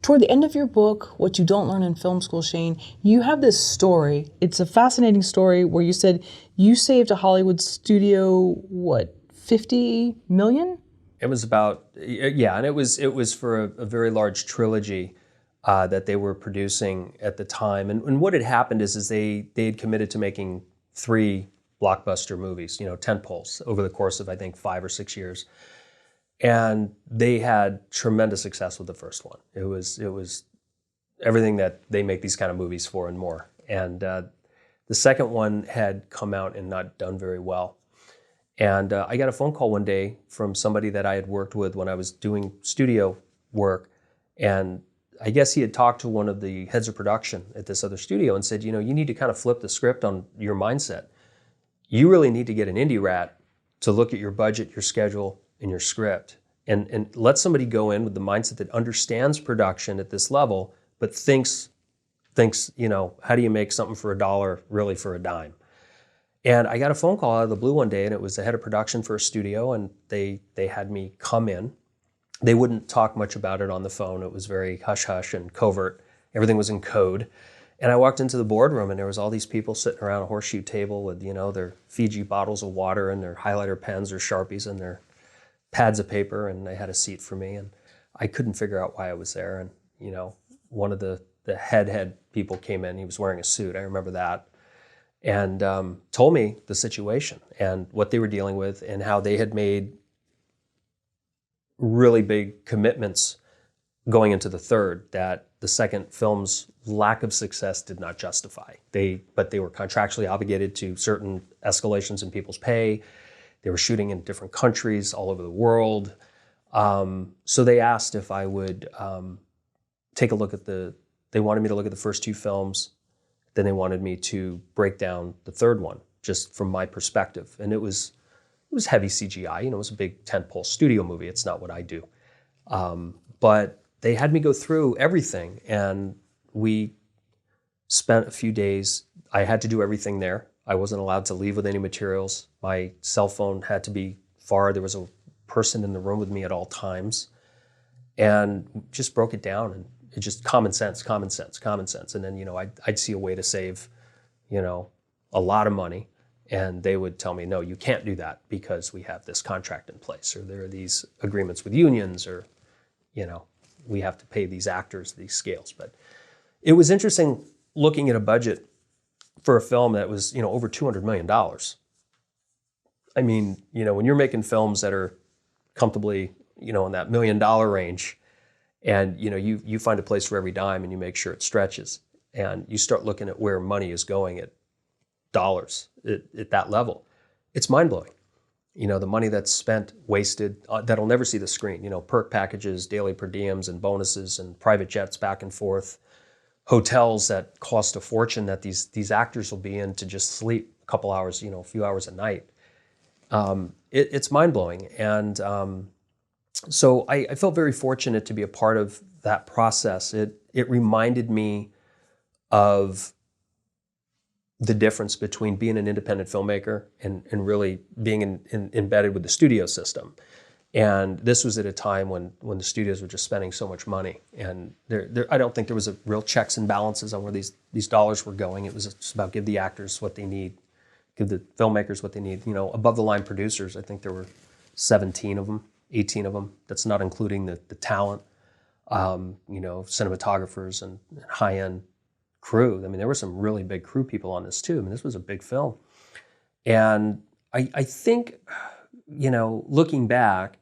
toward the end of your book, What You Don't Learn in Film School, Shane, you have this story. It's a fascinating story where you said you saved a Hollywood studio, what, 50 million? It was about, yeah, and it was for a very large trilogy that they were producing at the time. And what had happened is they had committed to making 3 blockbuster movies, tentpoles over the course of, I think, 5 or 6 years. And they had tremendous success with the first one. It was everything that they make these kind of movies for and more. And the second one had come out and not done very well. And I got a phone call one day from somebody that I had worked with when I was doing studio work. And I guess he had talked to one of the heads of production at this other studio and said, you need to kind of flip the script on your mindset. You really need to get an indie rat to look at your budget, your schedule, and your script, and let somebody go in with the mindset that understands production at this level, but thinks, how do you make something for $1 really for a dime? And I got a phone call out of the blue one day, and it was the head of production for a studio, and they had me come in. They wouldn't talk much about it on the phone. It was very hush-hush and covert. Everything was in code. And I walked into the boardroom, and there was all these people sitting around a horseshoe table with, their Fiji bottles of water and their highlighter pens or Sharpies and their pads of paper, and they had a seat for me. And I couldn't figure out why I was there. And, one of the head people came in. He was wearing a suit. I remember that. And told me the situation and what they were dealing with and how they had made really big commitments going into the third that the second film's lack of success did not justify. But they were contractually obligated to certain escalations in people's pay. They were shooting in different countries all over the world. So they asked if I would take a look at they wanted me to look at the first 2 films. Then they wanted me to break down the third one, just from my perspective. And it was heavy CGI. It was a big tentpole studio movie. It's not what I do. But they had me go through everything, and we spent a few days. I had to do everything there. I wasn't allowed to leave with any materials. My cell phone had to be far. There was a person in the room with me at all times, and just broke it down. And it just common sense. And then, I'd see a way to save, a lot of money. And they would tell me, no, you can't do that because we have this contract in place, or there are these agreements with unions, or, we have to pay these actors these scales. But it was interesting looking at a budget for a film that was, over $200 million. I mean, when you're making films that are comfortably, in that $1 million range, and you find a place for every dime and you make sure it stretches, and you start looking at where money is going at dollars at that level, it's mind-blowing. The money that's spent, wasted, that'll never see the screen. Perk packages, daily per diems and bonuses and private jets back and forth, hotels that cost a fortune that these actors will be in to just sleep a couple hours, a few hours a night. It's mind-blowing. And so I felt very fortunate to be a part of that process. It reminded me of the difference between being an independent filmmaker and really being embedded with the studio system. And this was at a time when the studios were just spending so much money. And I don't think there was a real checks and balances on where these dollars were going. It was just about give the actors what they need, give the filmmakers what they need. Above the line producers, I think there were 17 of them, 18 of them. That's not including the talent, cinematographers and high-end crew. I mean, there were some really big crew people on this too. I mean, this was a big film. And I think, looking back,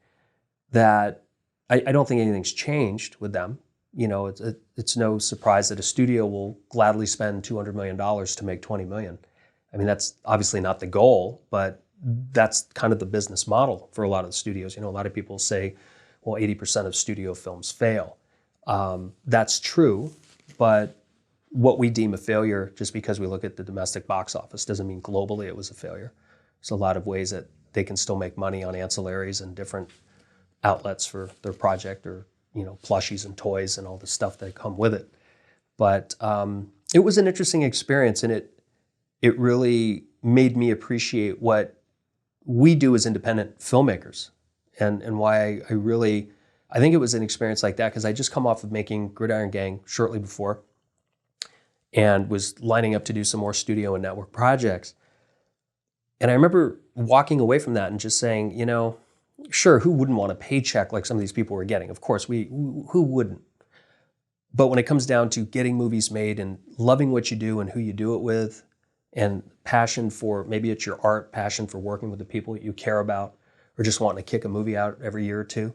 that I don't think anything's changed with them. It's no surprise that a studio will gladly spend $200 million to make $20 million. I mean, that's obviously not the goal, but that's kind of the business model for a lot of the studios. A lot of people say, well, 80% of studio films fail. That's true, but what we deem a failure, just because we look at the domestic box office, doesn't mean globally it was a failure. There's a lot of ways that they can still make money on ancillaries and different outlets for their project, or plushies and toys and all the stuff that come with it. But it was an interesting experience, and it really made me appreciate what we do as independent filmmakers, and why I really I think it was an experience like that because I just come off of making Gridiron Gang shortly before and was lining up to do some more studio and network projects. And I remember walking away from that and just saying, you know, sure, who wouldn't want a paycheck like some of these people were getting? Of course, who wouldn't? But when it comes down to getting movies made and loving what you do and who you do it with, and passion for, maybe it's your art, passion for working with the people that you care about, or just wanting to kick a movie out every year or two,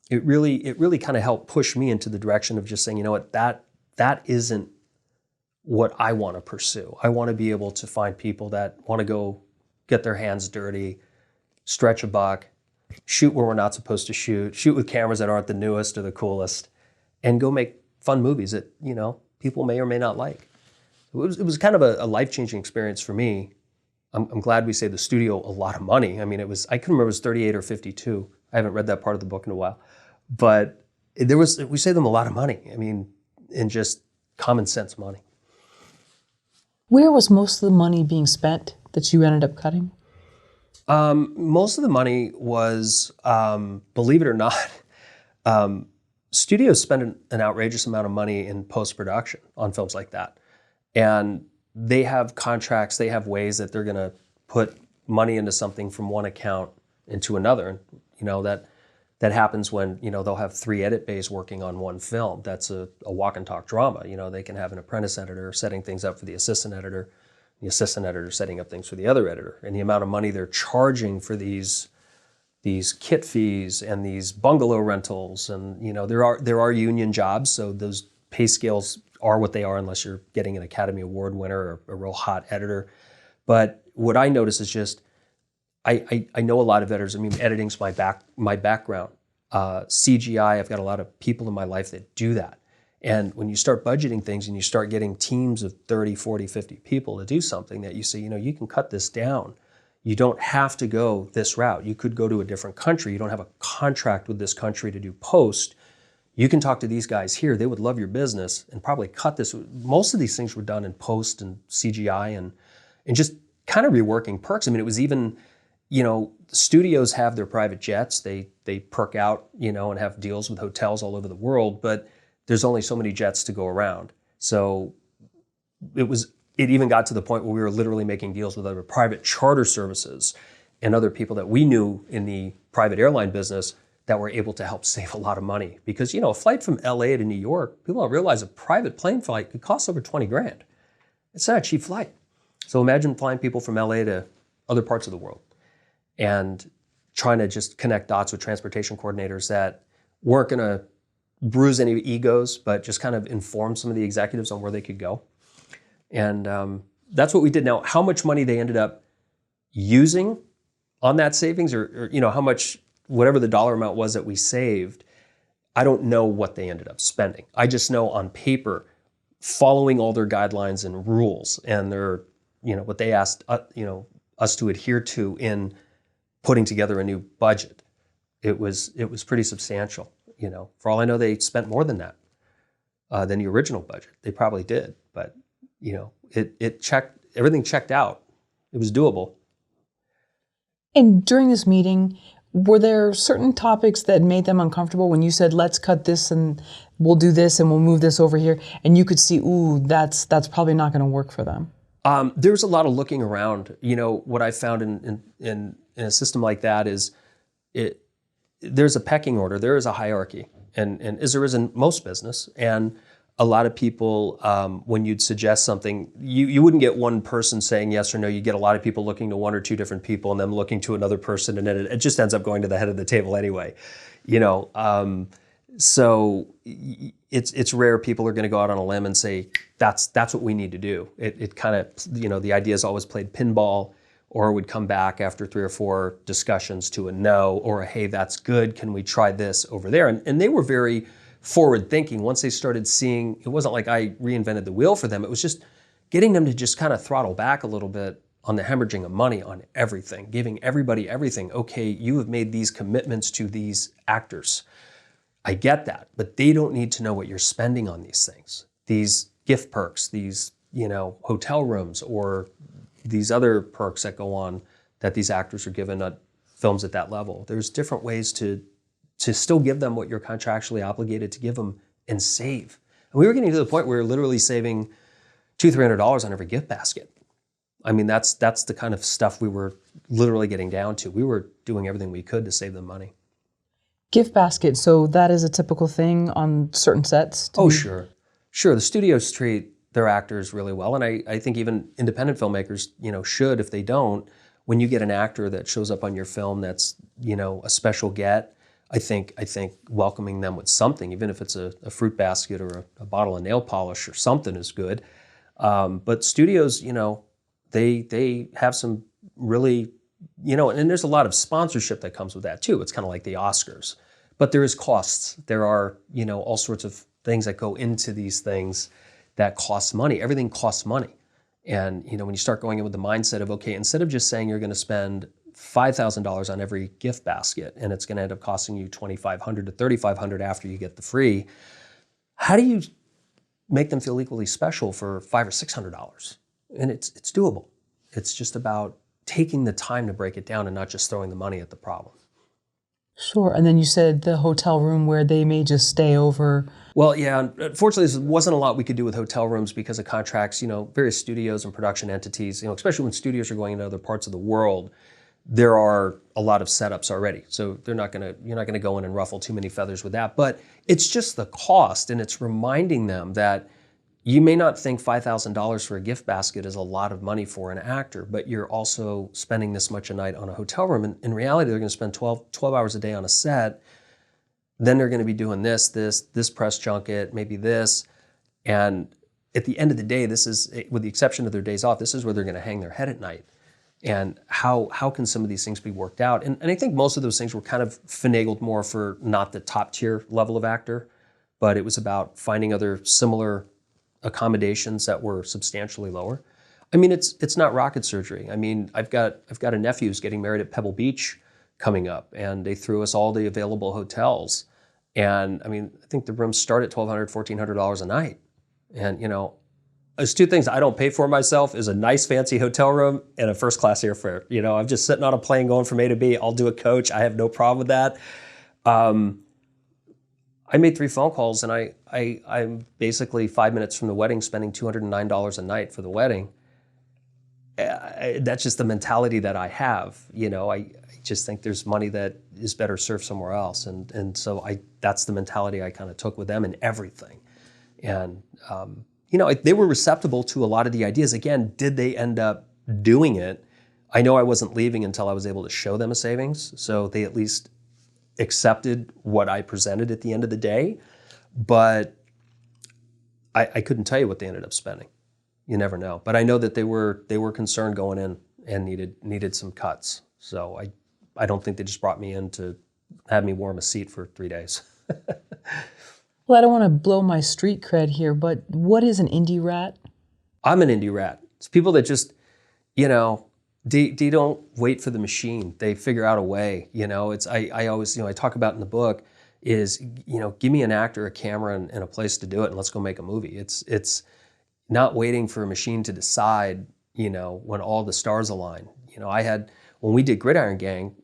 it really kind of helped push me into the direction of just saying, you know what, that isn't what I want to pursue. I want to be able to find people that want to go get their hands dirty, stretch a buck, shoot where we're not supposed to shoot with cameras that aren't the newest or the coolest, and go make fun movies that, you know, people may or may not like. It was kind of a life-changing experience for me. I'm glad we saved the studio a lot of money. I mean, I couldn't remember, it was 38 or 52. I haven't read that part of the book in a while. But we saved them a lot of money. I mean, in just common sense money. Where was most of the money being spent that you ended up cutting? Most of the money was, believe it or not, studios spend an outrageous amount of money in post-production on films like that. And they have contracts, they have ways that they're going to put money into something from one account into another. And, you know, that happens when, you know, they'll have 3 edit bays working on one film. That's a walk and talk drama. You know, they can have an apprentice editor setting things up for the assistant editor setting up things for the other editor. And the amount of money they're charging for these kit fees and these bungalow rentals. And, you know, there are union jobs, so those pay scales are what they are unless you're getting an Academy Award winner or a real hot editor. But what I notice is just, I know a lot of editors. I mean, editing's my background. CGI, I've got a lot of people in my life that do that. And when you start budgeting things and you start getting teams of 30, 40, 50 people to do something that you say, you know, you can cut this down. You don't have to go this route. You could go to a different country. You don't have a contract with this country to do post. You can talk to these guys here. They would love your business and probably cut this. Most of these things were done in post and CGI and just kind of reworking perks. I mean, it was even, you know, studios have their private jets. They perk out, you know, and have deals with hotels all over the world, but there's only so many jets to go around. So it even got to the point where we were literally making deals with other private charter services and other people that we knew in the private airline business that were able to help save a lot of money. Because, you know, a flight from LA to New York, people don't realize a private plane flight could cost over 20 grand. It's not a cheap flight. So imagine flying people from LA to other parts of the world and trying to just connect dots with transportation coordinators that weren't going to bruise any egos, but just kind of inform some of the executives on where they could go. And that's what we did. Now, how much money they ended up using on that savings, or you know, how much, whatever the dollar amount was that we saved, I don't know what they ended up spending. I just know on paper, following all their guidelines and rules and their, you know, what they asked, you know, us to adhere to in putting together a new budget, it was pretty substantial. You know, for all I know, they spent more than that, than the original budget. They probably did, but you know, everything checked out. It was doable. And during this meeting, were there certain topics that made them uncomfortable when you said, let's cut this and we'll do this and we'll move this over here? And you could see, ooh, that's probably not going to work for them. There's a lot of looking around. You know, what I found in a system like that is there's a pecking order, there is a hierarchy, and as there is in most business. And a lot of people, when you'd suggest something, you wouldn't get one person saying yes or no. You get a lot of people looking to 1 or 2 different people and then looking to another person, and then it just ends up going to the head of the table anyway. You know, so it's rare people are going to go out on a limb and say, that's what we need to do. It kind of, you know, the idea is always played pinball, or would come back after 3 or 4 discussions to a no, or a, hey, that's good, can we try this over there? And they were very forward thinking. Once they started seeing, it wasn't like I reinvented the wheel for them, it was just getting them to just kind of throttle back a little bit on the hemorrhaging of money on everything, giving everybody everything. Okay, you have made these commitments to these actors. I get that, but they don't need to know what you're spending on these things. These gift perks, these, you know, hotel rooms, or these other perks that go on that these actors are given at films at that level. There's different ways to to still give them what you're contractually obligated to give them and save. And we were getting to the point where we were literally saving $200-300 on every gift basket. I mean, that's the kind of stuff we were literally getting down to. We were doing everything we could to save them money. Gift basket, so that is a typical thing on certain sets? Oh, sure. Sure, the studios treat their actors really well, and I think even independent filmmakers, should. If they don't, when you get an actor that shows up on your film that's, a special get, I think welcoming them with something, even if it's a fruit basket or a bottle of nail polish or something, is good. But studios, they have some really, and there's a lot of sponsorship that comes with that too. It's kind of like the Oscars, but there is costs. There are, all sorts of things that go into these things that cost money. Everything costs money. And, when you start going in with the mindset of, okay, instead of just saying you're going to spend $5,000 on every gift basket and it's going to end up costing you $2,500 to $3,500 after you get the free, how do you make them feel equally special for $500 or $600? And it's doable. It's just about taking the time to break it down and not just throwing the money at the problem. Sure. And then you said the hotel room where they may just stay over. Well, yeah, unfortunately, there wasn't a lot we could do with hotel rooms because of contracts. Various studios and production entities, especially when studios are going into other parts of the world, there are a lot of setups already. So you're not going to go in and ruffle too many feathers with that. But it's just the cost, and it's reminding them that you may not think $5,000 for a gift basket is a lot of money for an actor, but you're also spending this much a night on a hotel room. And in reality, they're going to spend 12 hours a day on a set. Then they're going to be doing this press junket, maybe this. And at the end of the day, this is, with the exception of their days off, this is where they're going to hang their head at night. And how can some of these things be worked out? And I think most of those things were kind of finagled more for not the top tier level of actor, but it was about finding other similar accommodations that were substantially lower. I mean, it's not rocket surgery. I mean, I've got a nephew who's getting married at Pebble Beach coming up, and they threw us all the available hotels. And I mean, I think the rooms start at $1,200, $1,400 a night. And there's two things I don't pay for myself: is a nice fancy hotel room and a first class airfare. I'm just sitting on a plane going from A to B. I'll do a coach. I have no problem with that. I made 3 phone calls, and I'm basically 5 minutes from the wedding, spending $209 a night for the wedding. That's just the mentality that I have. I just think there's money that is better served somewhere else, and so that's the mentality I kind of took with them in everything. And they were receptive to a lot of the ideas. Again, did they end up doing it? I know I wasn't leaving until I was able to show them a savings, so they at least accepted what I presented at the end of the day, but I couldn't tell you what they ended up spending. You never know. But I know that they were concerned going in and needed some cuts. So I don't think they just brought me in to have me warm a seat for 3 days. Well, I don't want to blow my street cred here, but what is an indie rat? I'm an indie rat. It's people that just, they don't wait for the machine. They figure out a way. I always, I talk about in the book is, give me an actor, a camera, and a place to do it, and let's go make a movie. It's not waiting for a machine to decide, when all the stars align. When we did Gridiron Gang,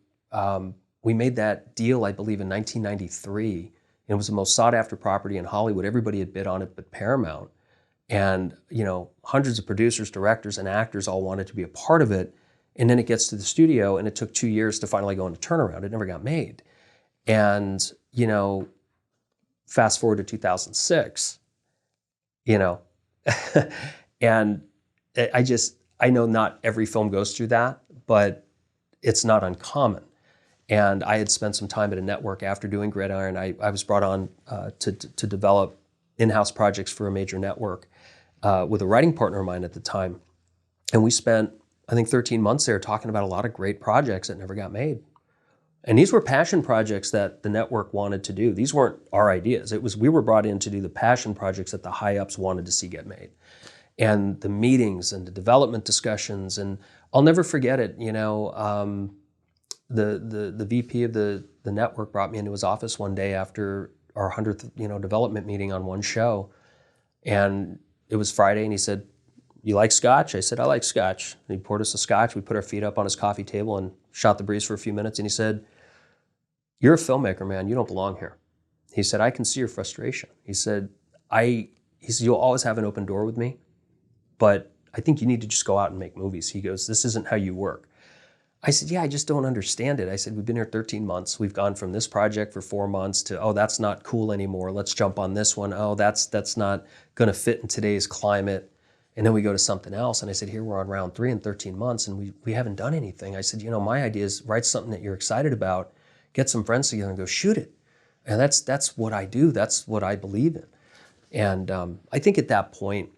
we made that deal, I believe, in 1993. It was the most sought after property in Hollywood. Everybody had bid on it but Paramount. And, hundreds of producers, directors, and actors all wanted to be a part of it. And then it gets to the studio, and it took 2 years to finally go into turnaround. It never got made. And, fast forward to 2006, and I know not every film goes through that, but it's not uncommon. And I had spent some time at a network after doing Gridiron. I was brought on to develop in-house projects for a major network with a writing partner of mine at the time. And we spent, I think, 13 months there talking about a lot of great projects that never got made. And these were passion projects that the network wanted to do. These weren't our ideas. We were brought in to do the passion projects that the high-ups wanted to see get made. And the meetings and the development discussions, and I'll never forget it, the VP of the network brought me into his office one day after our 100th, development meeting on one show. And it was Friday, and he said, "You like scotch?" I said, "I like scotch." And he poured us a scotch. We put our feet up on his coffee table and shot the breeze for a few minutes. And he said, you're a filmmaker, man. You don't belong here. He said, I can see your frustration. He said, you'll always have an open door with me, but I think you need to just go out and make movies. He goes, this isn't how you work. I said, yeah, I just don't understand it. I said, we've been here 13 months. We've gone from this project for 4 months to, oh, that's not cool anymore. Let's jump on this one. Oh, that's not going to fit in today's climate. And then we go to something else. And I said, here we're on round 3 in 13 months and we haven't done anything. I said, my idea is write something that you're excited about, get some friends together and go shoot it. And that's what I do. That's what I believe in. And I think at that point,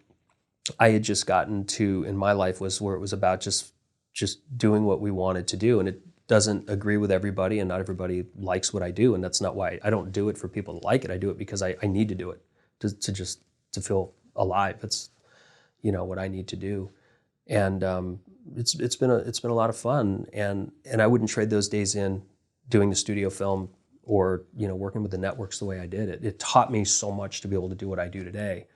I had just gotten to, in my life, was where it was about just doing what we wanted to do. And it doesn't agree with everybody, and not everybody likes what I do. And that's not why I don't do it for people to like it. I do it because I need to do it to feel alive. It's, what I need to do. And it's been a lot of fun. And I wouldn't trade those days in doing the studio film or, working with the networks the way I did it. It taught me so much to be able to do what I do today,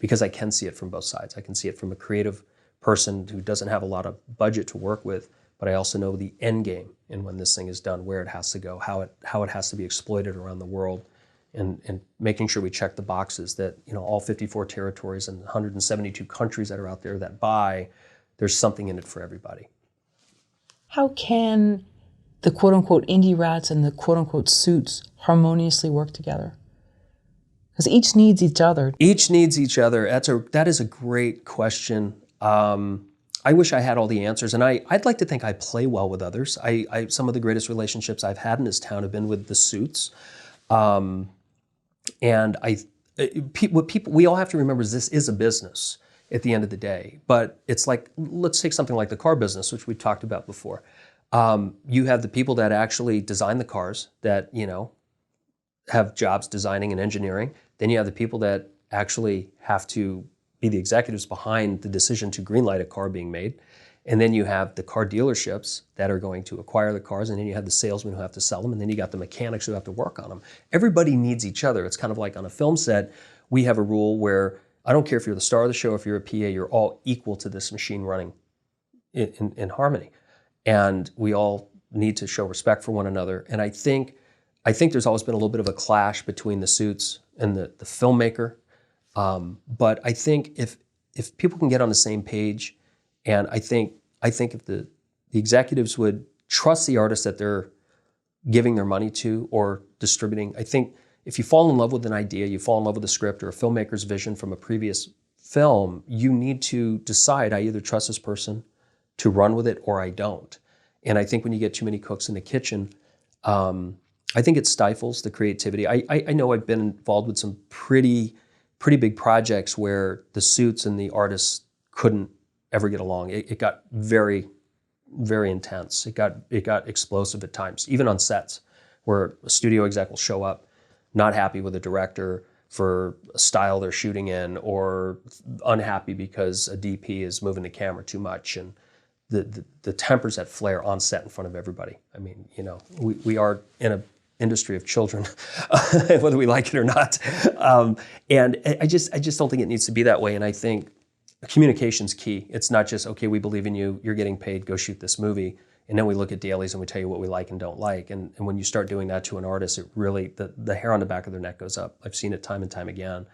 because I can see it from both sides. I can see it from a creative person who doesn't have a lot of budget to work with, but I also know the end game and when this thing is done, where it has to go, how it has to be exploited around the world, and making sure we check the boxes that, all 54 territories and 172 countries that are out there that buy, there's something in it for everybody. How can the quote-unquote indie rats and the quote-unquote suits harmoniously work together? Because each needs each other. Each needs each other. That is a great question. I wish I had all the answers, and I'd like to think I play well with others. Some of the greatest relationships I've had in this town have been with the suits. And we all have to remember is this is a business at the end of the day. But it's like, let's take something like the car business, which we talked about before. You have the people that actually design the cars that, have jobs designing and engineering. Then you have the people that actually have to be the executives behind the decision to greenlight a car being made. And then you have the car dealerships that are going to acquire the cars, and then you have the salesmen who have to sell them, and then you got the mechanics who have to work on them. Everybody needs each other. It's kind of like on a film set, we have a rule where I don't care if you're the star of the show, if you're a PA, you're all equal to this machine running in harmony. And we all need to show respect for one another. And I think there's always been a little bit of a clash between the suits and the filmmaker. But I think if people can get on the same page, and I think if the executives would trust the artists that they're giving their money to or distributing, I think if you fall in love with an idea, you fall in love with a script or a filmmaker's vision from a previous film, you need to decide, I either trust this person to run with it or I don't. And I think when you get too many cooks in the kitchen, I think it stifles the creativity. I know I've been involved with some pretty big projects where the suits and the artists couldn't ever get along. It got very, very intense. It got explosive at times, even on sets, where a studio exec will show up not happy with a director for a style they're shooting in, or unhappy because a DP is moving the camera too much, and the tempers that flare on set in front of everybody. I mean, we are in an industry of children, whether we like it or not. And I just don't think it needs to be that way. And I think communication's key. It's not just, okay, we believe in you, you're getting paid, go shoot this movie. And then we look at dailies and we tell you what we like and don't like. And when you start doing that to an artist, it really, the hair on the back of their neck goes up. I've seen it time and time again.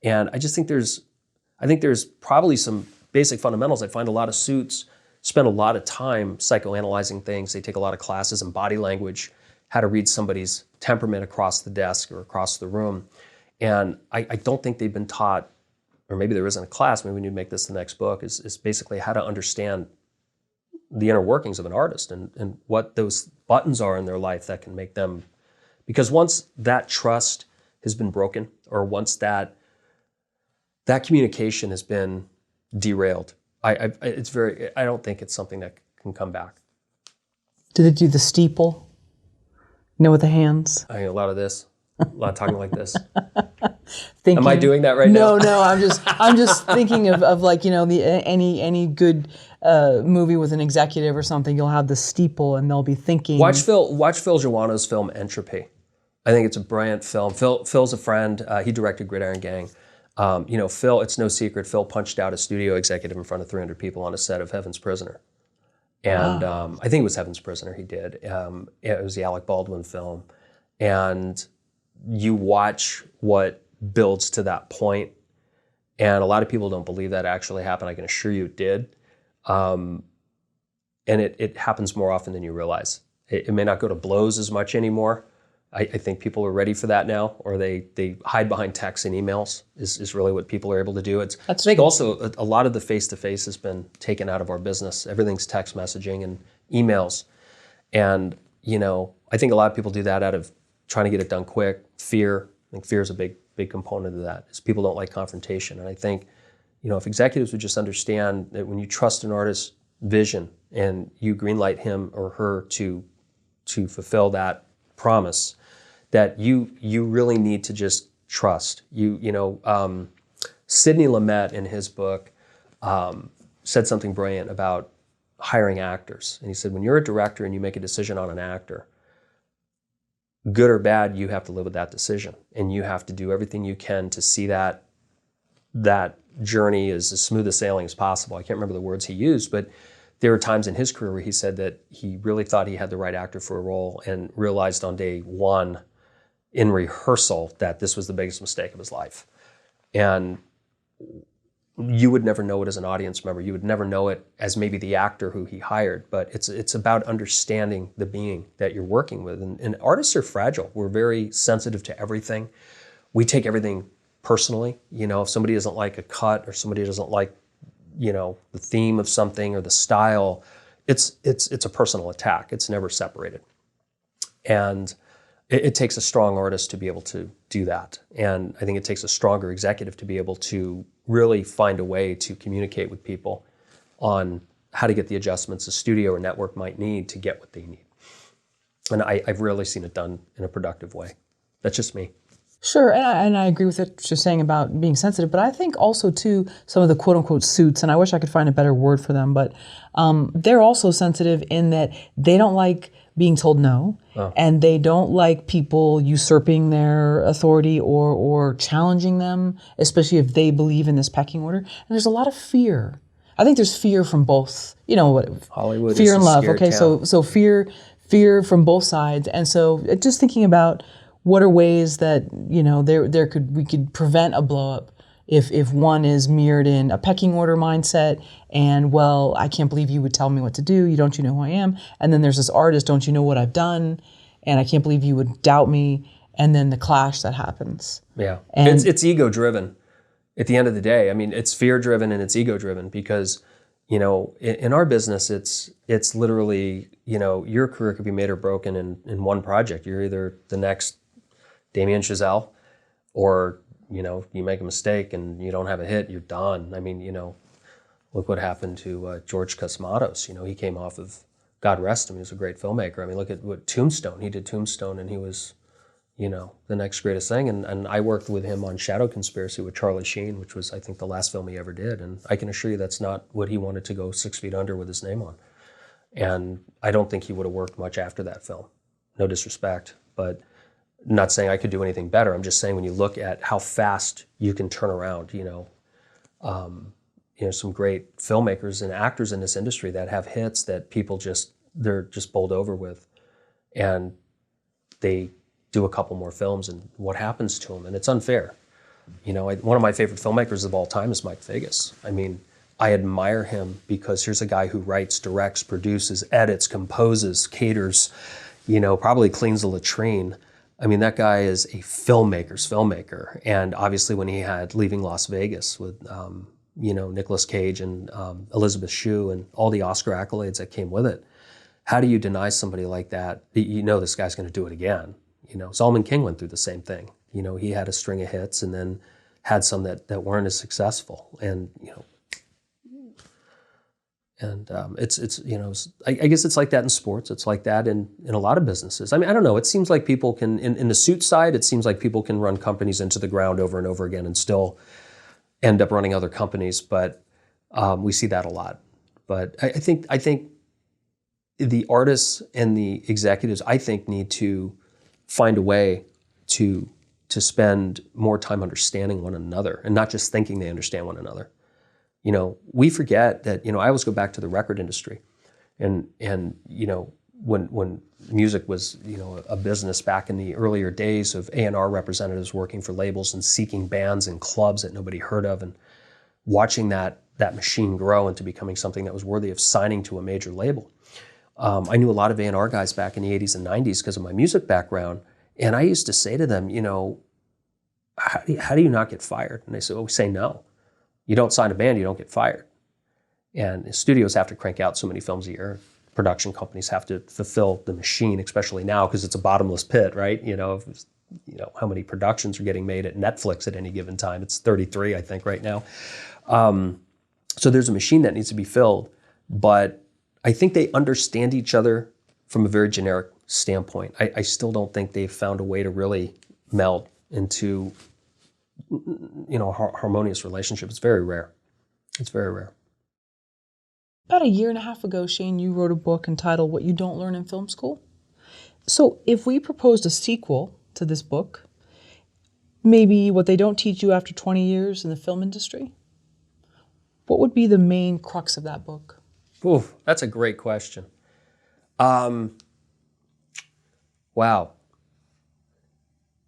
And I just think there's probably some basic fundamentals. I find a lot of suits spend a lot of time psychoanalyzing things. They take a lot of classes in body language, how to read somebody's temperament across the desk or across the room. And I don't think they've been taught, or maybe there isn't a class, maybe we need to make this the next book, is basically how to understand the inner workings of an artist and what those buttons are in their life that can make them, because once that trust has been broken, or once that communication has been derailed, I don't think it's something that can come back. Do they do the steeple? With the hands? I mean, a lot of this, a lot of talking like this. Thinking, am I doing that right now? No, I'm just thinking of like, any good movie with an executive or something, you'll have the steeple and they'll be thinking. Watch Phil Joanno's film Entropy. I think it's a brilliant film. Phil's a friend. He directed Gridiron Gang. Phil, it's no secret, Phil punched out a studio executive in front of 300 people on a set of Heaven's Prisoner. And I think it was Heaven's Prisoner he did. It was the Alec Baldwin film. and you watch what builds to that point. And a lot of people don't believe that actually happened. I can assure you it did. And it happens more often than you realize. It may not go to blows as much anymore. I think people are ready for that now, or they hide behind texts and emails is really what people are able to do. I think also a lot of the face-to-face has been taken out of our business. Everything's text messaging and emails. And, I think a lot of people do that out of trying to get it done quick, fear. I think fear is a big component of that, is people don't like confrontation. And I think, if executives would just understand that when you trust an artist's vision and you greenlight him or her to fulfill that promise, that you really need to just trust. Sidney Lumet in his book said something brilliant about hiring actors. And he said, when you're a director and you make a decision on an actor, good or bad, you have to live with that decision. And you have to do everything you can to see that journey as smooth a sailing as possible. I can't remember the words he used, but there were times in his career where he said that he really thought he had the right actor for a role and realized on day one in rehearsal that this was the biggest mistake of his life. And you would never know it as an audience member. You would never know it as maybe the actor who he hired, but it's about understanding the being that you're working with. And artists are fragile. We're very sensitive to everything. We take everything personally. If somebody doesn't like a cut or somebody doesn't like, the theme of something or the style, it's a personal attack. It's never separated. And it takes a strong artist to be able to do that. And I think it takes a stronger executive to be able to really find a way to communicate with people on how to get the adjustments a studio or network might need to get what they need. And I've rarely seen it done in a productive way. That's just me. Sure, and I agree with what you're saying about being sensitive, but I think also, too, some of the quote-unquote suits, and I wish I could find a better word for them, but they're also sensitive in that they don't like being told no, and they don't like people usurping their authority or challenging them, especially if they believe in this pecking order. And there's a lot of fear. I think there's fear from both, Hollywood fear is and a love. scared Okay, town. so fear from both sides, and so just thinking about what are ways that we could prevent a blow up if one is mirrored in a pecking order mindset and, well, I can't believe you would tell me what to do. Don't you know who I am? And then there's this artist, don't you know what I've done? And I can't believe you would doubt me. And then the clash that happens. Yeah, and it's ego driven. At the end of the day, I mean, it's fear driven and it's ego driven because in our business, it's literally your career could be made or broken in one project. You're either the next Damien Chazelle, or you make a mistake and you don't have a hit, you're done. I mean, look what happened to George Cosmatos. He came off of, God rest him, he was a great filmmaker. I mean, look at what Tombstone. He did Tombstone, and he was, the next greatest thing. And I worked with him on Shadow Conspiracy with Charlie Sheen, which was, I think, the last film he ever did. And I can assure you that's not what he wanted to go 6 feet under with his name on. And I don't think he would have worked much after that film. No disrespect, but not saying I could do anything better. I'm just saying when you look at how fast you can turn around, some great filmmakers and actors in this industry that have hits that people they're just bowled over with, and they do a couple more films, and what happens to them? And it's unfair. One of my favorite filmmakers of all time is Mike Figgis. I mean, I admire him because here's a guy who writes, directs, produces, edits, composes, caters, probably cleans the latrine. I mean, that guy is a filmmaker's filmmaker. And obviously when he had Leaving Las Vegas with, Nicolas Cage and Elizabeth Shue and all the Oscar accolades that came with it, how do you deny somebody like that? This guy's going to do it again. Solomon King went through the same thing. He had a string of hits and then had some that weren't as successful. And, I guess it's like that in sports. It's like that in a lot of businesses. I mean, I don't know. It seems like people can, in the suit side, it seems like people can run companies into the ground over and over again and still end up running other companies. But we see that a lot. But I think the artists and the executives, need to find a way to spend more time understanding one another and not just thinking they understand one another. We forget that, I always go back to the record industry and when music was, you know, a business back in the earlier days of A&R representatives working for labels and seeking bands and clubs that nobody heard of, and watching that machine grow into becoming something that was worthy of signing to a major label. I knew a lot of A&R guys back in the 80s and 90s because of my music background, and I used to say to them, you know, how do you not get fired? And they said, well, we say no. You don't sign a band, you don't get fired. And studios have to crank out so many films a year. Production companies have to fulfill the machine, especially now because it's a bottomless pit, right? You know, how many productions are getting made at Netflix at any given time. It's 33, I think, right now. So there's a machine that needs to be filled, but I think they understand each other from a very generic standpoint. I still don't think they've found a way to really meld into, you know, a harmonious relationship. It's very rare. It's very rare. About a year and a half ago, Shane, you wrote a book entitled What You Don't Learn in Film School. So if we proposed a sequel to this book, maybe what they don't teach you after 20 years in the film industry, what would be the main crux of that book? Ooh, that's a great question. Wow.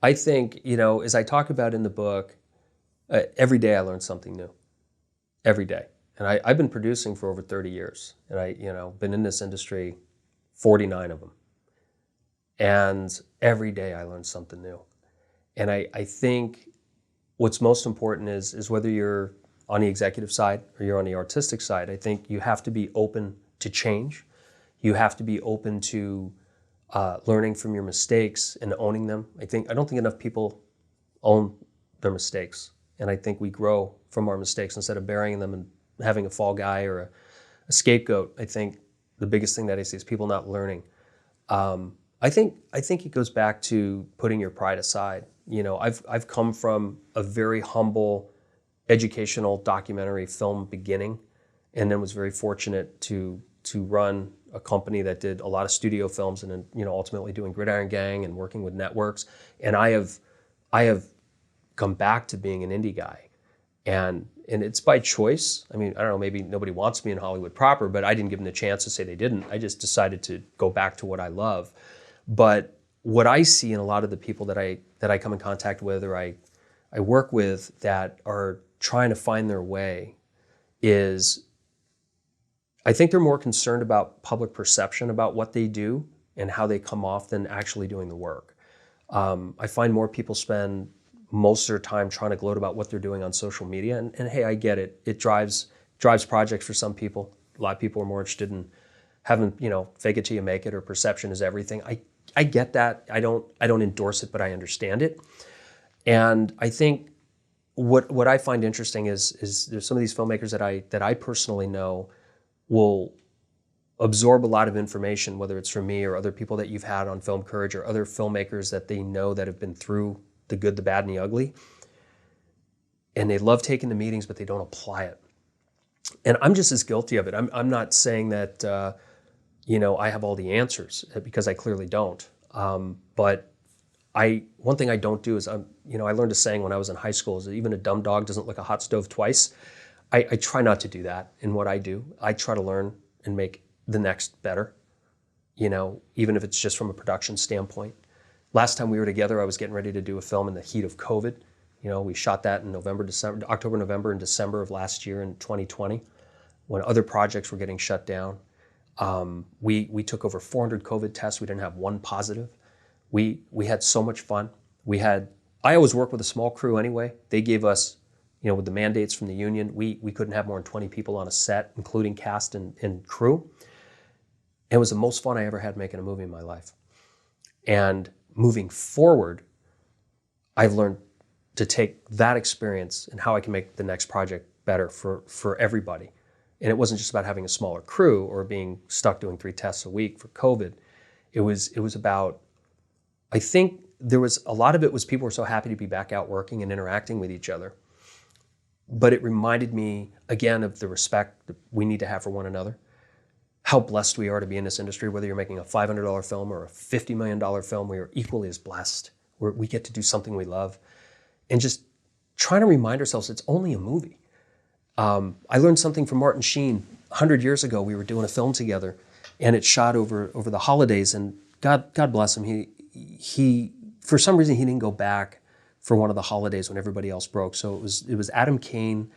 I think, you know, as I talk about in the book, every day I learn something new. Every day. And I've been producing for over 30 years. And been in this industry 49 of them. And every day I learn something new. And I think what's most important is whether you're on the executive side or you're on the artistic side, I think you have to be open to change. You have to be open to learning from your mistakes and owning them. I don't think enough people own their mistakes. And I think we grow from our mistakes instead of burying them and having a fall guy or a scapegoat. I think the biggest thing that I see is people not learning. I think it goes back to putting your pride aside. You know, I've come from a very humble educational documentary film beginning, and then was very fortunate to run a company that did a lot of studio films, and then, you know, ultimately doing Gridiron Gang and working with networks. And I have come back to being an indie guy, and it's by choice. I mean, I don't know, maybe nobody wants me in Hollywood proper, but I didn't give them the chance to say they didn't. I just decided to go back to what I love. But what I see in a lot of the people that I come in contact with, or I work with, that are trying to find their way, is I think they're more concerned about public perception about what they do and how they come off than actually doing the work. I find more people spend most of their time trying to gloat about what they're doing on social media. And hey, I get it. It drives projects for some people. A lot of people are more interested in having, you know, fake it till you make it, or perception is everything. I get that. I don't endorse it, but I understand it. And I think what I find interesting is there's some of these filmmakers that I personally know will absorb a lot of information, whether it's from me or other people that you've had on Film Courage, or other filmmakers that they know that have been through the good, the bad, and the ugly. And they love taking the meetings, but they don't apply it. And I'm just as guilty of it. I'm not saying that I have all the answers, because I clearly don't. But one thing I don't do is I learned a saying when I was in high school, is that even a dumb dog doesn't lick a hot stove twice. I try not to do that in what I do. I try to learn and make the next better, even if it's just from a production standpoint. Last time we were together, I was getting ready to do a film in the heat of COVID. We shot that in October, November, and December of last year in 2020, when other projects were getting shut down. We took over 400 COVID tests. We didn't have one positive. We had so much fun. I always work with a small crew anyway. They gave us, with the mandates from the union, we couldn't have more than 20 people on a set, including cast and crew. It was the most fun I ever had making a movie in my life. And moving forward, I've learned to take that experience and how I can make the next project better for everybody. And it wasn't just about having a smaller crew or being stuck doing 3 tests a week for COVID. It was about, I think there was a lot of it was people were so happy to be back out working and interacting with each other. But it reminded me, again, of the respect that we need to have for one another. How blessed we are to be in this industry, whether you're making a $500 film or a $50 million film, we are equally as blessed. We get to do something we love. And just trying to remind ourselves it's only a movie. I learned something from Martin Sheen 100 years ago. We were doing a film together, and it shot over the holidays. And God bless him, he for some reason he didn't go back for one of the holidays when everybody else broke. So it was Adam Kane,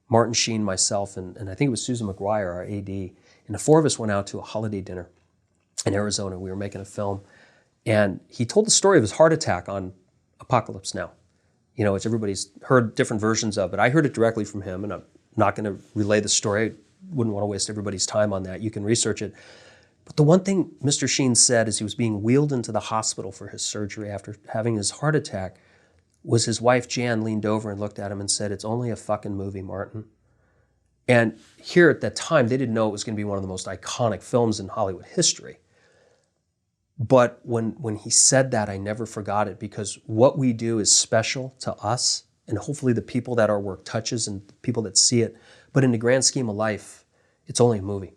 Martin Sheen, myself, and I think it was Susan McGuire, our AD, and the four of us went out to a holiday dinner in Arizona. We were making a film, and he told the story of his heart attack on Apocalypse Now. You know, which everybody's heard different versions of, but I heard it directly from him, and I'm not going to relay the story. I wouldn't want to waste everybody's time on that. You can research it. But the one thing Mr. Sheen said as he was being wheeled into the hospital for his surgery after having his heart attack was his wife, Jan, leaned over and looked at him and said, "It's only a fucking movie, Martin." And here at that time, they didn't know it was going to be one of the most iconic films in Hollywood history. But when he said that, I never forgot it, because what we do is special to us and hopefully the people that our work touches and the people that see it. But in the grand scheme of life, it's only a movie.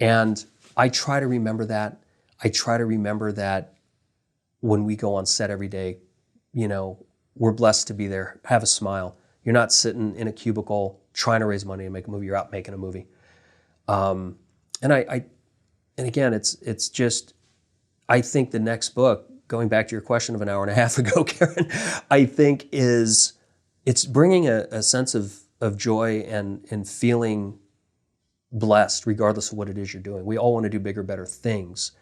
And I try to remember that. I try to remember that when we go on set every day, you know, we're blessed to be there. Have a smile. You're not sitting in a cubicle trying to raise money to make a movie. You're out making a movie. And again, it's just, I think the next book, going back to your question of an hour and a half ago, Karen, I think it's bringing a sense of joy and feeling blessed regardless of what it is you're doing. We all want to do bigger, better things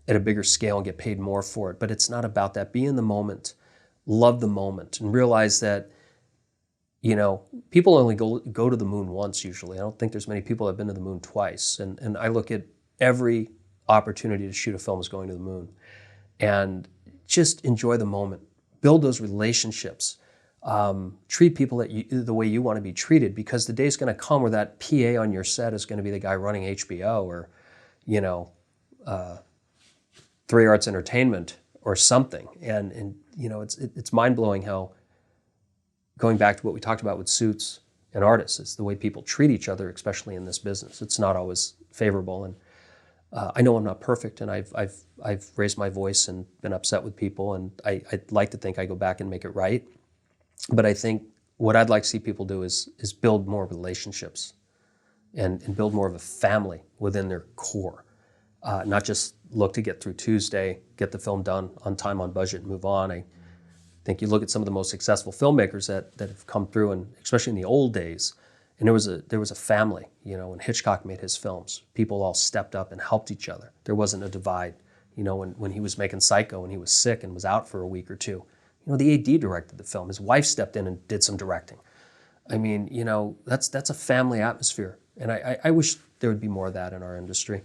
at a bigger scale and get paid more for it, but it's not about that. Be in the moment, love the moment, and realize that, you know, people only go to the moon once usually. I don't think there's many people that have been to the moon twice. And I look at every opportunity to shoot a film as going to the moon. And just enjoy the moment. Build those relationships. Treat people the way you want to be treated, because the day's going to come where that PA on your set is going to be the guy running HBO or, you know, 3 Arts Entertainment or something. And you know, it's mind-blowing how, going back to what we talked about with suits and artists, it's the way people treat each other, especially in this business. It's not always favorable. And I know I'm not perfect, and I've raised my voice and been upset with people, and I'd like to think I go back and make it right. But I think what I'd like to see people do is build more relationships and build more of a family within their core. Not just look to get through Tuesday, get the film done on time, on budget, and move on. I think you look at some of the most successful filmmakers that have come through, and especially in the old days, and there was a family. You know, when Hitchcock made his films, people all stepped up and helped each other. There wasn't a divide. You know, when he was making Psycho and he was sick and was out for a week or two, you know, the AD directed the film. His wife stepped in and did some directing. I mean, you know, that's a family atmosphere. And I wish there would be more of that in our industry.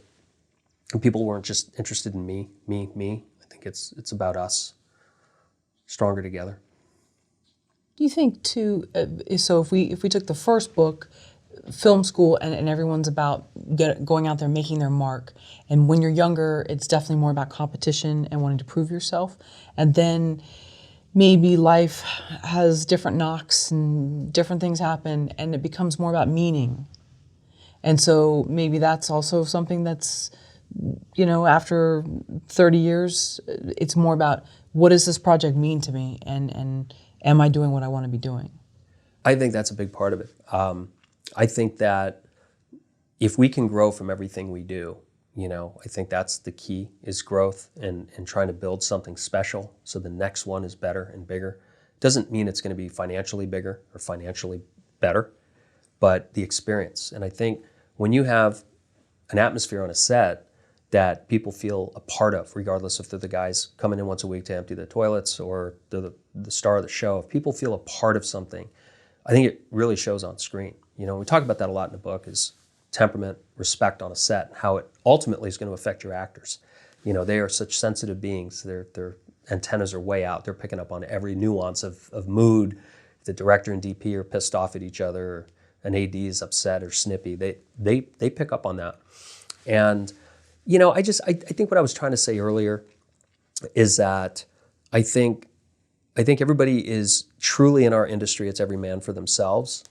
And people weren't just interested in me. I think it's about us, stronger together. Do you think too, so if we took the first book, film school, and everyone's about going out there making their mark, and when you're younger, it's definitely more about competition and wanting to prove yourself, and then maybe life has different knocks and different things happen, and it becomes more about meaning. And so maybe that's also something that's, you know, after 30 years, it's more about, what does this project mean to me, and am I doing what I want to be doing? I think that's a big part of it. I think that if we can grow from everything we do, you know, I think that's the key, is growth and trying to build something special so the next one is better and bigger. Doesn't mean it's going to be financially bigger or financially better, but the experience. And I think when you have an atmosphere on a set that people feel a part of, regardless if they're the guys coming in once a week to empty the toilets or they're the star of the show, if people feel a part of something, I think it really shows on screen. You know, we talk about that a lot in the book, is temperament, respect on a set, how it ultimately is going to affect your actors. You know, they are such sensitive beings. Their antennas are way out. They're picking up on every nuance of mood. If the director and DP are pissed off at each other, or an AD is upset or snippy, they pick up on that. And you know, I think what I was trying to say earlier is that I think everybody is truly, in our industry, it's every man for themselves,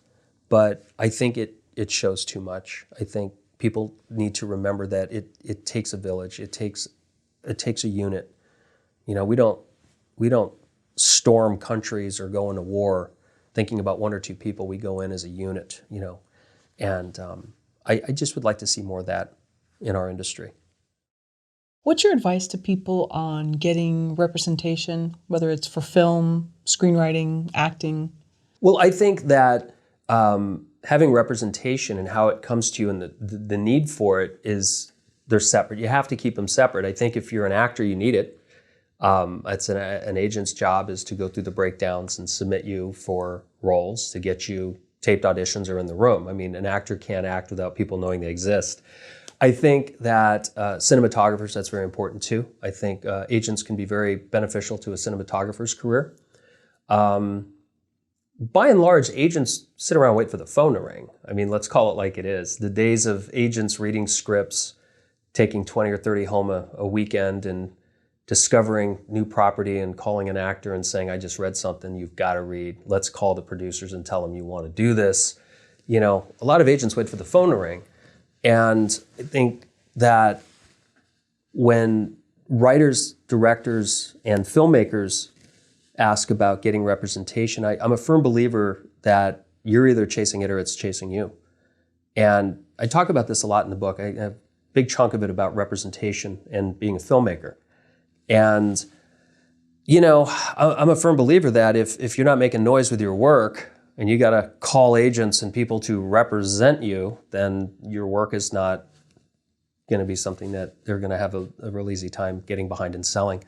but I think it shows too much. I think people need to remember that it takes a village. It takes a unit. You know, we don't storm countries or go into war thinking about one or two people. We go in as a unit, you know, and I just would like to see more of that in our industry. What's your advice to people on getting representation, whether it's for film, screenwriting, acting? Well, I think that having representation and how it comes to you and the need for it they're separate. You have to keep them separate. I think if you're an actor, you need it. It's an agent's job is to go through the breakdowns and submit you for roles to get you taped auditions or in the room. I mean, an actor can't act without people knowing they exist. I think that cinematographers, that's very important too. I think agents can be very beneficial to a cinematographer's career. By and large, agents sit around and wait for the phone to ring. I mean, let's call it like it is. The days of agents reading scripts, taking 20 or 30 home a weekend and discovering new property and calling an actor and saying, I just read something you've got to read. Let's call the producers and tell them you want to do this. You know, a lot of agents wait for the phone to ring. And I think that when writers, directors, and filmmakers ask about getting representation, I'm a firm believer that you're either chasing it or it's chasing you. And I talk about this a lot in the book. I have a big chunk of it about representation and being a filmmaker. And, you know, I'm a firm believer that if you're not making noise with your work and you got to call agents and people to represent you, then your work is not going to be something that they're going to have a real easy time getting behind and selling.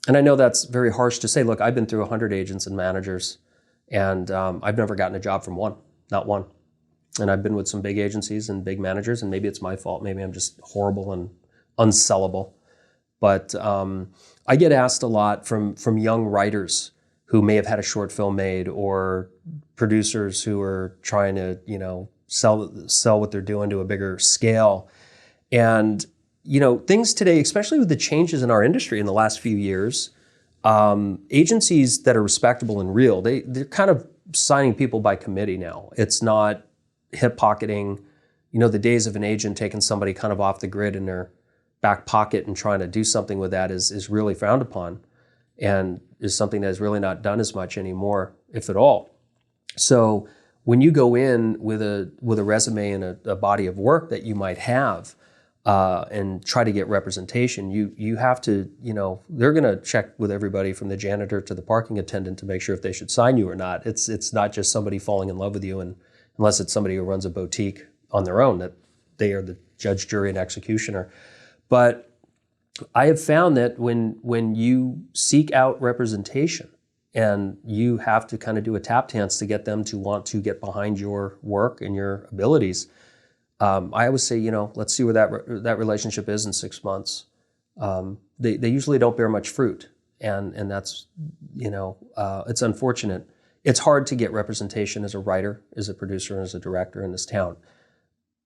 And I know that's very harsh to say. Look, I've been through 100 agents and managers, and I've never gotten a job from one, not one. And I've been with some big agencies and big managers, and maybe it's my fault. Maybe I'm just horrible and unsellable. But I get asked a lot from young writers who may have had a short film made, or producers who are trying to, you know, sell what they're doing to a bigger scale. And, you know, things today, especially with the changes in our industry in the last few years, agencies that are respectable and real, they're kind of signing people by committee now. It's not hip pocketing. You know, the days of an agent taking somebody kind of off the grid in their back pocket and trying to do something with that is really frowned upon, and is something that is really not done as much anymore, if at all. So when you go in with a resume and a body of work that you might have, and try to get representation, you have to, you know, they're going to check with everybody from the janitor to the parking attendant to make sure if they should sign you or not. It's not just somebody falling in love with you, and unless it's somebody who runs a boutique on their own, that they are the judge, jury, and executioner. But I have found that when you seek out representation and you have to kind of do a tap dance to get them to want to get behind your work and your abilities, I always say, you know, let's see where that relationship is in 6 months. They usually don't bear much fruit, and that's, you know, it's unfortunate. It's hard to get representation as a writer, as a producer, and as a director in this town.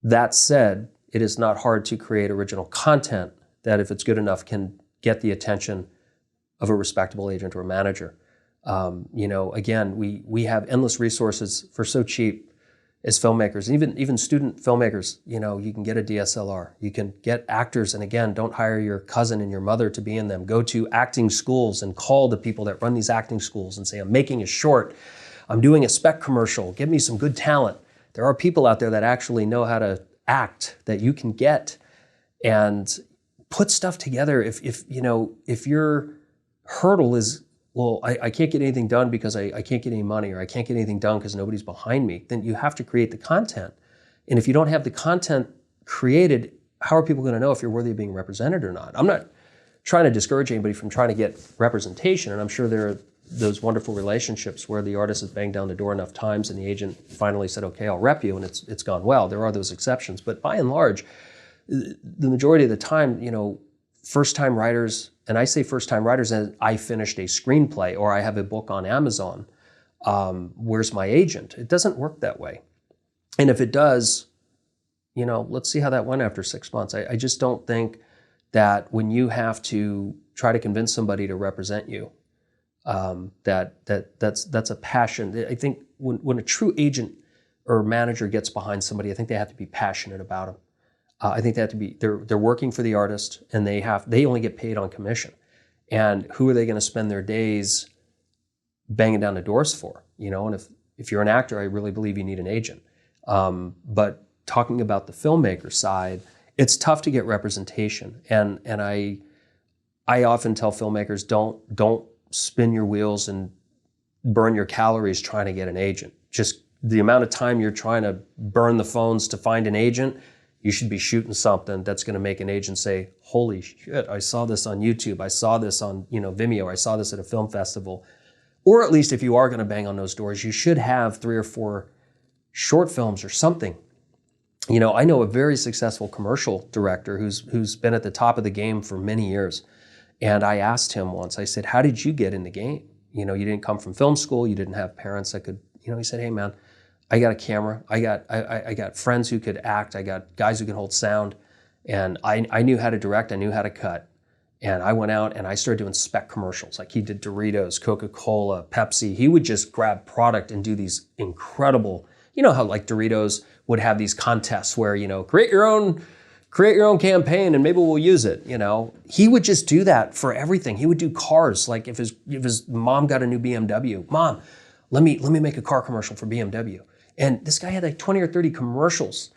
That said, it is not hard to create original content that, if it's good enough, can get the attention of a respectable agent or a manager. You know, again, we have endless resources for so cheap as filmmakers, even student filmmakers. You know, you can get a DSLR, you can get actors, and again, don't hire your cousin and your mother to be in them. Go to acting schools and call the people that run these acting schools and say, I'm making a short, I'm doing a spec commercial, give me some good talent. There are people out there that actually know how to act that you can get, and put stuff together. If you know, if your hurdle is, well, I can't get anything done because I can't get any money, or I can't get anything done because nobody's behind me, then you have to create the content. And if you don't have the content created, how are people going to know if you're worthy of being represented or not? I'm not trying to discourage anybody from trying to get representation, and I'm sure there are those wonderful relationships where the artist has banged down the door enough times and the agent finally said, okay, I'll rep you, and it's gone well. There are those exceptions, but by and large, the majority of the time, you know, first-time writers, and I say first-time writers as I finished a screenplay or I have a book on Amazon, where's my agent? It doesn't work that way. And if it does, you know, let's see how that went after 6 months. I just don't think that when you have to try to convince somebody to represent you, that's a passion. I think when a true agent or manager gets behind somebody, I think they have to be passionate about them. I think they have to be, they're working for the artist, and they only get paid on commission. And who are they going to spend their days banging down the doors for? You know, and if you're an actor, I really believe you need an agent. But talking about the filmmaker side, it's tough to get representation. And I often tell filmmakers, don't spin your wheels and burn your calories trying to get an agent. Just the amount of time you're trying to burn the phones to find an agent, you should be shooting something that's going to make an agent say, holy shit, I saw this on YouTube. I saw this on, Vimeo. I saw this at a film festival. Or at least if you are going to bang on those doors, you should have 3 or 4 short films or something. I know a very successful commercial director who's been at the top of the game for many years. And I asked him once, I said, how did you get in the game? You didn't come from film school. You didn't have parents that could, he said, hey man, I got a camera. I got friends who could act. I got guys who can hold sound. And I knew how to direct. I knew how to cut. And I went out and I started doing spec commercials. Like he did Doritos, Coca-Cola, Pepsi. He would just grab product and do these incredible, how like Doritos would have these contests where, create your own campaign and maybe we'll use it. He would just do that for everything. He would do cars. Like if his mom got a new BMW, Mom, let me make a car commercial for BMW. And this guy had like 20 or 30 commercials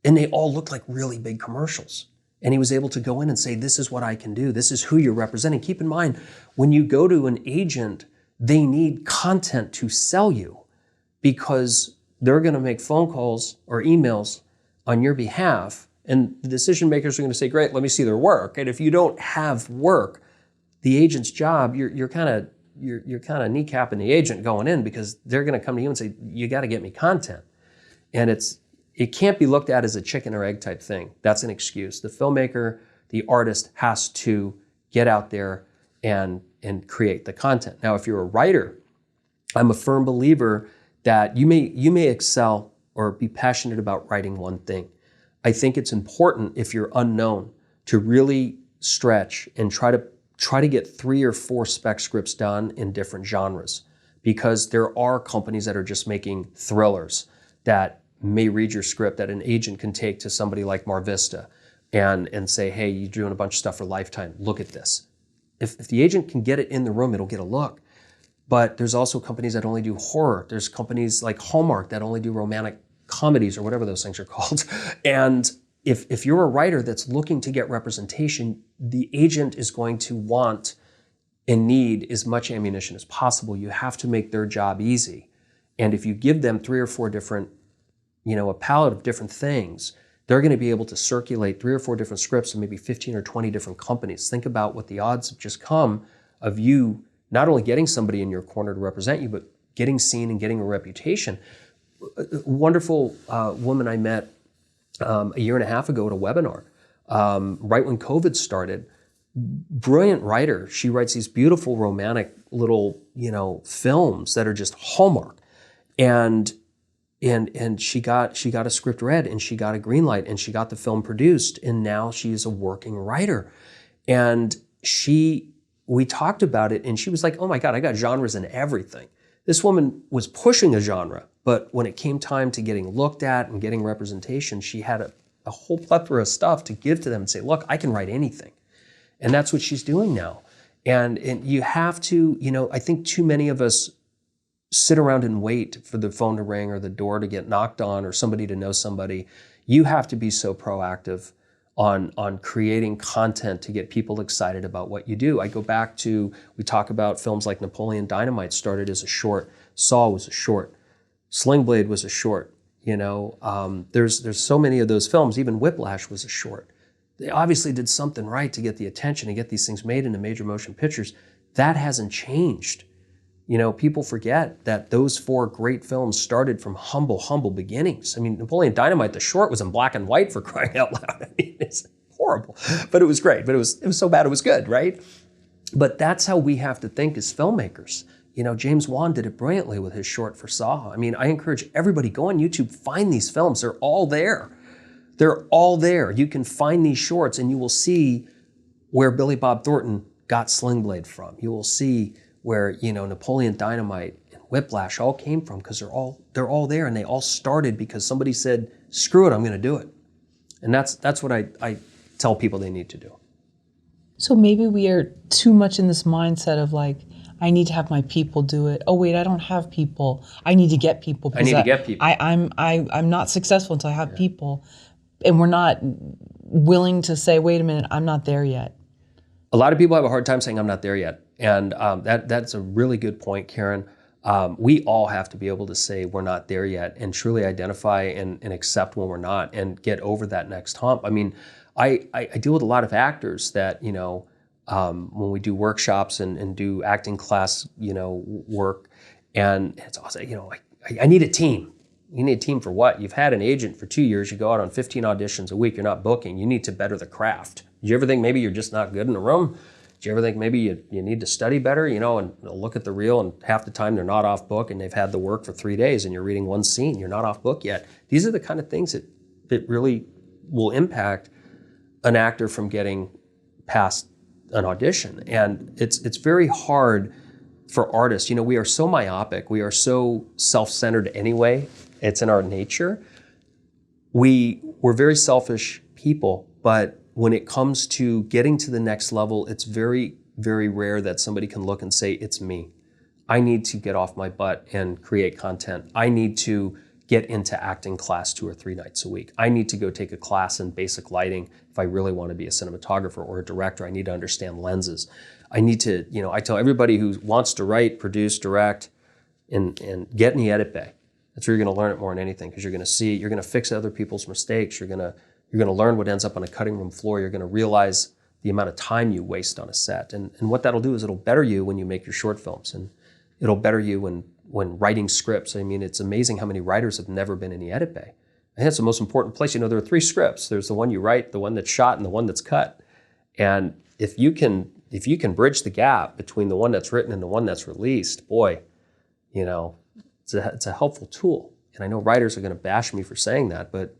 and they all looked like really big commercials. And he was able to go in and say, this is what I can do. This is who you're representing. Keep in mind, when you go to an agent, they need content to sell you because they're going to make phone calls or emails on your behalf. And the decision makers are going to say, great, let me see their work. And if you don't have work, the agent's job, you're kind of kneecapping the agent going in because they're going to come to you and say, you got to get me content. And it can't be looked at as a chicken or egg type thing. That's an excuse. The filmmaker, the artist has to get out there and create the content. Now, if you're a writer, I'm a firm believer that you may excel or be passionate about writing one thing. I think it's important if you're unknown to really stretch and try to get 3 or 4 spec scripts done in different genres, because there are companies that are just making thrillers that may read your script that an agent can take to somebody like Mar Vista and say, hey, you're doing a bunch of stuff for Lifetime. Look at this. If the agent can get it in the room, it'll get a look. But there's also companies that only do horror. There's companies like Hallmark that only do romantic comedies or whatever those things are called. And if you're a writer that's looking to get representation, the agent is going to want and need as much ammunition as possible. You have to make their job easy. And if you give them 3 or 4 different, a palette of different things, they're going to be able to circulate 3 or 4 different scripts and maybe 15 or 20 different companies. Think about what the odds have just come of you not only getting somebody in your corner to represent you, but getting seen and getting a reputation. A wonderful woman I met a year and a half ago at a webinar, right when COVID started. Brilliant writer. She writes these beautiful romantic little, films that are just Hallmark. And she got a script read and she got a green light and she got the film produced, and now she's a working writer. And we talked about it and she was like, oh my God, I got genres in everything. This woman was pushing a genre, but when it came time to getting looked at and getting representation, she had a whole plethora of stuff to give to them and say, look, I can write anything. And that's what she's doing now. And you have to, I think too many of us sit around and wait for the phone to ring or the door to get knocked on or somebody to know somebody. You have to be so proactive on creating content to get people excited about what you do. I go back to, we talk about films like Napoleon Dynamite started as a short, Saw was a short, Sling Blade was a short, there's so many of those films, even Whiplash was a short. They obviously did something right to get the attention and get these things made into major motion pictures. That hasn't changed. People forget that those 4 great films started from humble beginnings. I mean, Napoleon Dynamite, the short, was in black and white, for crying out loud. I mean, it's horrible, but it was great. But it was so bad it was good, right? But that's how we have to think as filmmakers. James Wan did it brilliantly with his short for Saw. I mean, I encourage everybody, go on YouTube, find these films. They're all there. They're all there. You can find these shorts and you will see where Billy Bob Thornton got Sling Blade from. You will see where, Napoleon Dynamite and Whiplash all came from, because they're all there, and they all started because somebody said, screw it, I'm going to do it. And that's what I tell people they need to do. So maybe we are too much in this mindset of like, I need to have my people do it. Oh wait, I don't have people. I need to get people. I need to get people. I'm not successful until I have people. And we're not willing to say, wait a minute, I'm not there yet? A lot of people have a hard time saying I'm not there yet. And that's a really good point, Karen. We all have to be able to say we're not there yet and truly identify and accept when we're not and get over that next hump. I mean, I deal with a lot of actors that, when we do workshops and do acting class, work, and it's also, I need a team. You need a team for what? You've had an agent for 2 years. You go out on 15 auditions a week. You're not booking. You need to better the craft. Did you ever think maybe you're just not good in a room? Did you ever think maybe you need to study better, and look at the reel, and half the time they're not off book and they've had the work for 3 days and you're reading one scene. You're not off book yet. These are the kind of things that really will impact an actor from getting past an audition. And it's very hard for artists. We are so myopic. We are so self-centered anyway. It's in our nature. We're very selfish people, but when it comes to getting to the next level, it's very, very rare that somebody can look and say, it's me. I need to get off my butt and create content. I need to get into acting class 2 or 3 nights a week. I need to go take a class in basic lighting if I really want to be a cinematographer or a director. I need to understand lenses. I need to, I tell everybody who wants to write, produce, direct, and get in the edit bay. That's where you're going to learn it more than anything, because you're going to see, you're going to fix other people's mistakes. You're going to learn what ends up on a cutting room floor. You're going to realize the amount of time you waste on a set. And what that'll do is it'll better you when you make your short films, and it'll better you when writing scripts. I mean, it's amazing how many writers have never been in the edit bay. I think that's the most important place. There are 3 scripts. There's the one you write, the one that's shot, and the one that's cut. And if you can bridge the gap between the one that's written and the one that's released, boy, it's a helpful tool. And I know writers are going to bash me for saying that, but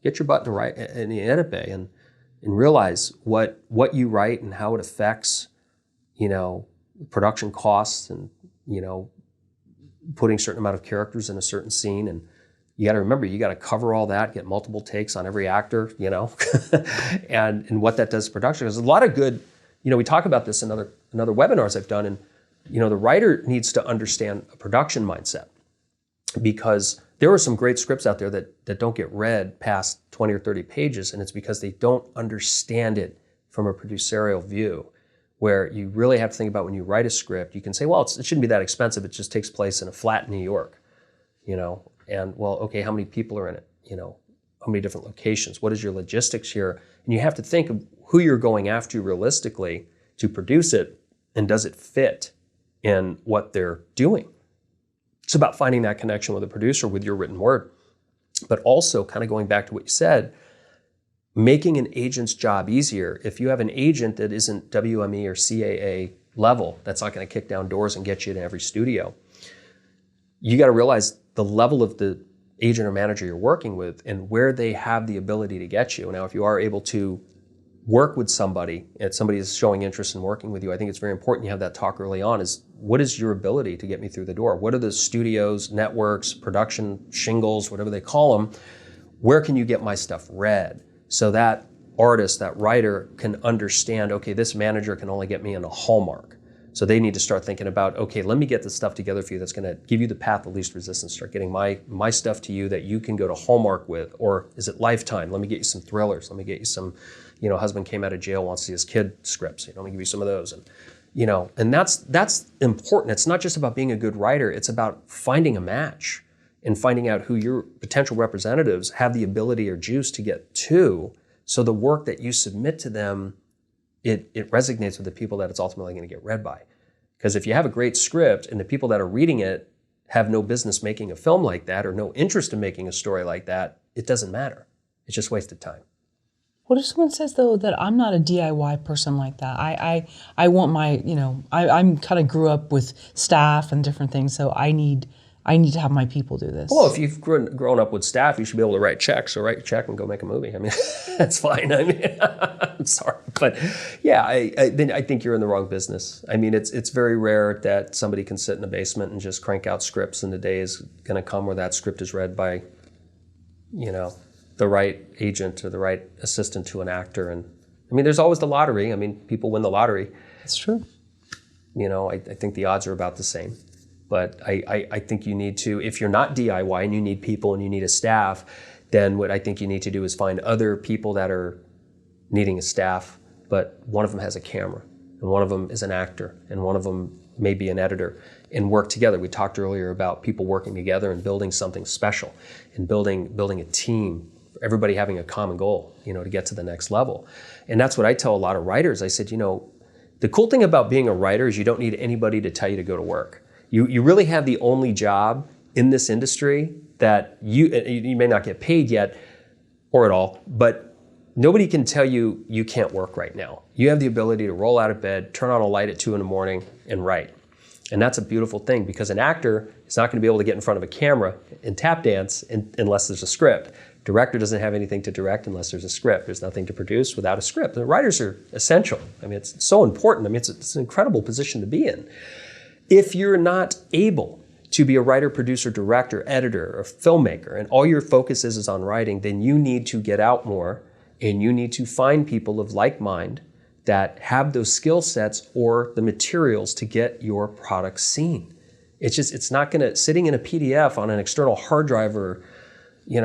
get your butt in the edit bay and realize what you write and how it affects, production costs and, putting a certain amount of characters in a certain scene. And you got to remember, you got to cover all that, get multiple takes on every actor, and what that does to production. There's a lot of good, we talk about this in other webinars I've done, and, the writer needs to understand a production mindset, because there are some great scripts out there that don't get read past 20 or 30 pages, and it's because they don't understand it from a producerial view, where you really have to think about when you write a script. You can say, well, it shouldn't be that expensive. It just takes place in a flat in New York, and well, okay, how many people are in it? How many different locations? What is your logistics here? And you have to think of who you're going after realistically to produce it, and does it fit in what they're doing? It's about finding that connection with a producer with your written word, but also kind of going back to what you said, making an agent's job easier. If you have an agent that isn't WME or CAA level, that's not going to kick down doors and get you to every studio. You got to realize the level of the agent or manager you're working with and where they have the ability to get you. Now, if you are able to work with somebody and somebody is showing interest in working with you, I think it's very important you have that talk early on. Is what is your ability to get me through the door? What are the studios, networks, production shingles, whatever they call them? Where can you get my stuff read? So that artist, that writer can understand, okay, this manager can only get me in a Hallmark. So they need to start thinking about, okay, let me get the stuff together for you that's going to give you the path of least resistance. Start getting my stuff to you that you can go to Hallmark with. Or is it Lifetime? Let me get you some thrillers. Let me get you some, husband came out of jail, wants to see his kid scripts. Let me give you some of those. And that's important. It's not just about being a good writer. It's about finding a match and finding out who your potential representatives have the ability or juice to get to. So the work that you submit to them, it resonates with the people that it's ultimately going to get read by. Because if you have a great script and the people that are reading it have no business making a film like that or no interest in making a story like that, it doesn't matter. It's just wasted time. What if someone says, though, that I'm not a DIY person like that? I want my, I'm kind of grew up with staff and different things, so I need to have my people do this. Well, if you've grown up with staff, you should be able to write checks. So write your check and go make a movie. I mean, that's fine. I mean, I'm sorry. But yeah, I think you're in the wrong business. I mean, it's very rare that somebody can sit in a basement and just crank out scripts, and the day is going to come where that script is read by, the right agent or the right assistant to an actor. And I mean, there's always the lottery. I mean, people win the lottery. It's true. I think the odds are about the same. But I think you need to, if you're not DIY and you need people and you need a staff, then what I think you need to do is find other people that are needing a staff, but one of them has a camera, and one of them is an actor, and one of them may be an editor, and work together. We talked earlier about people working together and building something special, and building a team, everybody having a common goal, to get to the next level. And that's what I tell a lot of writers. I said, the cool thing about being a writer is you don't need anybody to tell you to go to work. You really have the only job in this industry that you may not get paid yet or at all, but nobody can tell you you can't work right now. You have the ability to roll out of bed, turn on a light at 2 a.m. and write. And that's a beautiful thing, because an actor is not going to be able to get in front of a camera and tap dance unless there's a script. Director doesn't have anything to direct unless there's a script. There's nothing to produce without a script. The writers are essential. It's so important. It's an incredible position to be in. If you're not able to be a writer, producer, director, editor, or filmmaker, and all your focus is on writing, then you need to get out more, and you need to find people of like mind that have those skill sets or the materials to get your product seen. It's not gonna, sitting in a PDF on an external hard drive or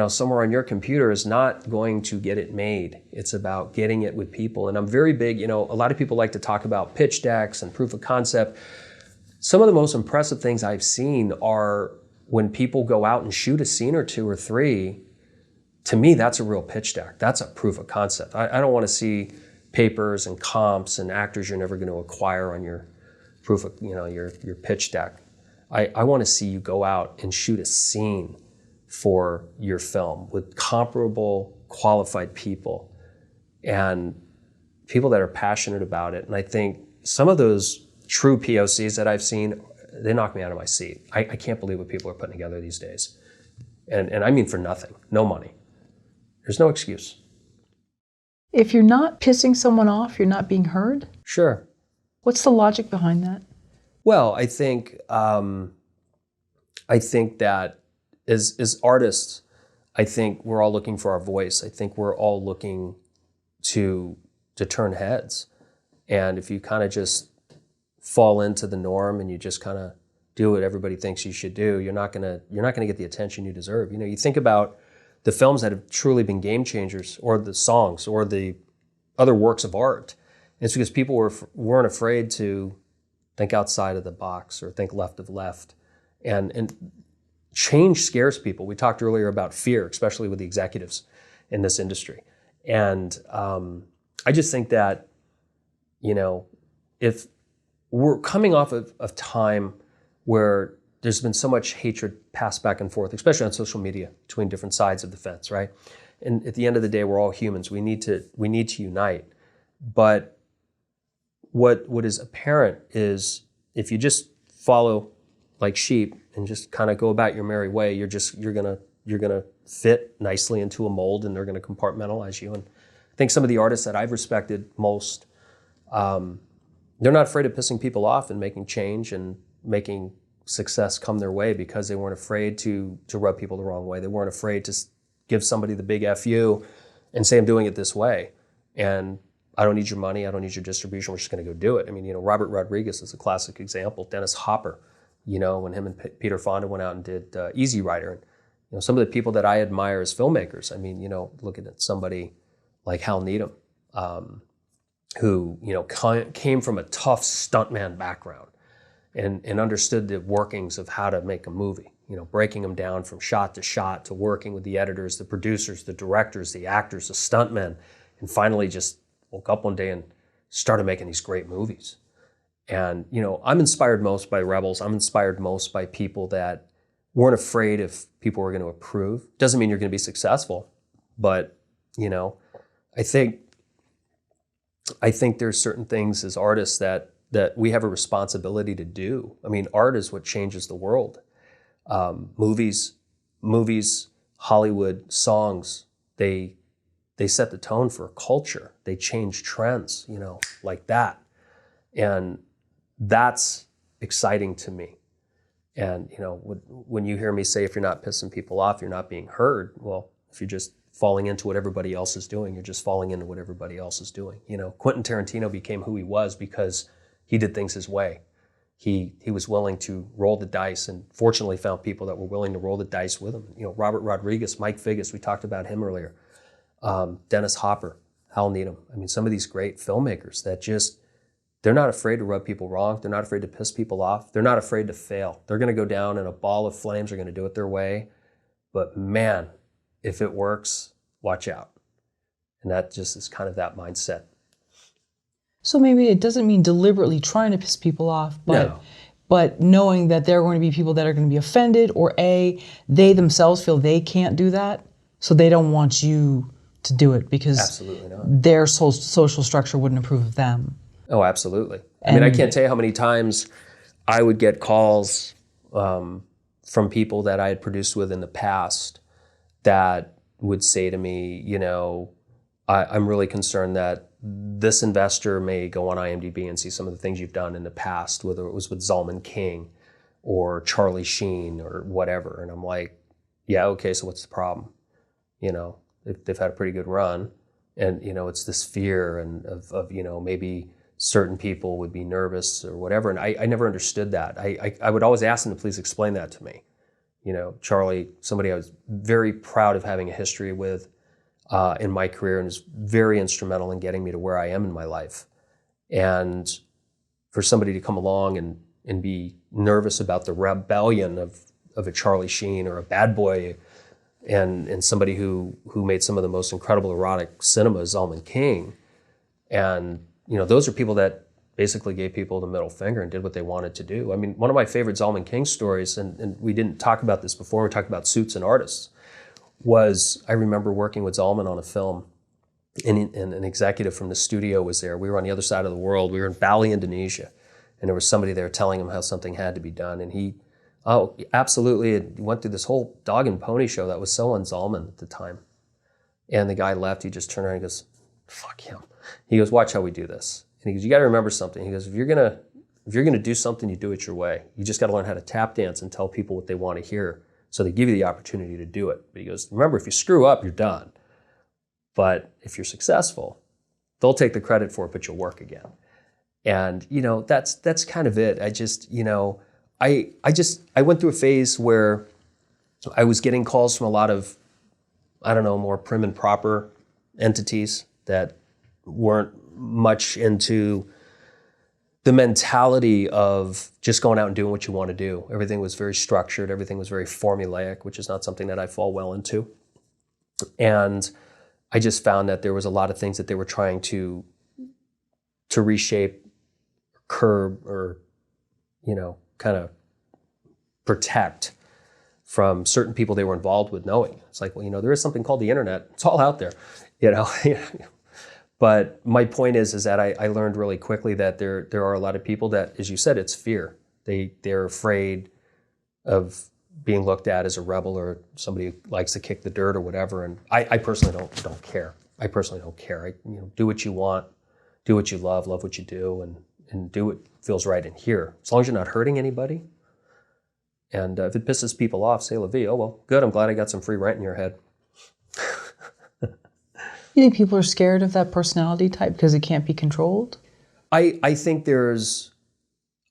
somewhere on your computer is not going to get it made. It's about getting it with people. And I'm very big, a lot of people like to talk about pitch decks and proof of concept. Some of the most impressive things I've seen are when people go out and shoot a scene or 2 or 3. To me, that's a real pitch deck. That's a proof of concept. I don't want to see papers and comps and actors you're never going to acquire on your proof of, your pitch deck. I want to see you go out and shoot a scene for your film with comparable, qualified people and people that are passionate about it. And I think some of those true POCs that I've seen, they knock me out of my seat. I can't believe what people are putting together these days. And I mean for nothing, no money. There's no excuse. If you're not pissing someone off, you're not being heard? Sure. What's the logic behind that? Well, I think that as artists, I think we're all looking for our voice. I think we're all looking to turn heads. And if you kind of just fall into the norm and you just kind of do what everybody thinks you should do, you're not gonna get the attention you deserve. You think about the films that have truly been game changers, or the songs, or the other works of art. And it's because people weren't afraid to think outside of the box or think left of left. And change scares people. We talked earlier about fear, especially with the executives in this industry. And I just think that, if we're coming off of time where there's been so much hatred passed back and forth, especially on social media, between different sides of the fence, right? And at the end of the day, we're all humans. We need to unite. But what is apparent is if you just follow like sheep and just kind of go about your merry way, you're gonna fit nicely into a mold, and they're gonna compartmentalize you. And I think some of the artists that I've respected most, they're not afraid of pissing people off and making change and making success come their way, because they weren't afraid to rub people the wrong way. They weren't afraid to give somebody the big F you and say, I'm doing it this way. And I don't need your money. I don't need your distribution. We're just going to go do it. I mean, Robert Rodriguez is a classic example. Dennis Hopper, when him and Peter Fonda went out and did Easy Rider. And, some of the people that I admire as filmmakers, I mean, looking at somebody like Hal Needham, who, came from a tough stuntman background and understood the workings of how to make a movie, breaking them down from shot to working with the editors, the producers, the directors, the actors, the stuntmen, and finally just woke up one day and started making these great movies. And, I'm inspired most by rebels. I'm inspired most by people that weren't afraid if people were going to approve. Doesn't mean you're going to be successful, but, I think there's certain things as artists that we have a responsibility to do. I mean, art is what changes the world. Movies, Hollywood, songs, they set the tone for a culture. They change trends, like that. And that's exciting to me. And, when you hear me say, if you're not pissing people off, you're not being heard. Well, if you're just falling into what everybody else is doing, you're just falling into what everybody else is doing. Quentin Tarantino became who he was because he did things his way. He was willing to roll the dice, and fortunately found people that were willing to roll the dice with him. Robert Rodriguez, Mike Figgis, we talked about him earlier. Dennis Hopper, Hal Needham. I mean, some of these great filmmakers that just, they're not afraid to rub people wrong. They're not afraid to piss people off. They're not afraid to fail. They're going to go down in a ball of flames. They're going to do it their way. But man, if it works, watch out. And that just is kind of that mindset. So maybe it doesn't mean deliberately trying to piss people off, No. but knowing that there are going to be people that are going to be offended, or they themselves feel they can't do that, so they don't want you to do it because Absolutely not. their social structure wouldn't approve of them. Oh, absolutely. I mean, I can't tell you how many times I would get calls from people that I had produced with in the past that would say to me, you know, I'm really concerned that this investor may go on IMDb and see some of the things you've done in the past, whether it was with Zalman King or Charlie Sheen or whatever. And I'm like, yeah, okay, so what's the problem? You know, they've had a pretty good run. And, you know, it's this fear and of you know, maybe certain people would be nervous or whatever. And I never understood that. I would always ask them to please explain that to me. You know, Charlie, somebody I was very proud of having a history with in my career, and is very instrumental in getting me to where I am in my life. And for somebody to come along and be nervous about the rebellion of a Charlie Sheen or a Bad Boy, and somebody who made some of the most incredible erotic cinema, Zalman King, and you know, those are people that basically gave people the middle finger and did what they wanted to do. I mean, one of my favorite Zalman King stories, and we didn't talk about this before, we talked about suits and artists, was I remember working with Zalman on a film, and an executive from the studio was there. We were on the other side of the world. We were in Bali, Indonesia, and there was somebody there telling him how something had to be done. And he, oh, absolutely, it went through this whole dog and pony show that was so on-Zalman at the time. And the guy left, he just turned around and goes, fuck him. He goes, watch how we do this. And he goes, you got to remember something. He goes, if you're gonna do something, you do it your way. You just got to learn how to tap dance and tell people what they want to hear, so they give you the opportunity to do it. But he goes, remember, if you screw up, you're done. But if you're successful, they'll take the credit for it, but you'll work again. And you know, that's kind of it. I just, you know, I went through a phase where I was getting calls from a lot of, I don't know, more prim and proper entities that weren't much into the mentality of just going out and doing what you want to do. Everything was very structured. Everything was very formulaic, which is not something that I fall well into. And I just found that there was a lot of things that they were trying to reshape, curb, or, you know, kind of protect from certain people they were involved with knowing. It's like, well, you know, there is something called the internet. It's all out there, you know. But my point is that I learned really quickly that there are a lot of people that, as you said, it's fear. They're afraid of being looked at as a rebel or somebody who likes to kick the dirt or whatever. And I personally don't care. I personally don't care. You know, do what you want, do what you love what you do, and do what feels right in here. As long as you're not hurting anybody. And if it pisses people off, say la vie. Oh, well, good. I'm glad I got some free rent in your head. You think people are scared of that personality type because it can't be controlled? I think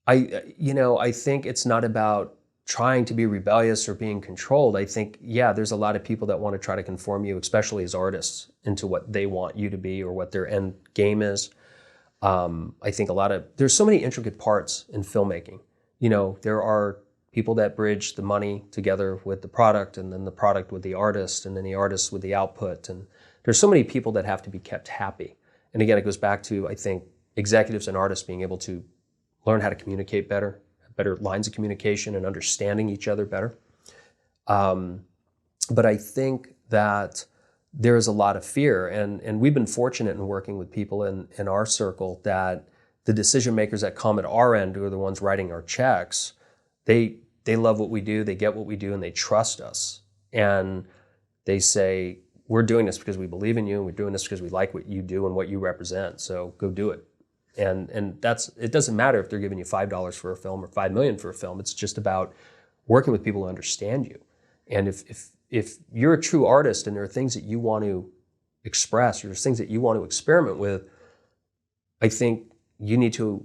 I think it's not about trying to be rebellious or being controlled. I think, yeah, there's a lot of people that want to try to conform you, especially as artists, into what they want you to be or what their end game is. I think there's so many intricate parts in filmmaking. You know, there are people that bridge the money together with the product, and then the product with the artist, and then the artist with the output. And there's so many people that have to be kept happy. And again, it goes back to, I think, executives and artists being able to learn how to communicate better lines of communication and understanding each other better. But I think that there is a lot of fear, and we've been fortunate in working with people in our circle that the decision makers that come at our end, who are the ones writing our checks, they love what we do, they get what we do, and they trust us. And they say, we're doing this because we believe in you, and we're doing this because we like what you do and what you represent, so go do it. And it doesn't matter if they're giving you $5 for a film or $5 million for a film. It's just about working with people who understand you. And if you're a true artist and there are things that you want to express, or there's things that you want to experiment with, I think you need to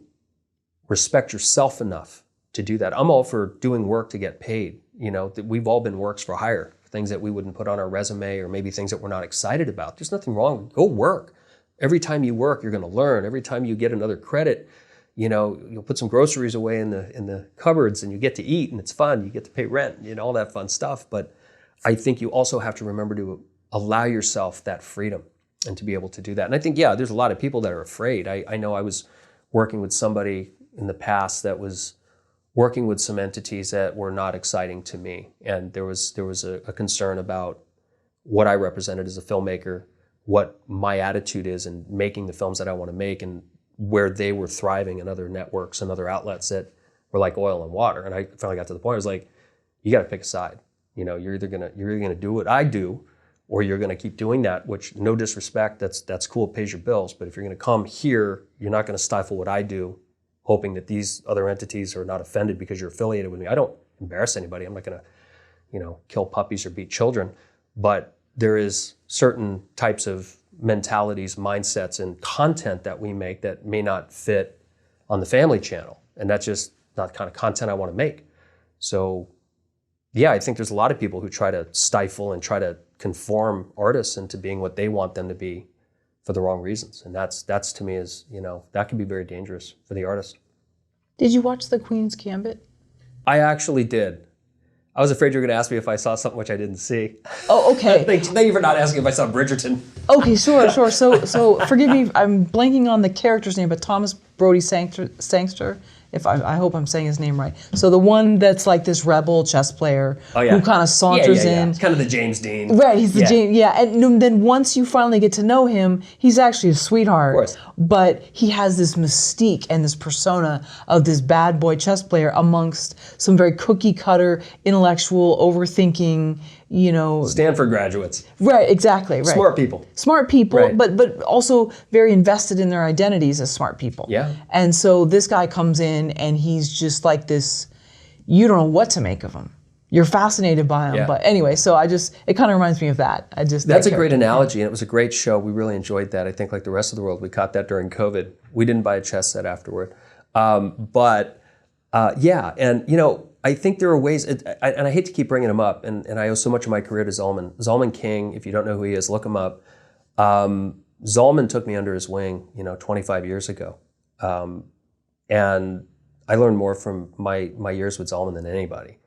respect yourself enough to do that. I'm all for doing work to get paid. You know, that we've all been works for hire, things that we wouldn't put on our resume, or maybe things that we're not excited about. There's nothing wrong. Go work. Every time you work, you're going to learn. Every time you get another credit, you'll put some groceries away in the cupboards and you get to eat and it's fun. You get to pay rent, all that fun stuff. But I think you also have to remember to allow yourself that freedom and to be able to do that. And I think, there's a lot of people that are afraid. I know I was working with somebody in the past that was working with some entities that were not exciting to me. And there was a concern about what I represented as a filmmaker, what my attitude is in making the films that I want to make, and where they were thriving in other networks and other outlets that were like oil and water. And I finally got to the point, I was like, you got to pick a side. You're either gonna do what I do, or you're gonna keep doing that, which, no disrespect, that's cool, it pays your bills. But if you're gonna come here, you're not gonna stifle what I do, hoping that these other entities are not offended because you're affiliated with me. I don't embarrass anybody. I'm not gonna, kill puppies or beat children. But there is certain types of mentalities, mindsets, and content that we make that may not fit on the family channel. And that's just not the kind of content I want to make. So I think there's a lot of people who try to stifle and try to conform artists into being what they want them to be for the wrong reasons. And that's to me is, that can be very dangerous for the artist. Did you watch The Queen's Gambit? I actually did. I was afraid you were going to ask me if I saw something which I didn't see. Oh, okay. Thank you for not asking if I saw Bridgerton. Okay, sure. So forgive me, I'm blanking on the character's name, but Thomas Brody Sangster, if I hope I'm saying his name right. So the one that's like this rebel chess player who kind of saunters in. It's kind of the James Dean. Right, he's the James, and then once you finally get to know him, he's actually a sweetheart. Of course. But he has this mystique and this persona of this bad boy chess player amongst some very cookie cutter, intellectual, overthinking, Stanford graduates. Right, exactly. Right. Smart people, right. but also very invested in their identities as smart people. Yeah. And so this guy comes in and he's just like this, you don't know what to make of him. You're fascinated by him. Yeah. But anyway, so it kind of reminds me of that. That's a great analogy, and it was a great show. We really enjoyed that. I think like the rest of the world, we caught that during COVID. We didn't buy a chess set afterward. I think there are ways, and I hate to keep bringing him up, and I owe so much of my career to Zalman. Zalman King, if you don't know who he is, look him up. Zalman took me under his wing, 25 years ago. And I learned more from my years with Zalman than anybody.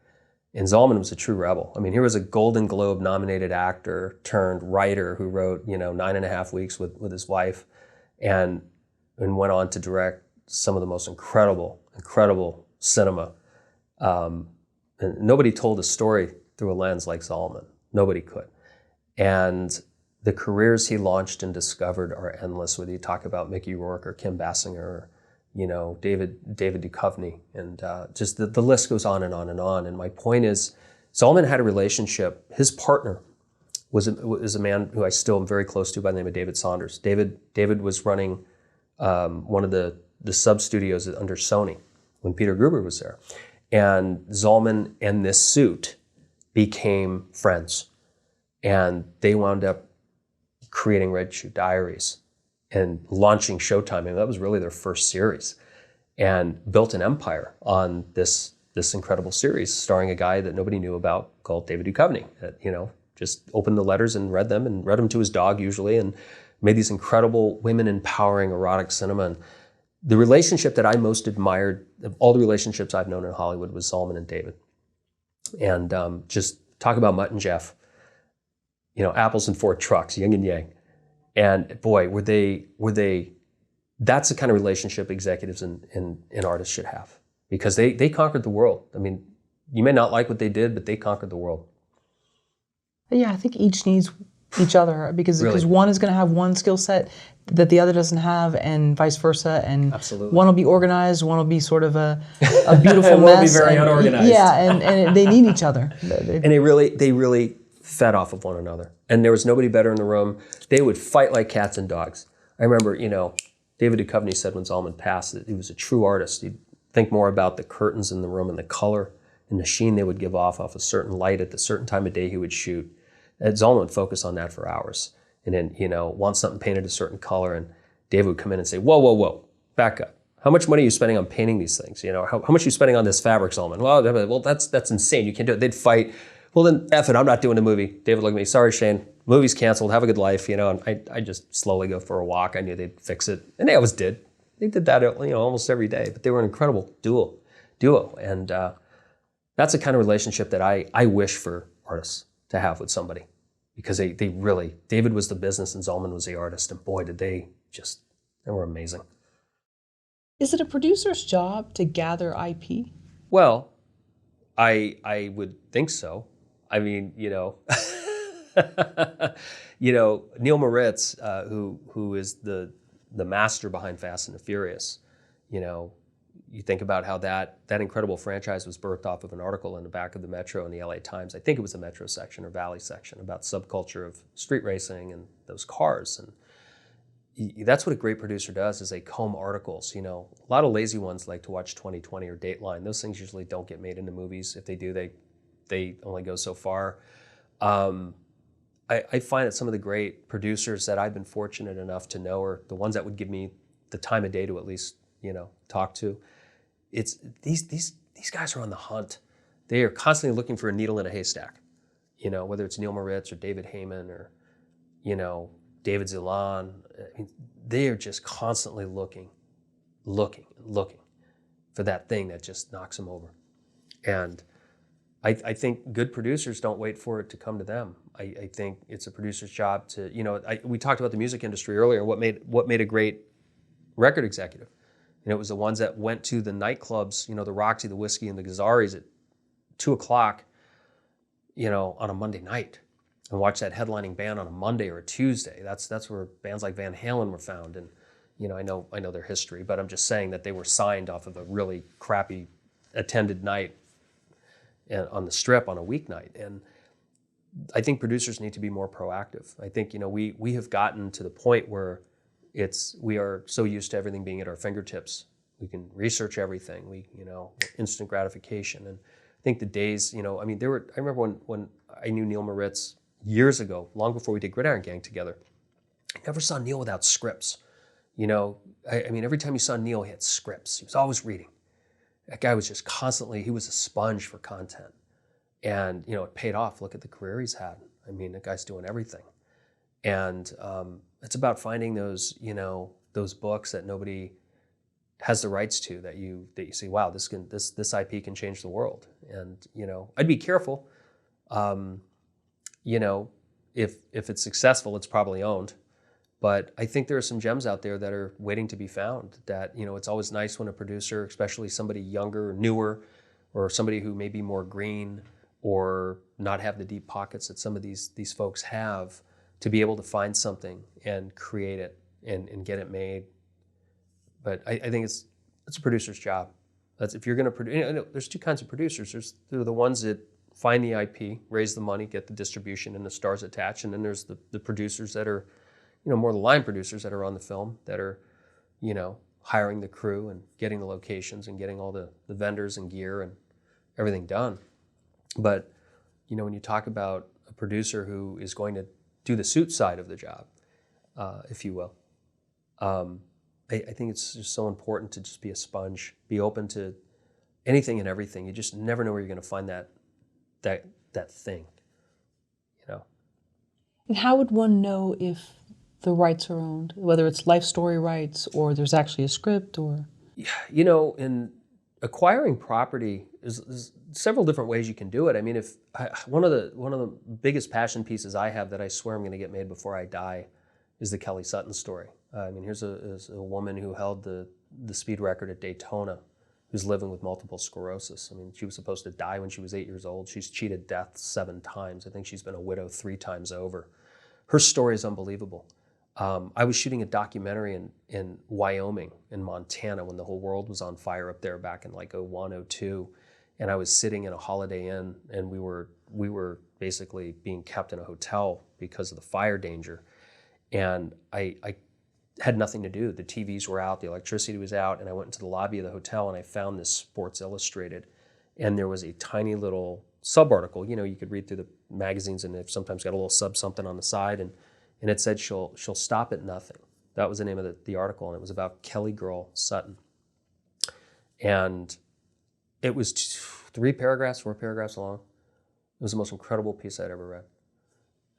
And Zalman was a true rebel. I mean, he was a Golden Globe nominated actor turned writer who wrote, 9.5 Weeks with his wife, and went on to direct some of the most incredible cinema. And nobody told a story through a lens like Zalman. Nobody could. And the careers he launched and discovered are endless, whether you talk about Mickey Rourke or Kim Basinger or, David Duchovny, and just the list goes on and on and on. And my point is, Zalman had a relationship. His partner was a man who I still am very close to by the name of David Saunders. David was running one of the sub-studios under Sony when Peter Gruber was there. And Zalman and this suit became friends. And they wound up creating Red Shoe Diaries and launching Showtime. And that was really their first series. And built an empire on this incredible series starring a guy that nobody knew about called David Duchovny. That, just opened the letters and read them to his dog usually, and made these incredible women-empowering erotic cinema. And the relationship that I most admired of all the relationships I've known in Hollywood was Zalman and David. And just talk about Mutt and Jeff, apples and Ford trucks, yin and yang. And boy, were they, that's the kind of relationship executives and artists should have, because they conquered the world. I mean, you may not like what they did, but they conquered the world. Yeah, I think each needs each other because one is going to have one skill set that the other doesn't have, and vice versa. And absolutely, one will be organized, one will be sort of a beautiful one mess. Will be very unorganized. Yeah, and they need each other. And they really fed off of one another. And there was nobody better in the room. They would fight like cats and dogs. I remember, David Duchovny said when Zalman passed that he was a true artist. He'd think more about the curtains in the room and the color and the sheen they would give off a certain light at the certain time of day he would shoot. And Zalman would focus on that for hours. And then, want something painted a certain color, and David would come in and say, whoa, back up. How much money are you spending on painting these things? How much are you spending on this fabric, Zalman? Well, that's insane. You can't do it. They'd fight. Well, then, F it, I'm not doing the movie. David looked at me, sorry, Shane, movie's canceled, have a good life, and I just slowly go for a walk. I knew they'd fix it, and they always did. They did that, almost every day, but they were an incredible duo. And that's the kind of relationship that I wish for artists to have with somebody, because they really, David was the business and Zolman was the artist, and boy, did they were amazing. Is it a producer's job to gather IP? Well, I would think so. I mean, Neil Moritz, who is the master behind Fast and the Furious, you think about how that incredible franchise was birthed off of an article in the back of the Metro in the LA Times. I think it was the Metro section or Valley section about subculture of street racing and those cars. And that's what a great producer does, is they comb articles. A lot of lazy ones like to watch 2020 or Dateline. Those things usually don't get made into movies. If they do, they only go so far. I find that some of the great producers that I've been fortunate enough to know are the ones that would give me the time of day to at least, talk to. It's these guys are on the hunt. They are constantly looking for a needle in a haystack. Whether it's Neil Moritz or David Heyman or, David Zilan. I mean, they are just constantly looking for that thing that just knocks them over. And I think good producers don't wait for it to come to them. I think it's a producer's job to, we talked about the music industry earlier. What made a great record executive? It was the ones that went to the nightclubs, the Roxy, the Whiskey, and the Gazaris at 2:00, on a Monday night, and watch that headlining band on a Monday or a Tuesday. That's where bands like Van Halen were found. And I know their history, but I'm just saying that they were signed off of a really crappy attended night on the Strip on a weeknight. And I think producers need to be more proactive. I think we have gotten to the point where we are so used to everything being at our fingertips. We can research everything. We instant gratification. And I think the days, I remember when I knew Neil Moritz years ago, long before we did Gridiron Gang together. I never saw Neil without scripts. Every time you saw Neil, he had scripts. He was always reading. That guy was just constantly, he was a sponge for content. And, it paid off. Look at the career he's had. The guy's doing everything. And it's about finding those books that nobody has the rights to, that you see, wow, this IP can change the world. And, I'd be careful. If it's successful, it's probably owned. But I think there are some gems out there that are waiting to be found. That, it's always nice when a producer, especially somebody younger, newer, or somebody who may be more green or not have the deep pockets that some of these folks have, to be able to find something and create it and get it made. But I think it's a producer's job. That's if you're going to produce. There's two kinds of producers. There are the ones that find the IP, raise the money, get the distribution and the stars attached, and then there's the producers that are, more the line producers that are on the film, that are, hiring the crew and getting the locations and getting all the vendors and gear and everything done. But, when you talk about a producer who is going to do the suit side of the job, if you will, I think it's just so important to just be a sponge, be open to anything and everything. You just never know where you're going to find that thing, And how would one know if the rights are owned, whether it's life story rights or there's actually a script? Or in acquiring property, there's several different ways you can do it. If one of the biggest passion pieces I have that I swear I'm going to get made before I die is the Kelly Sutton story. Here's a woman who held the speed record at Daytona, who's living with multiple sclerosis. She was supposed to die when she was 8 years old. She's cheated death 7 times. I think she's been a widow 3 times over. Her story is unbelievable. I was shooting a documentary in Wyoming, in Montana, when the whole world was on fire up there back in like 01, 02. And I was sitting in a Holiday Inn, and we were basically being kept in a hotel because of the fire danger. And I had nothing to do. The TVs were out, the electricity was out, and I went into the lobby of the hotel and I found this Sports Illustrated. And there was a tiny little sub-article. You could read through the magazines and they've sometimes got a little sub-something on the side. And it said, she'll stop at nothing. That was the name of the article, and it was about Kelly Girl Sutton. And it was 4 paragraphs long. It was the most incredible piece I'd ever read.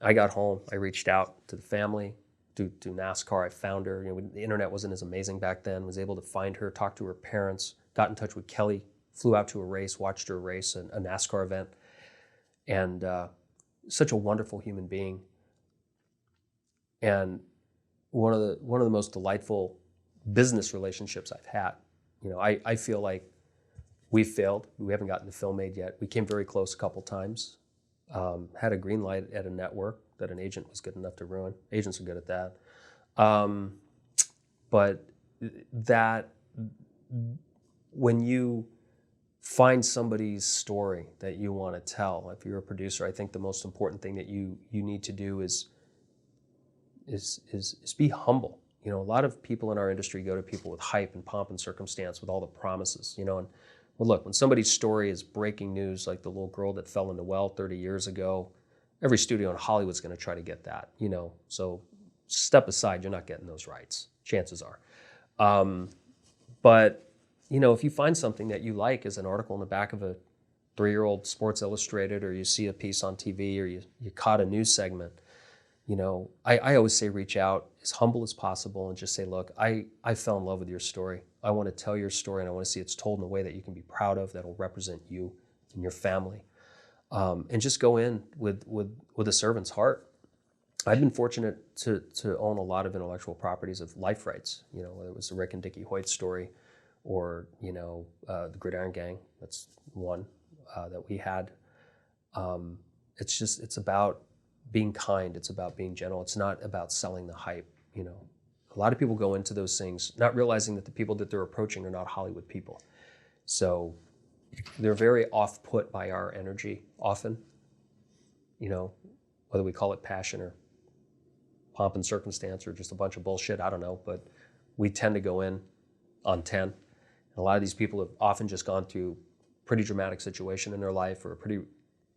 I got home, I reached out to the family, to NASCAR. I found her. The internet wasn't as amazing back then. Was able to find her, talk to her parents, got in touch with Kelly, flew out to a race, watched her race, a NASCAR event, and such a wonderful human being. And one of the most delightful business relationships I've had. I feel like we've failed. We haven't gotten the film made yet. We came very close a couple times. Had a green light at a network that an agent was good enough to ruin. Agents are good at that. But that when you find somebody's story that you want to tell, if you're a producer, I think the most important thing that you need to do is be humble. A lot of people in our industry go to people with hype and pomp and circumstance, with all the promises, and well, look, when somebody's story is breaking news, like the little girl that fell in the well 30 years ago, every studio in Hollywood's going to try to get that, so step aside, you're not getting those rights, chances are. But if you find something that you like as an article in the back of a 3-year-old Sports Illustrated, or you see a piece on TV, or you caught a news segment, I always say reach out as humble as possible and just say, look, I fell in love with your story. I want to tell your story, and I want to see it's told in a way that you can be proud of, that'll represent you and your family. And just go in with a servant's heart. I've been fortunate to own a lot of intellectual properties of life rights, whether it was the Rick and Dickie Hoyt story, or the Gridiron Gang. That's one that we had. It's about being kind. It's about being gentle. It's not about selling the hype. A lot of people go into those things not realizing that the people that they're approaching are not Hollywood people. So they're very off-put by our energy often, whether we call it passion or pomp and circumstance or just a bunch of bullshit, I don't know, but we tend to go in on 10. And a lot of these people have often just gone through a pretty dramatic situation in their life, or a pretty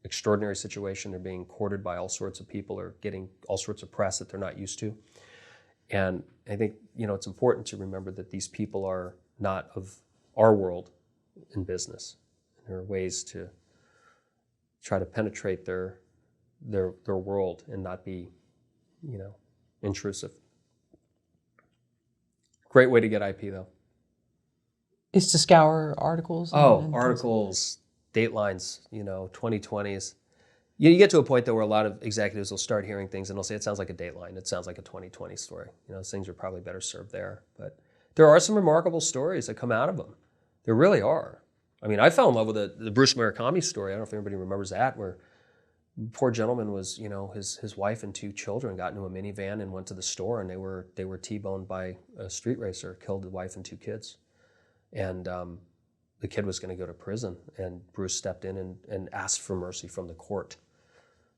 extraordinary situation. They're being courted by all sorts of people, or getting all sorts of press that they're not used to. And I think, it's important to remember that these people are not of our world in business. There are ways to try to penetrate their world and not be, intrusive. Great way to get IP, though. Is to scour articles. Articles, datelines, 2020s. You get to a point, though, where a lot of executives will start hearing things and they'll say, it sounds like a Dateline. It sounds like a 2020 story. Things are probably better served there. But there are some remarkable stories that come out of them. There really are. I mean, I fell in love with the Bruce Murakami story. I don't know if anybody remembers that, where poor gentleman was, his wife and 2 children got into a minivan and went to the store, and they were T-boned by a street racer, killed the wife and 2 kids. And the kid was going to go to prison, and Bruce stepped in and asked for mercy from the court.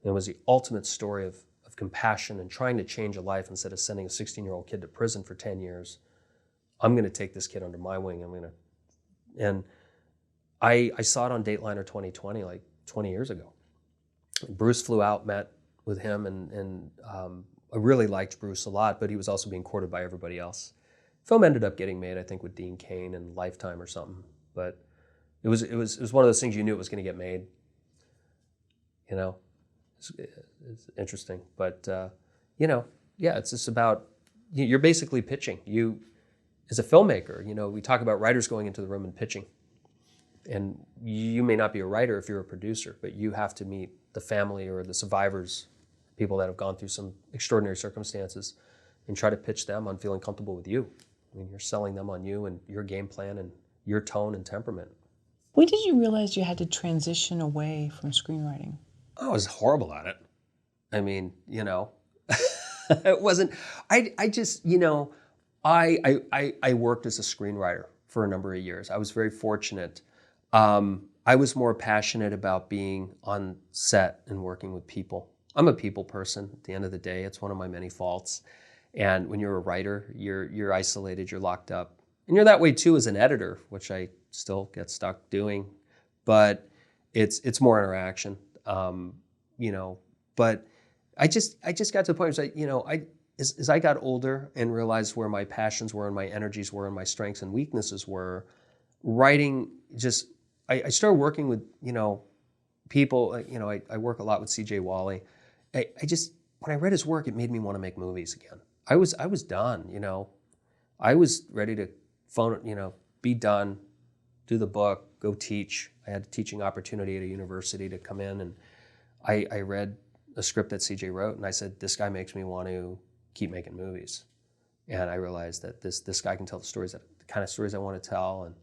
And it was the ultimate story of compassion and trying to change a life. Instead of sending a 16-year-old kid to prison for 10 years, I'm going to take this kid under my wing. And I saw it on Dateline or 2020, like 20 years ago. Bruce flew out, met with him, and I really liked Bruce a lot, but he was also being courted by everybody else. Film ended up getting made, I think, with Dean Cain and Lifetime or something. But it was one of those things you knew it was going to get made. It's interesting. But it's just about, you're basically pitching. You, as a filmmaker, we talk about writers going into the room and pitching. And you may not be a writer if you're a producer, but you have to meet the family or the survivors, people that have gone through some extraordinary circumstances, and try to pitch them on feeling comfortable with you. I mean, you're selling them on you and your game plan and your tone and temperament. When did you realize you had to transition away from screenwriting? I was horrible at it. I mean, it wasn't, I just, I worked as a screenwriter for a number of years. I was very fortunate. I was more passionate about being on set and working with people. I'm a people person at the end of the day. It's one of my many faults. And when you're a writer, you're isolated, you're locked up. And you're that way too as an editor, which I still get stuck doing. But it's more interaction. But I just got to the point where as I got older and realized where my passions were and my energies were and my strengths and weaknesses were, writing just, I started working with, people, I work a lot with CJ Wally. I just when I read his work, it made me want to make movies again. I was done, I was ready to be done, do the book, go teach. I had a teaching opportunity at a university to come in, and I read a script that CJ wrote, and I said, this guy makes me want to keep making movies. And I realized that this guy can tell the kind of stories I want to tell, and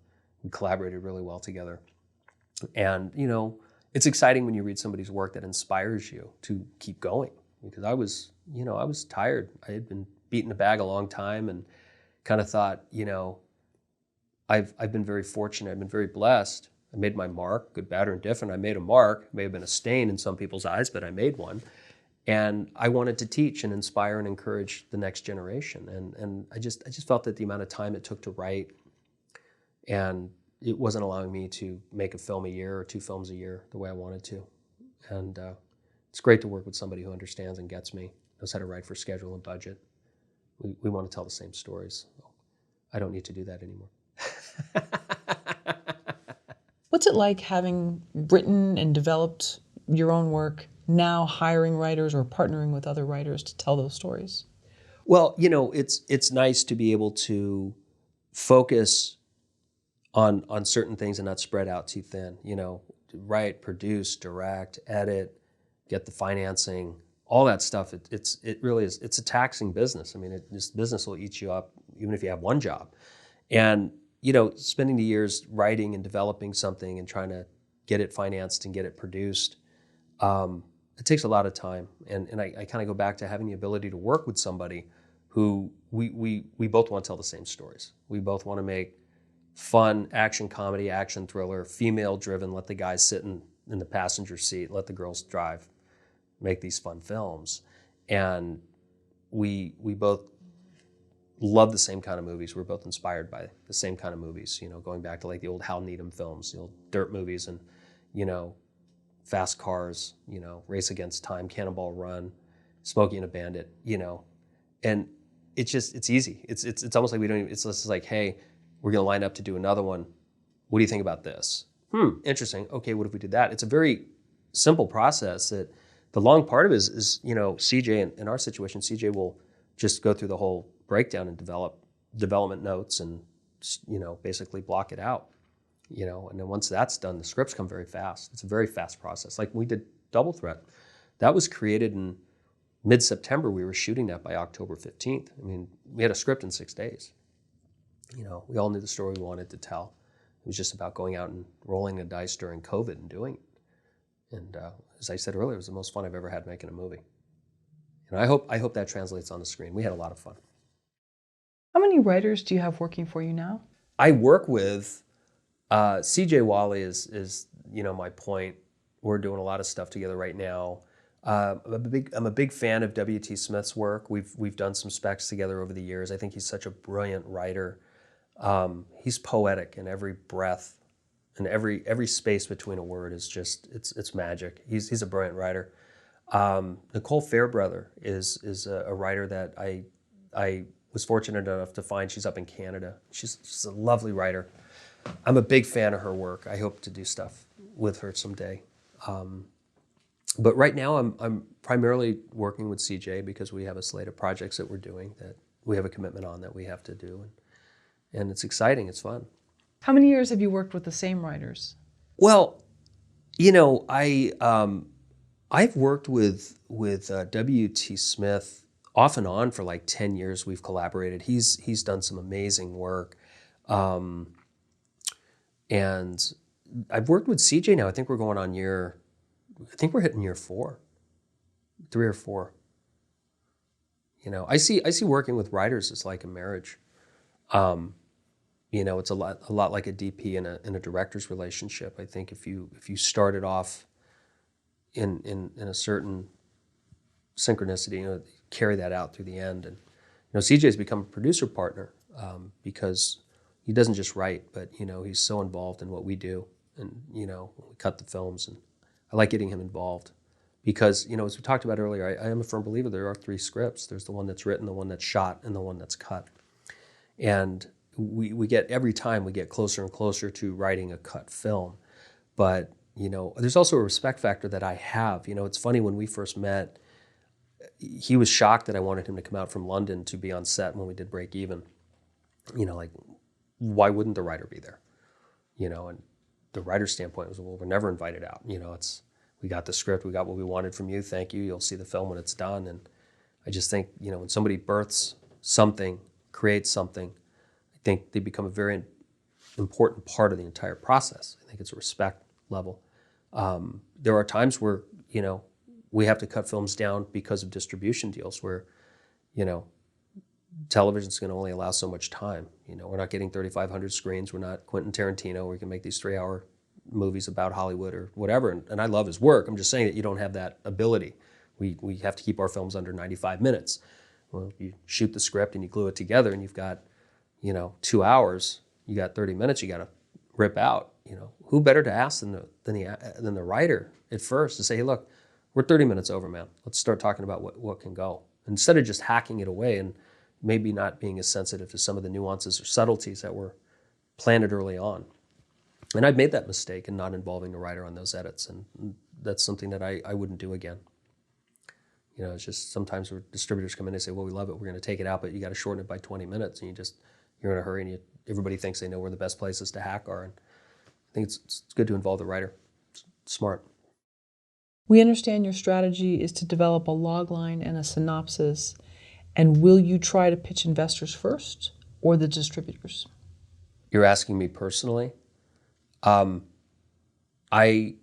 we collaborated really well together. And, it's exciting when you read somebody's work that inspires you to keep going, because I was tired. I had been beating a bag a long time and kind of thought, I've been very fortunate. I've been very blessed. I made my mark, good, bad, or indifferent. I made a mark. It may have been a stain in some people's eyes, but I made one. And I wanted to teach and inspire and encourage the next generation. And I just felt that the amount of time it took to write, and it wasn't allowing me to make a film a year or 2 films a year the way I wanted to. And it's great to work with somebody who understands and gets me, knows how to write for schedule and budget. We want to tell the same stories. I don't need to do that anymore. What's it like having written and developed your own work, now hiring writers or partnering with other writers to tell those stories? Well, it's nice to be able to focus on certain things and not spread out too thin. Write, produce, direct, edit, get the financing, all that stuff. It really is. It's a taxing business. I mean, this business will eat you up even if you have one job. And spending the years writing and developing something and trying to get it financed and get it produced, it takes a lot of time. And I kind of go back to having the ability to work with somebody who we both want to tell the same stories. We both want to make fun action comedy, action thriller, female driven, let the guys sit in the passenger seat, let the girls drive, make these fun films. And we both love the same kind of movies. We're both inspired by the same kind of movies, going back to like the old Hal Needham films, the old dirt movies, and, fast cars, Race Against Time, Cannonball Run, Smokey and a Bandit, and it's easy. It's almost like we don't even, it's just like, hey, we're going to line up to do another one. What do you think about this? Interesting. Okay, what if we did that? It's a very simple process. That the long part of it is CJ, in our situation, CJ will just go through the whole breakdown and develop development notes and, basically block it out, and then once that's done, the scripts come very fast. It's a very fast process. Like we did Double Threat. That was created in mid-September. We were shooting that by October 15th. I mean, we had a script in 6 days. We all knew the story we wanted to tell. It was just about going out and rolling the dice during COVID and doing it. And as I said earlier, it was the most fun I've ever had making a movie. And I hope that translates on the screen. We had a lot of fun. How many writers do you have working for you now? I work with CJ Wally is my point. We're doing a lot of stuff together right now. I'm a big fan of W.T. Smith's work. We've done some specs together over the years. I think he's such a brilliant writer. He's poetic in every breath, and every space between a word is just it's magic. He's a brilliant writer. Nicole Fairbrother is a writer that I was fortunate enough to find. She's up in Canada. She's a lovely writer. I'm a big fan of her work. I hope to do stuff with her someday. But right now I'm primarily working with CJ because we have a slate of projects that we're doing that we have a commitment on that we have to do. And it's exciting, it's fun. How many years have you worked with the same writers? Well, I've worked with W.T. Smith off and on for like 10 years. We've collaborated. He's done some amazing work. And I've worked with CJ now. I think we're hitting year 4, 3 or 4. I see working with writers as like a marriage. It's a lot like a DP in a director's relationship. I think if you started off in a certain synchronicity, carry that out through the end. And CJ's become a producer partner because he doesn't just write, but he's so involved in what we do, and we cut the films, and I like getting him involved because as we talked about earlier, I am a firm believer there are 3 scripts. There's the one that's written, the one that's shot, and the one that's cut. And we get, every time we get closer and closer to writing a cut film. But there's also a respect factor that I have. It's funny, when we first met, he was shocked that I wanted him to come out from London to be on set when we did Break Even. Like, why wouldn't the writer be there? And the writer's standpoint was, well, we're never invited out. We got the script, we got what we wanted from you, thank you, you'll see the film when it's done. And I just think, when somebody births something, creates something, I think they become a very important part of the entire process. I think it's a respect level. There are times where, we have to cut films down because of distribution deals where, television's going to only allow so much time. We're not getting 3,500 screens. We're not Quentin Tarantino. We can make these 3-hour movies about Hollywood or whatever. And I love his work. I'm just saying that you don't have that ability. We have to keep our films under 95 minutes. Well, you shoot the script and you glue it together and you've got, 2 hours. You got 30 minutes. You got to rip out. Who better to ask than the writer at first to say, hey, look, we're 30 minutes over, man. Let's start talking about what can go. Instead of just hacking it away and maybe not being as sensitive to some of the nuances or subtleties that were planted early on. And I've made that mistake in not involving a writer on those edits, and that's something that I wouldn't do again. It's just sometimes where distributors come in and say, well, we love it, we're going to take it out, but you got to shorten it by 20 minutes, and you're in a hurry, and everybody thinks they know where the best places to hack are. And I think it's good to involve the writer. It's smart. We understand your strategy is to develop a log line and a synopsis. And will you try to pitch investors first or the distributors? You're asking me personally. I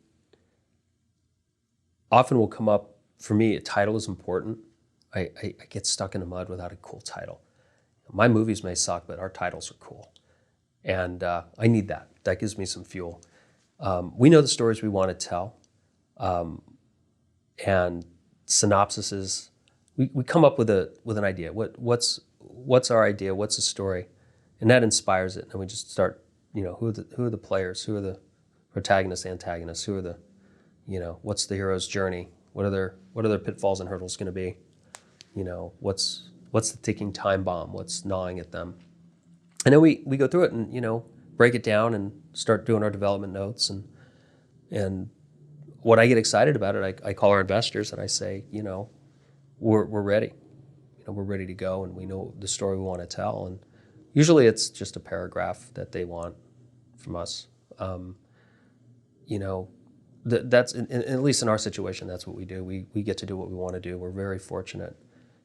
often will come up, for me, a title is important. I get stuck in the mud without a cool title. My movies may suck, but our titles are cool. And I need that. That gives me some fuel. We know the stories we want to tell. And synopsis is, we come up with an idea. What's our idea? What's the story? And that inspires it. And we just start, who are the players? Who are the protagonists, antagonists? Who are the, what's the hero's journey? What are their pitfalls and hurdles going to be? What's the ticking time bomb? What's gnawing at them? And then we go through it and, break it down and start doing our development notes. And what I get excited about it, I call our investors and I say, we're ready. We're ready to go, and we know the story we want to tell. And usually it's just a paragraph that they want from us. That's at least in our situation, that's what we do. We get to do what we want to do. We're very fortunate.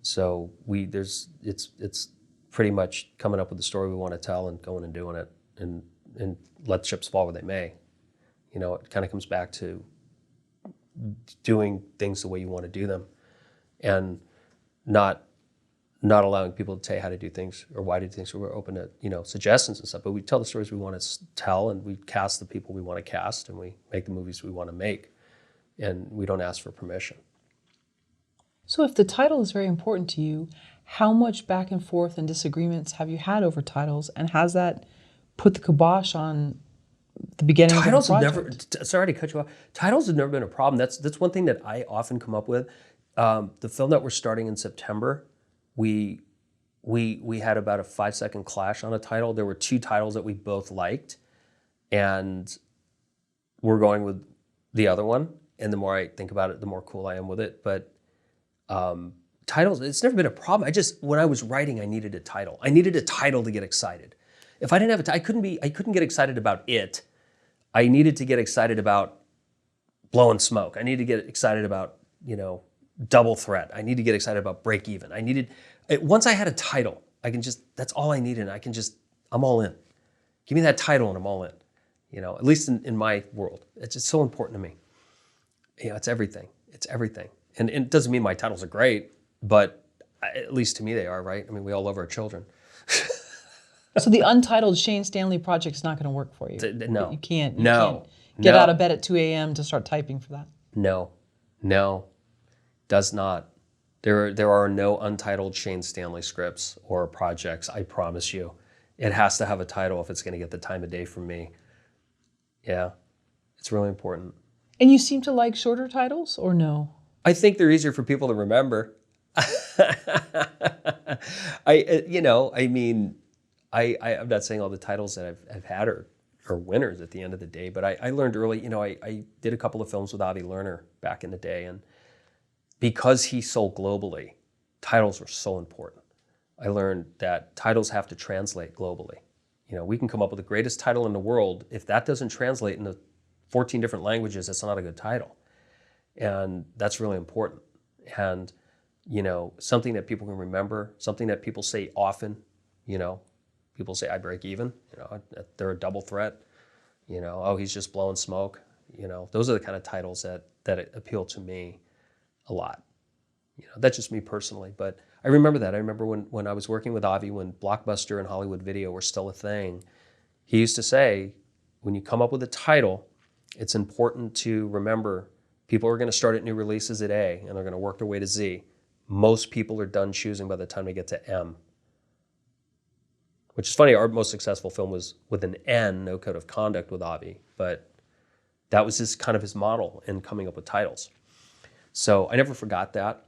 So it's pretty much coming up with the story we want to tell and going and doing it, and let chips fall where they may. It kind of comes back to doing things the way you want to do them, and not allowing people to tell you how to do things or why to do things. So we're open to suggestions and stuff, but we tell the stories we want to tell, and we cast the people we want to cast, and we make the movies we want to make, and we don't ask for permission. So if the title is very important to you, how much back and forth and disagreements have you had over titles, and has that put the kibosh on the beginning Titles of the have project? never, sorry to cut you off, titles have never been a problem. That's one thing that I often come up with. The film that we're starting in September, we had about a 5-second clash on a title. There were 2 titles that we both liked, and we're going with the other one. And the more I think about it, the more cool I am with it. But titles, it's never been a problem. When I was writing, I needed a title. I needed a title to get excited. If I didn't have I couldn't get excited about it. I needed to get excited about Blowing Smoke. I needed to get excited about, Double Threat. I need to get excited about Break Even. Once I had a title, that's all I needed. I'm all in. Give me that title and I'm all in. At least in my world. It's just so important to me. It's everything. It's everything. And it doesn't mean my titles are great, but at least to me they are, right? I mean, we all love our children. So the untitled Shane Stanley project is not going to work for you? No. You can't No. get out of bed at 2 a.m. to start typing for that? No, does not. There are no untitled Shane Stanley scripts or projects, I promise you. It has to have a title if it's going to get the time of day from me. Yeah, it's really important. And you seem to like shorter titles, or no? I think they're easier for people to remember. I'm not saying all the titles that I've had are winners at the end of the day, but I learned early, I did a couple of films with Avi Lerner back in the day, and because he sold globally, titles are so important. I learned that titles have to translate globally. You know, we can come up with the greatest title in the world. If that doesn't translate into 14 different languages, it's not a good title. And that's really important. And, you know, something that people can remember, something that people say often, you know, people say, I break even, you know, they're a double threat, you know, oh, he's just blowing smoke. You know, those are the kind of titles that appeal to me a lot. You know, that's just me personally, but I remember that. I remember when I was working with Avi, when Blockbuster and Hollywood Video were still a thing, he used to say, when you come up with a title, it's important to remember people are going to start at new releases at A and they're going to work their way to Z. Most people are done choosing by the time they get to M. Which is funny, our most successful film was with an N, No Code of Conduct with Avi, but that was his model in coming up with titles. So I never forgot that.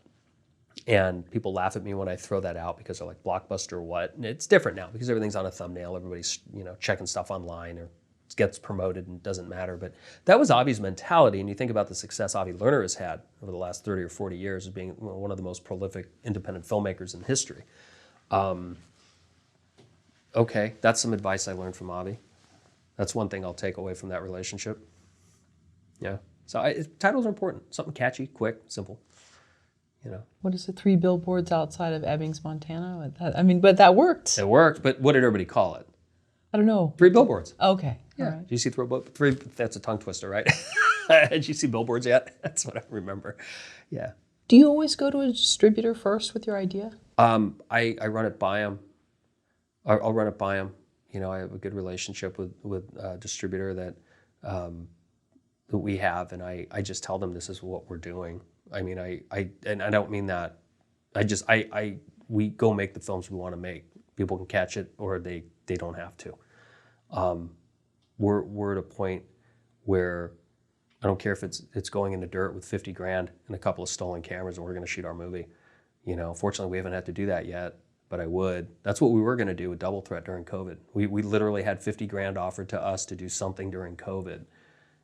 And people laugh at me when I throw that out because they're like, Blockbuster what? And it's different now because everything's on a thumbnail. Everybody's, you know, checking stuff online or it gets promoted and it doesn't matter. But that was Avi's mentality. And you think about the success Avi Lerner has had over the last 30 or 40 years as being one of the most prolific independent filmmakers in history. Okay, that's some advice I learned from Avi. That's one thing I'll take away from that relationship. Yeah. So titles are important. Something catchy, quick, simple. You know. What is it? 3 billboards outside of Ebbings, Montana? I mean, but that worked. It worked, but what did everybody call it? I don't know. 3 billboards. Okay. Yeah. All right. Did you see 3? That's a tongue twister, right? Did you see billboards yet? That's what I remember. Yeah. Do you always go to a distributor first with your idea? I run it by them. I'll run it by them. You know, I have a good relationship with a distributor that we have, and I just tell them this is what we're doing. I mean, and I don't mean that. We go make the films we want to make. People can catch it, or they don't have to. We're at a point where I don't care if it's going in the dirt with 50 grand and a couple of stolen cameras, and we're going to shoot our movie. You know, fortunately, we haven't had to do that yet, but I would. That's what we were going to do with Double Threat during COVID. We literally had 50 grand offered to us to do something during COVID,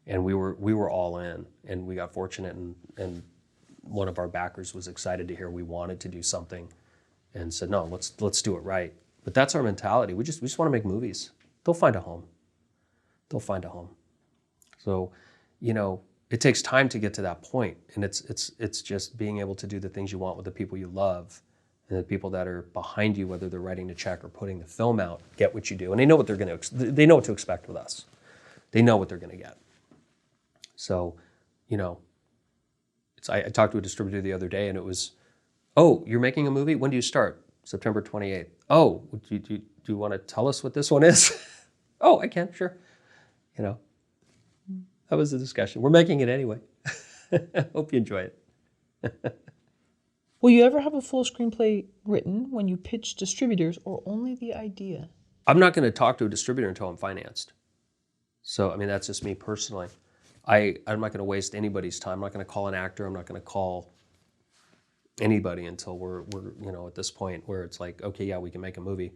and we were all in, and we got fortunate, and one of our backers was excited to hear we wanted to do something, and said, no, let's do it right. But that's our mentality. We just want to make movies. They'll find a home. They'll find a home. So, you know, it takes time to get to that point, and it's just being able to do the things you want with the people you love, and the people that are behind you, whether they're writing the check or putting the film out, get what you do, and they know what they know what to expect with us. They know what they're going to get. So, you know, I talked to a distributor the other day, and it was, oh, you're making a movie? When do you start? September 28th. Oh, do you want to tell us what this one is? Oh, I can, sure. You know, that was the discussion. We're making it anyway. Hope you enjoy it. Will you ever have a full screenplay written when you pitch distributors, or only the idea? I'm not going to talk to a distributor until I'm financed. So, I mean, that's just me personally. I'm not going to waste anybody's time. I'm not going to call an actor. I'm not going to call anybody until we're you know, at this point where it's like, okay, yeah, we can make a movie.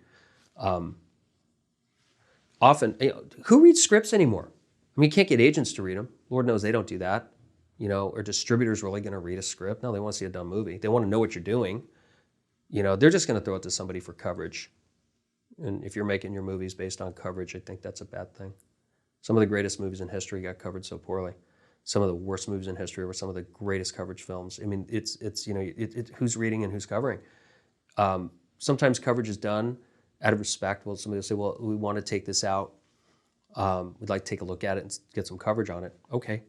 Often, you know, who reads scripts anymore? I mean, you can't get agents to read them. Lord knows they don't do that. You know, are distributors really going to read a script? No, they want to see a dumb movie. They want to know what you're doing. You know, they're just going to throw it to somebody for coverage. And if you're making your movies based on coverage, I think that's a bad thing. Some of the greatest movies in history got covered so poorly. Some of the worst movies in history were some of the greatest coverage films. I mean, it's you know, who's reading and who's covering. Sometimes coverage is done out of respect. Well, somebody will say, well, we want to take this out. We'd like to take a look at it and get some coverage on it. Okay.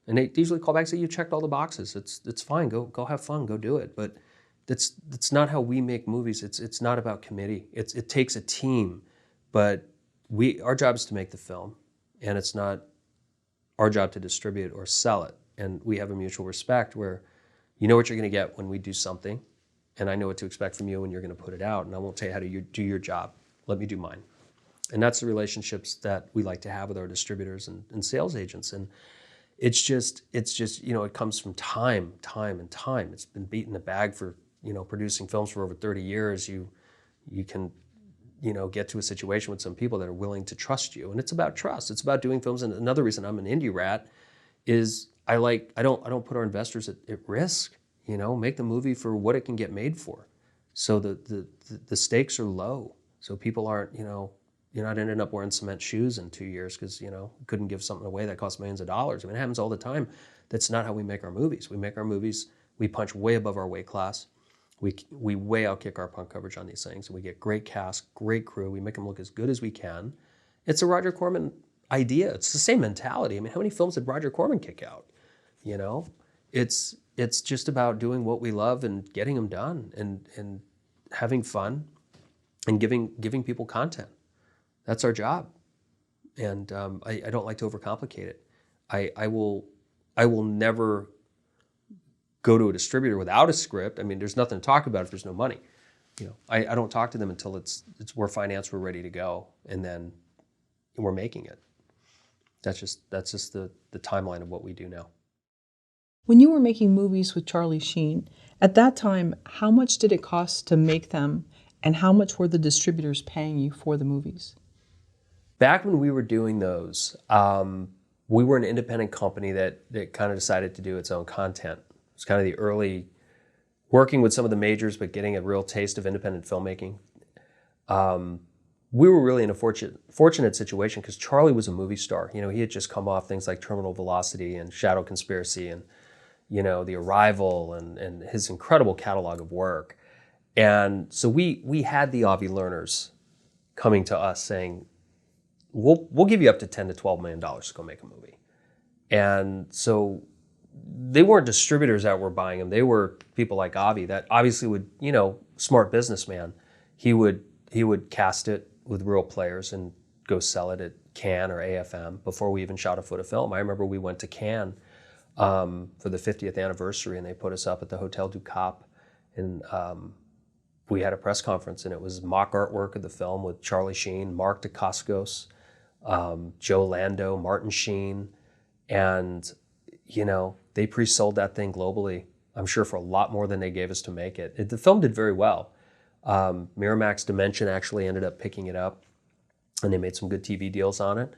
And they usually call back and say, you checked all the boxes. It's fine. Go have fun. Go do it. But that's not how we make movies. It's not about committee. It takes a team, but our job is to make the film. And it's not our job to distribute or sell it. And we have a mutual respect where you know what you're going to get when we do something, and I know what to expect from you when you're going to put it out, and I won't tell you how to do your job. Let me do mine. And that's the relationships that we like to have with our distributors and sales agents. And it's just you know, it comes from time. It's been beaten the bag for, you know, producing films for over 30 years. You can, you know, get to a situation with some people that are willing to trust you. And it's about trust. It's about doing films. And another reason I'm an indie rat is I don't put our investors at risk. make the movie for what it can get made for. So the stakes are low. So people aren't, you're not ending up wearing cement shoes in 2 years because, couldn't give something away that costs millions of dollars. I mean, it happens all the time. That's not how we make our movies. We make our movies, we punch way above our weight class. We way outkick our punk coverage on these things. We get great cast, great crew. We make them look as good as we can. It's a Roger Corman idea. It's the same mentality. I mean, how many films did Roger Corman kick out? It's just about doing what we love and getting them done and having fun and giving people content. That's our job. And I don't like to overcomplicate it. I will never go to a distributor without a script. I mean, there's nothing to talk about if there's no money. I don't talk to them until it's we're financed, we're ready to go, and then we're making it. That's just the timeline of what we do now. When you were making movies with Charlie Sheen, at that time, how much did it cost to make them, and how much were the distributors paying you for the movies? Back when we were doing those, we were an independent company that kind of decided to do its own content. It was kind of the early working with some of the majors, but getting a real taste of independent filmmaking. We were really in a fortunate situation because Charlie was a movie star. He had just come off things like Terminal Velocity and Shadow Conspiracy and, The Arrival and his incredible catalog of work. And so we had the Avi learners coming to us saying, we'll give you up to $10 to $12 million to go make a movie. And so they weren't distributors that were buying them. They were people like Avi that obviously would, smart businessman. He would cast it with real players and go sell it at Cannes or AFM before we even shot a foot of film. I remember we went to Cannes for the 50th anniversary and they put us up at the Hotel du Cap and we had a press conference and it was mock artwork of the film with Charlie Sheen, Mark Dacascos, Joe Lando, Martin Sheen, and they pre-sold that thing globally, I'm sure for a lot more than they gave us to make it. The film did very well. Miramax Dimension actually ended up picking it up and they made some good TV deals on it.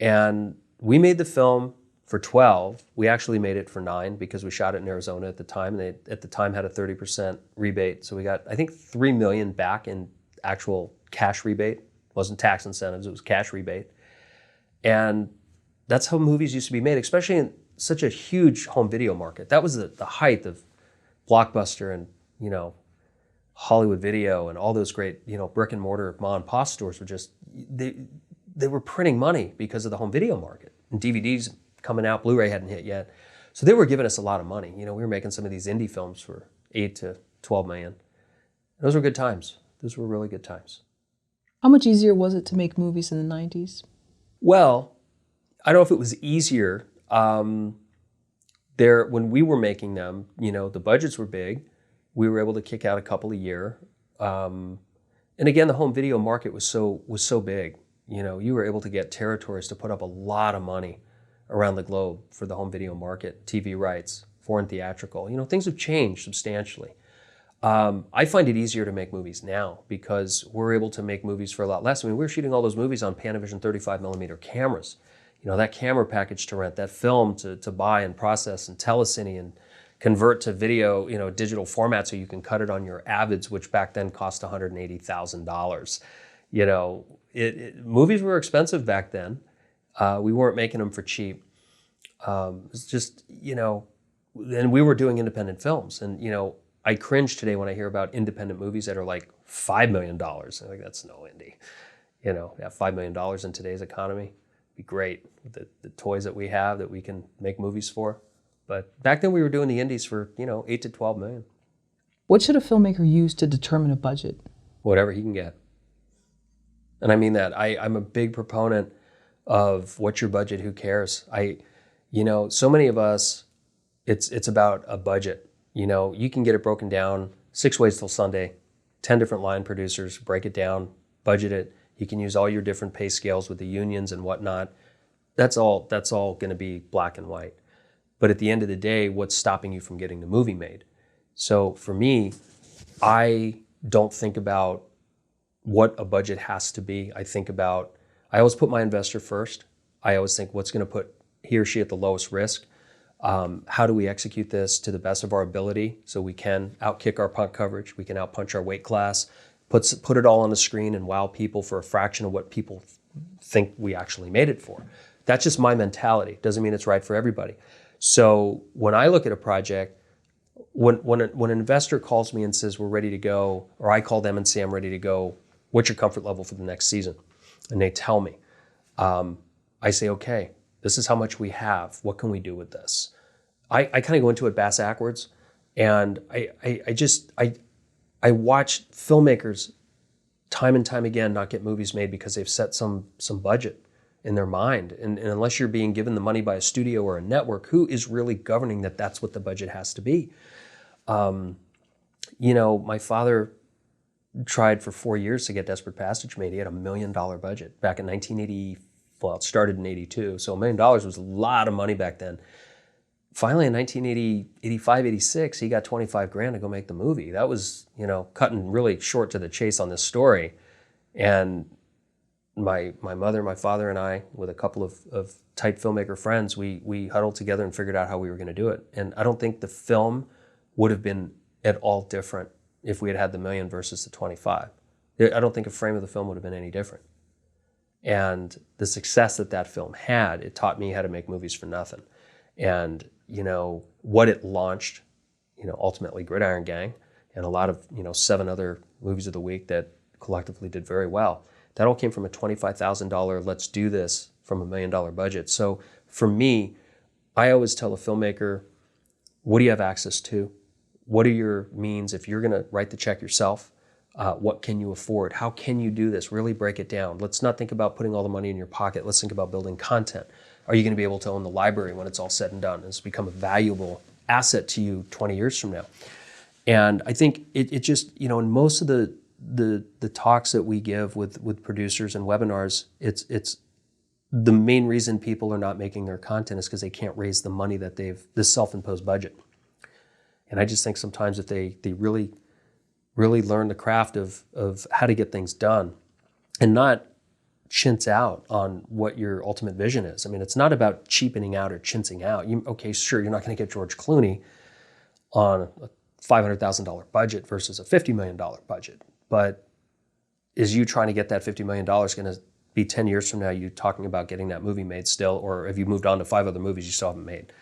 And we made the film for 12. We actually made it for 9 because we shot it in Arizona at the time. They at the time had a 30% rebate. So we got, I think, $3 million back in actual cash rebate. It wasn't tax incentives, it was cash rebate. And that's how movies used to be made, especially in such a huge home video market. That was the height of Blockbuster and, Hollywood Video and all those great, brick and mortar mom and pop stores were just, they were printing money because of the home video market. And DVDs coming out, Blu-ray hadn't hit yet. So they were giving us a lot of money. We were making some of these indie films for 8 to 12 million. Those were good times. Those were really good times. How much easier was it to make movies in the 90s? Well, I don't know if it was easier. When we were making them, the budgets were big. We were able to kick out a couple a year. And again, the home video market was so big. You were able to get territories to put up a lot of money around the globe for the home video market, TV rights, foreign theatrical. Things have changed substantially. I find it easier to make movies now because we're able to make movies for a lot less. I mean, we were shooting all those movies on Panavision 35 millimeter cameras. That camera package to rent, that film to buy and process and telecine and convert to video, digital format so you can cut it on your Avids, which back then cost $180,000. Movies were expensive back then. We weren't making them for cheap. It's just, and we were doing independent films. And, I cringe today when I hear about independent movies that are like $5 million. I'm like, that's no indie. $5 million in today's economy. Be great with the toys that we have that we can make movies for. But back then we were doing the indies for, 8 to 12 million. What should a filmmaker use to determine a budget? Whatever he can get. And I mean that. I'm a big proponent of what's your budget, who cares? So many of us, it's about a budget. You can get it broken down 6 ways till Sunday, 10 different line producers, break it down, budget it. You can use all your different pay scales with the unions and whatnot. That's all going to be black and white. But at the end of the day, what's stopping you from getting the movie made? So for me, I don't think about what a budget has to be. I always put my investor first. I always think what's going to put he or she at the lowest risk. How do we execute this to the best of our ability so we can outkick our punt coverage, we can outpunch our weight class, put it all on the screen and wow people for a fraction of what people think we actually made it for. That's just my mentality. Doesn't mean it's right for everybody. So when I look at a project, when an investor calls me and says we're ready to go, or I call them and say I'm ready to go, what's your comfort level for the next season? And they tell me, I say, okay, this is how much we have. What can we do with this? I kind of go into it bass backwards, and I watch filmmakers time and time again not get movies made because they've set some budget in their mind. And unless you're being given the money by a studio or a network, who is really governing that that's what the budget has to be? My father tried for 4 years to get Desperate Passage made. He had $1 million budget back in 1980. Well, it started in 82, so $1 million was a lot of money back then. Finally, in 1980, 85, 86, he got 25 grand to go make the movie. That was, cutting really short to the chase on this story. And my mother, my father, and I, with a couple of tight filmmaker friends, we huddled together and figured out how we were going to do it. And I don't think the film would have been at all different if we had had the $1 million versus the 25. I don't think a frame of the film would have been any different. And the success that film had, it taught me how to make movies for nothing. And, what it launched, ultimately Gridiron Gang and a lot of, 7 other movies of the week that collectively did very well. That all came from a $25,000, let's do this, from $1 million budget. So for me, I always tell a filmmaker, what do you have access to? What are your means? If you're going to write the check yourself, what can you afford? How can you do this? Really break it down. Let's not think about putting all the money in your pocket. Let's think about building content. Are you going to be able to own the library when it's all said and done? It's become a valuable asset to you 20 years from now. And I think it just, in most of the talks that we give with producers and webinars, it's the main reason people are not making their content is because they can't raise the money that this self-imposed budget. And I just think sometimes if they really learn the craft of how to get things done and not chintz out on what your ultimate vision is. I mean, it's not about cheapening out or chintzing out. Okay, sure, you're not going to get George Clooney on a $500,000 budget versus a $50 million budget. But is you trying to get that $50 million going to be 10 years from now you talking about getting that movie made still, or have you moved on to 5 other movies you still haven't made?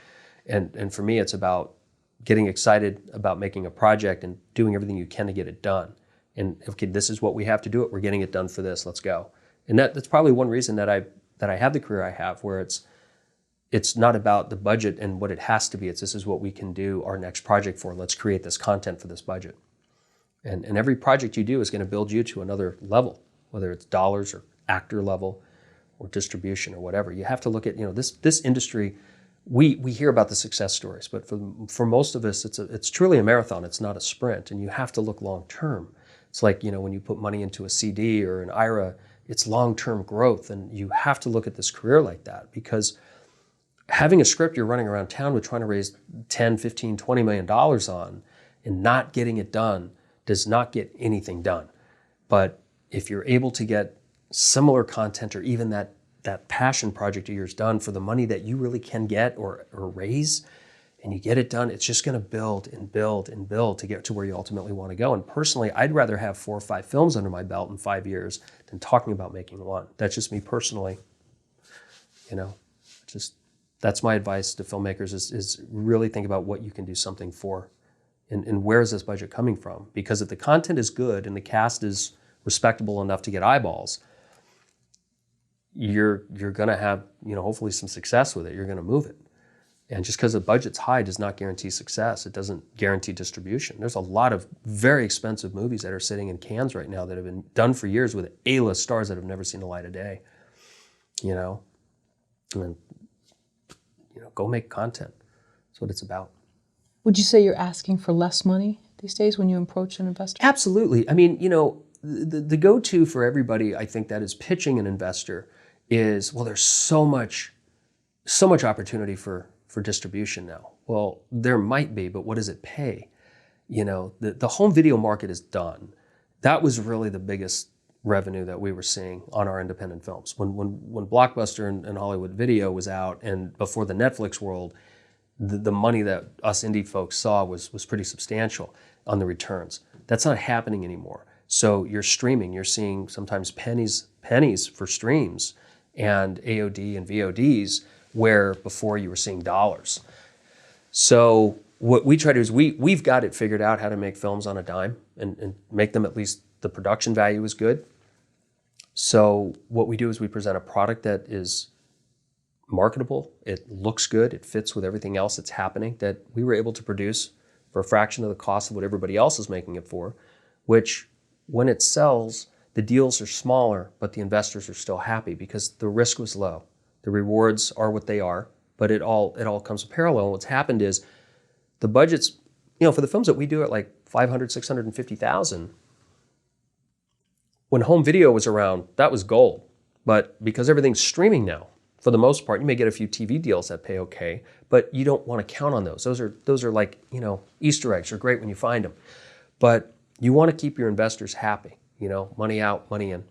And for me, it's about getting excited about making a project and doing everything you can to get it done. And okay, this is what we have to do it. We're getting it done for this. Let's go. And that's probably one reason that I have the career I have, where it's not about the budget and what it has to be. It's this is what we can do our next project for. Let's create this content for this budget. And every project you do is going to build you to another level, whether it's dollars or actor level or distribution or whatever. You have to look at, this industry. We hear about the success stories, but for most of us, it's truly a marathon. It's not a sprint, and you have to look long term. It's like, when you put money into a CD or an IRA, it's long-term growth, and you have to look at this career like that, because having a script you're running around town with trying to raise 10, 15, $20 million on and not getting it done does not get anything done. But if you're able to get similar content or even that passion project of yours done for the money that you really can get or raise, and you get it done, it's just going to build and build and build to get to where you ultimately want to go. And personally, I'd rather have 4 or 5 films under my belt in 5 years than talking about making one. That's just me personally. That's my advice to filmmakers is really think about what you can do something for, and where is this budget coming from? Because if the content is good and the cast is respectable enough to get eyeballs, you're going to have, hopefully some success with it. You're going to move it. And just because the budget's high does not guarantee success. It doesn't guarantee distribution. There's a lot of very expensive movies that are sitting in cans right now that have been done for years with A-list stars that have never seen the light of day. And go make content. That's what it's about. Would you say you're asking for less money these days when you approach an investor? Absolutely. I mean, the go-to for everybody, I think, that is pitching an investor is, well, there's so much opportunity for distribution now. Well, there might be, but what does it pay? The home video market is done. That was really the biggest revenue that we were seeing on our independent films. When Blockbuster and Hollywood Video was out, and before the Netflix world, the money that us indie folks saw was pretty substantial on the returns. That's not happening anymore. So you're streaming, you're seeing sometimes pennies for streams and AOD and VODs, where before you were seeing dollars. So what we try to do is we've got it figured out how to make films on a dime and make them, at least the production value is good. So what we do is we present a product that is marketable, it looks good, it fits with everything else that's happening, that we were able to produce for a fraction of the cost of what everybody else is making it for, which when it sells, the deals are smaller, but the investors are still happy because the risk was low. The rewards are what they are, but it all comes in parallel. And what's happened is the budgets, for the films that we do at like 500, 650,000, when home video was around, that was gold. But because everything's streaming now, for the most part, you may get a few TV deals that pay okay, but you don't want to count on those. Those are like, Easter eggs are great when you find them. But you want to keep your investors happy, money out, money in.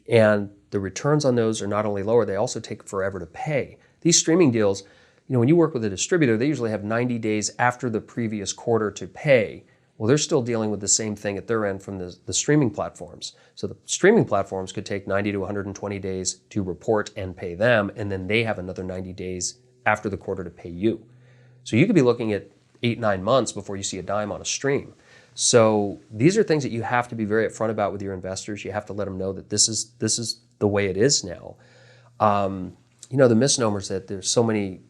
And the returns on those are not only lower, they also take forever to pay. These streaming deals, when you work with a distributor, they usually have 90 days after the previous quarter to pay. Well, they're still dealing with the same thing at their end from the streaming platforms. So the streaming platforms could take 90 to 120 days to report and pay them, and then they have another 90 days after the quarter to pay you. So you could be looking at 8-9 months before you see a dime on a stream. So these are things that you have to be very upfront about with your investors. You have to let them know that this is the way it is now. The misnomers that there's so many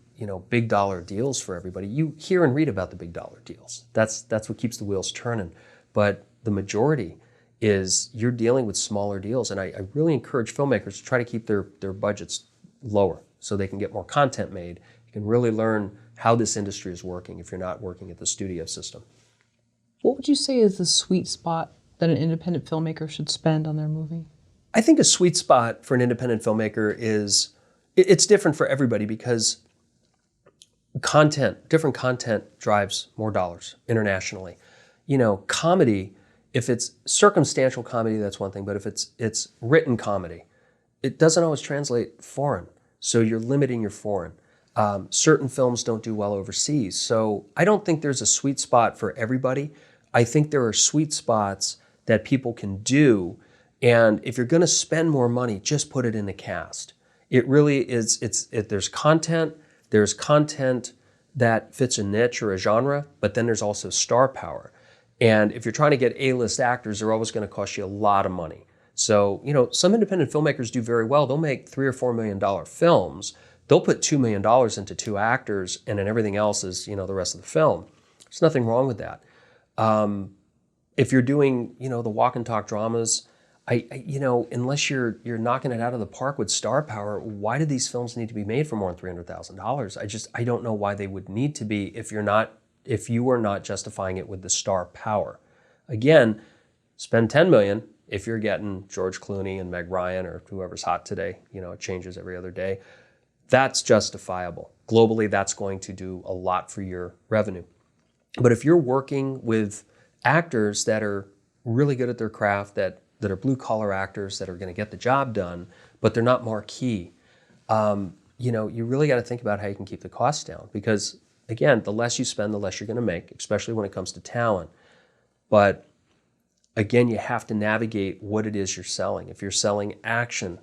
big dollar deals for everybody. You hear and read about the big dollar deals. That's what keeps the wheels turning. But the majority is you're dealing with smaller deals. And I really encourage filmmakers to try to keep their budgets lower so they can get more content made. You can really learn how this industry is working if you're not working at the studio system. What would you say is the sweet spot that an independent filmmaker should spend on their movie? I think a sweet spot for an independent filmmaker is, it's different for everybody because different content drives more dollars internationally. Comedy, if it's circumstantial comedy, that's one thing, but if it's written comedy, it doesn't always translate foreign. So you're limiting your foreign. Certain films don't do well overseas. So I don't think there's a sweet spot for everybody. I think there are sweet spots that people can do. And if you're going to spend more money, just put it in the cast. It really is, there's content that fits a niche or a genre, but then there's also star power. And if you're trying to get A-list actors, they're always going to cost you a lot of money. So, some independent filmmakers do very well. They'll make $3 or $4 million films. They'll put $2 million into 2 actors, and then everything else is, the rest of the film. There's nothing wrong with that. If you're doing, the walk and talk dramas, unless you're knocking it out of the park with star power, why do these films need to be made for more than $300,000? I don't know why they would need to be if you are not justifying it with the star power. Again, spend $10 million if you're getting George Clooney and Meg Ryan or whoever's hot today. It changes every other day. That's justifiable. Globally, that's going to do a lot for your revenue. But if you're working with actors that are really good at their craft, that are blue-collar actors that are going to get the job done, but they're not marquee, you really got to think about how you can keep the costs down. Because, again, the less you spend, the less you're going to make, especially when it comes to talent. But, again, you have to navigate what it is you're selling. If you're selling action,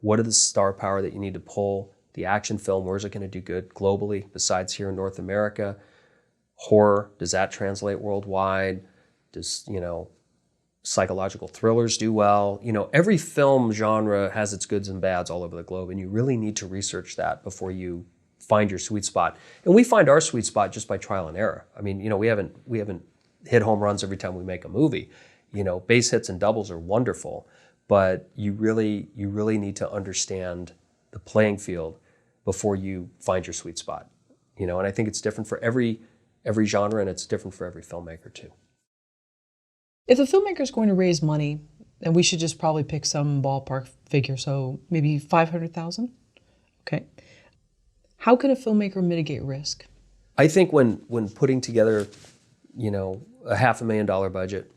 what are the star power that you need to pull? The action film, where is it going to do good globally besides here in North America? Horror, does that translate worldwide? Does, psychological thrillers do well? Every film genre has its goods and bads all over the globe, and you really need to research that before you find your sweet spot. And we find our sweet spot just by trial and error. I mean, we haven't hit home runs every time we make a movie. Base hits and doubles are wonderful, but you really need to understand the playing field before you find your sweet spot. And I think it's different for every genre, and it's different for every filmmaker too. If a filmmaker is going to raise money, and we should just probably pick some ballpark figure, so maybe 500,000. Okay. How can a filmmaker mitigate risk? I think when putting together, a $500,000 budget,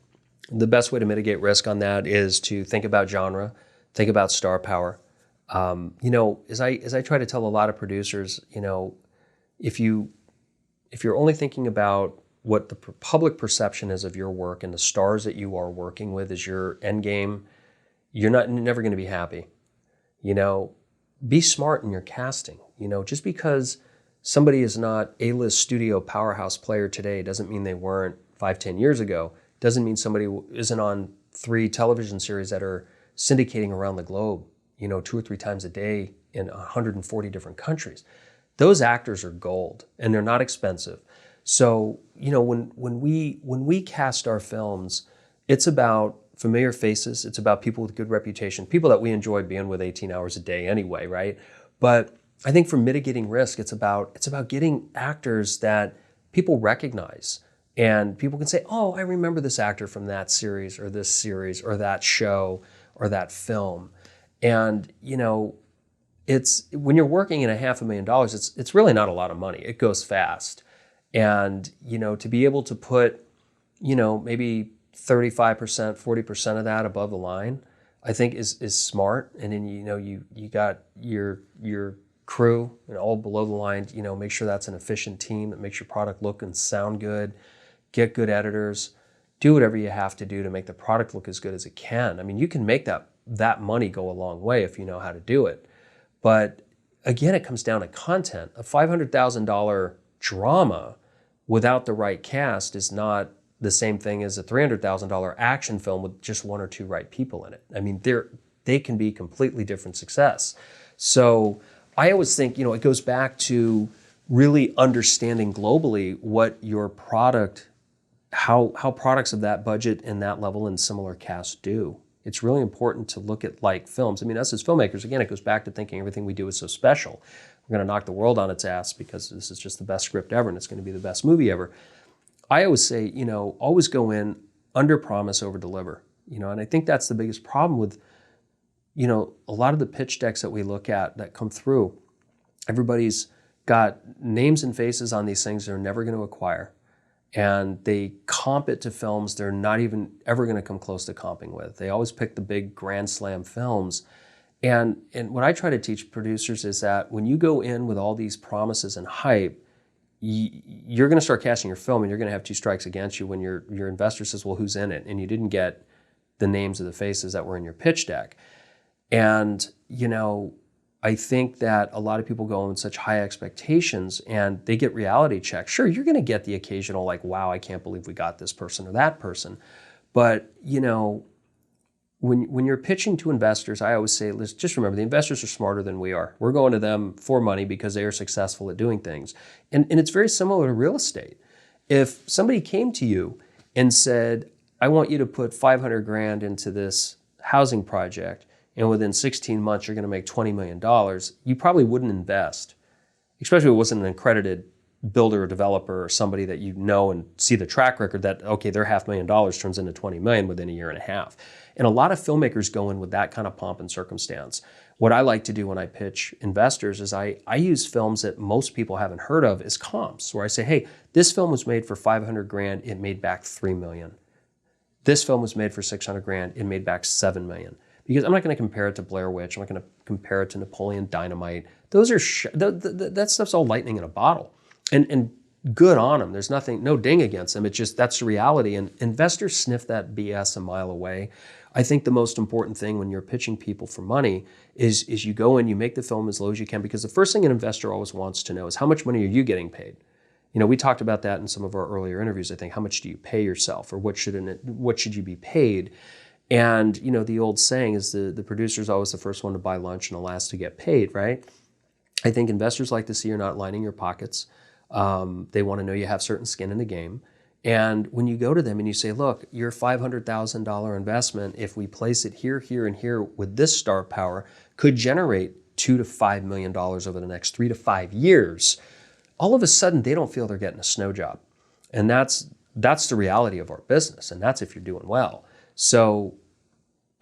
the best way to mitigate risk on that is to think about genre, think about star power. As I try to tell a lot of producers, if you're only thinking about what the public perception is of your work and the stars that you are working with as your end game, you're never going to be happy. You know, be smart in your casting. You know, just because somebody is not A-list studio powerhouse player today doesn't mean they weren't 5-10 years ago. Doesn't mean somebody isn't on 3 television series that are syndicating around the globe, you know, 2 or 3 times a day in 140 different countries. Those actors are gold, and they're not expensive. So, you know, when we cast our films, it's about familiar faces. It's about people with good reputation, people that we enjoy being with 18 hours a day anyway, right? But I think for mitigating risk, it's about getting actors that people recognize, and people can say, "Oh, I remember this actor from that series or that show or that film." And you know, it's when you're working in $500,000, it's really not a lot of money. It goes fast. And, you know, to be able to put, you know, maybe 35%, 40% of that above the line, I think is smart. And then, you know, you got your crew, you know, all below the line, you know, make sure that's an efficient team that makes your product look and sound good, get good editors, do whatever you have to do to make the product look as good as it can. I mean, you can make that money go a long way if you know how to do it. But again, it comes down to content. A $500,000 drama without the right cast is not the same thing as a $300,000 action film with just 1 or 2 right people in it. I mean, they can be completely different success. So I always think, you know, it goes back to really understanding globally what your product, how products of that budget and that level and similar cast do. It's really important to look at like films. I mean, us as filmmakers, again, it goes back to thinking everything we do is so special. We're going to knock the world on its ass because this is just the best script ever and it's going to be the best movie ever. I always say, you know, always go in, under promise, over deliver. You know, and I think that's the biggest problem with, you know, a lot of the pitch decks that we look at that come through. Everybody's got names and faces on these things they're never going to acquire. And they comp it to films they're not even ever going to come close to comping with. They always pick the big grand slam films. And what I try to teach producers is that when you go in with all these promises and hype, you're going to start casting your film and you're going to have 2 strikes against you when your investor says, well, who's in it? And you didn't get the names of the faces that were in your pitch deck. And, you know, I think that a lot of people go in with such high expectations and they get reality checks. Sure, you're going to get the occasional like, wow, I can't believe we got this person or that person. But, you know, when you're pitching to investors, I always say, let's just remember, the investors are smarter than we are. We're going to them for money because they are successful at doing things. And it's very similar to real estate. If somebody came to you and said, I want you to put $500,000 into this housing project, and within 16 months, you're going to make $20 million, you probably wouldn't invest, especially if it wasn't an accredited builder or developer or somebody that you know and see the track record that, okay, their $500,000 turns into $20 million within a year and a half. And a lot of filmmakers go in with that kind of pomp and circumstance. What I like to do when I pitch investors is I use films that most people haven't heard of as comps, where I say, hey, this film was made for $500,000, it made back $3 million. This film was made for $600,000, it made back $7 million. Because I'm not going to compare it to Blair Witch, I'm not going to compare it to Napoleon Dynamite. Those are that stuff's all lightning in a bottle. And good on them. There's no ding against them. It's just, that's the reality. And investors sniff that BS a mile away. I think the most important thing when you're pitching people for money is you go in, you make the film as low as you can, because the first thing an investor always wants to know is how much money are you getting paid? You know, we talked about that in some of our earlier interviews. I think, how much do you pay yourself, or what should you be paid? And, you know, the old saying is the producer's always the first one to buy lunch and the last to get paid, right? I think investors like to see you're not lining your pockets. They want to know you have certain skin in the game. And when you go to them and you say, look, your $500,000 investment, if we place it here, here, and here with this star power, could generate $2 to $5 million over the next 3 to 5 years, all of a sudden they don't feel they're getting a snow job. And that's the reality of our business. And that's if you're doing well. So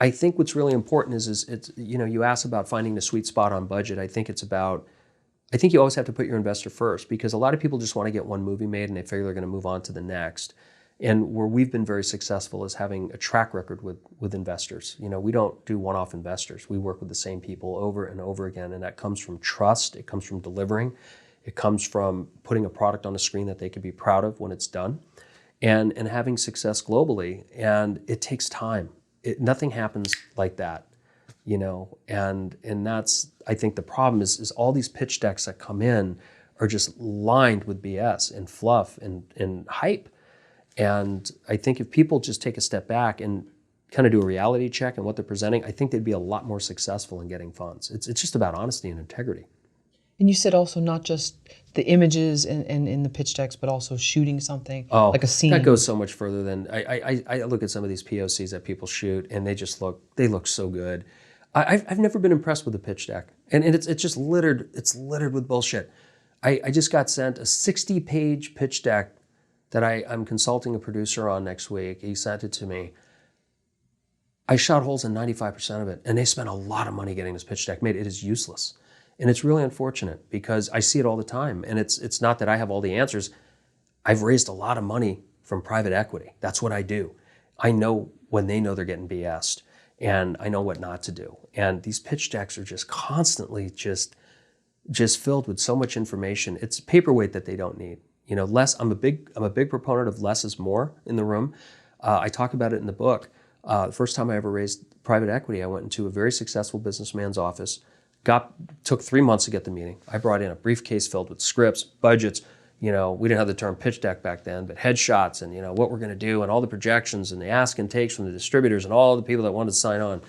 I think what's really important is it's, you know, you asked about finding the sweet spot on budget. I think you always have to put your investor first, because a lot of people just want to get one movie made and they figure they're going to move on to the next. And where we've been very successful is having a track record with investors. You know, we don't do one-off investors. We work with the same people over and over again, and that comes from trust. It comes from delivering. It comes from putting a product on the screen that they can be proud of when it's done, and having success globally. And it takes time. Nothing happens like that, you know. And that's, I think the problem is all these pitch decks that come in are just lined with BS and fluff and hype. And I think if people just take a step back and kind of do a reality check on what they're presenting, I think they'd be a lot more successful in getting funds. It's just about honesty and integrity. And you said also not just the images and in the pitch decks, but also shooting something, like a scene. That goes so much further than, I look at some of these POCs that people shoot and they look so good. I've never been impressed with the pitch deck. And it's just littered with bullshit. I just got sent a 60-page pitch deck that I'm consulting a producer on next week. He sent it to me. I shot holes in 95% of it, and they spent a lot of money getting this pitch deck made. It is useless. And it's really unfortunate because I see it all the time. And it's not that I have all the answers. I've raised a lot of money from private equity. That's what I do. I know when they know they're getting BS'd, and I know what not to do. And these pitch decks are just constantly just filled with so much information. It's paperweight that they don't need. You know, less. I'm a big proponent of less is more in the room. I talk about it in the book. The first time I ever raised private equity, I went into a very successful businessman's office. Took 3 months to get the meeting. I brought in a briefcase filled with scripts, budgets. You know, we didn't have the term pitch deck back then, but headshots and, you know, what we're going to do and all the projections and the ask and takes from the distributors and all the people that wanted to sign on.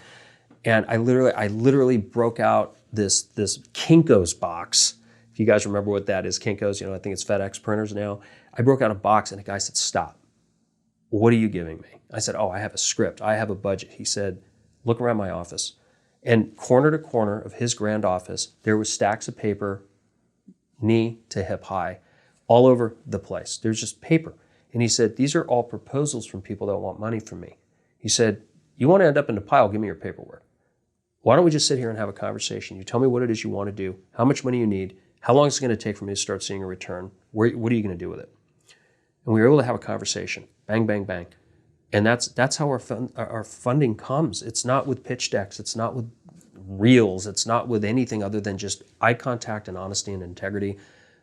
And I literally broke out this Kinko's box. If you guys remember what that is, Kinko's, you know, I think it's FedEx printers now. I broke out a box and the guy said, "Stop. What are you giving me?" I said, "Oh, I have a script. I have a budget." He said, "Look around my office." And corner to corner of his grand office, there was stacks of paper, knee to hip high, all over the place. There's just paper. And he said, "These are all proposals from people that want money from me." He said, "You want to end up in the pile, give me your paperwork. Why don't we just sit here and have a conversation? You tell me what it is you want to do, how much money you need, how long it's going to take for me to start seeing a return, what are you going to do with it?" And we were able to have a conversation. Bang, bang, bang. And that's how our funding comes. It's not with pitch decks. It's not with reels. It's not with anything other than just eye contact and honesty and integrity.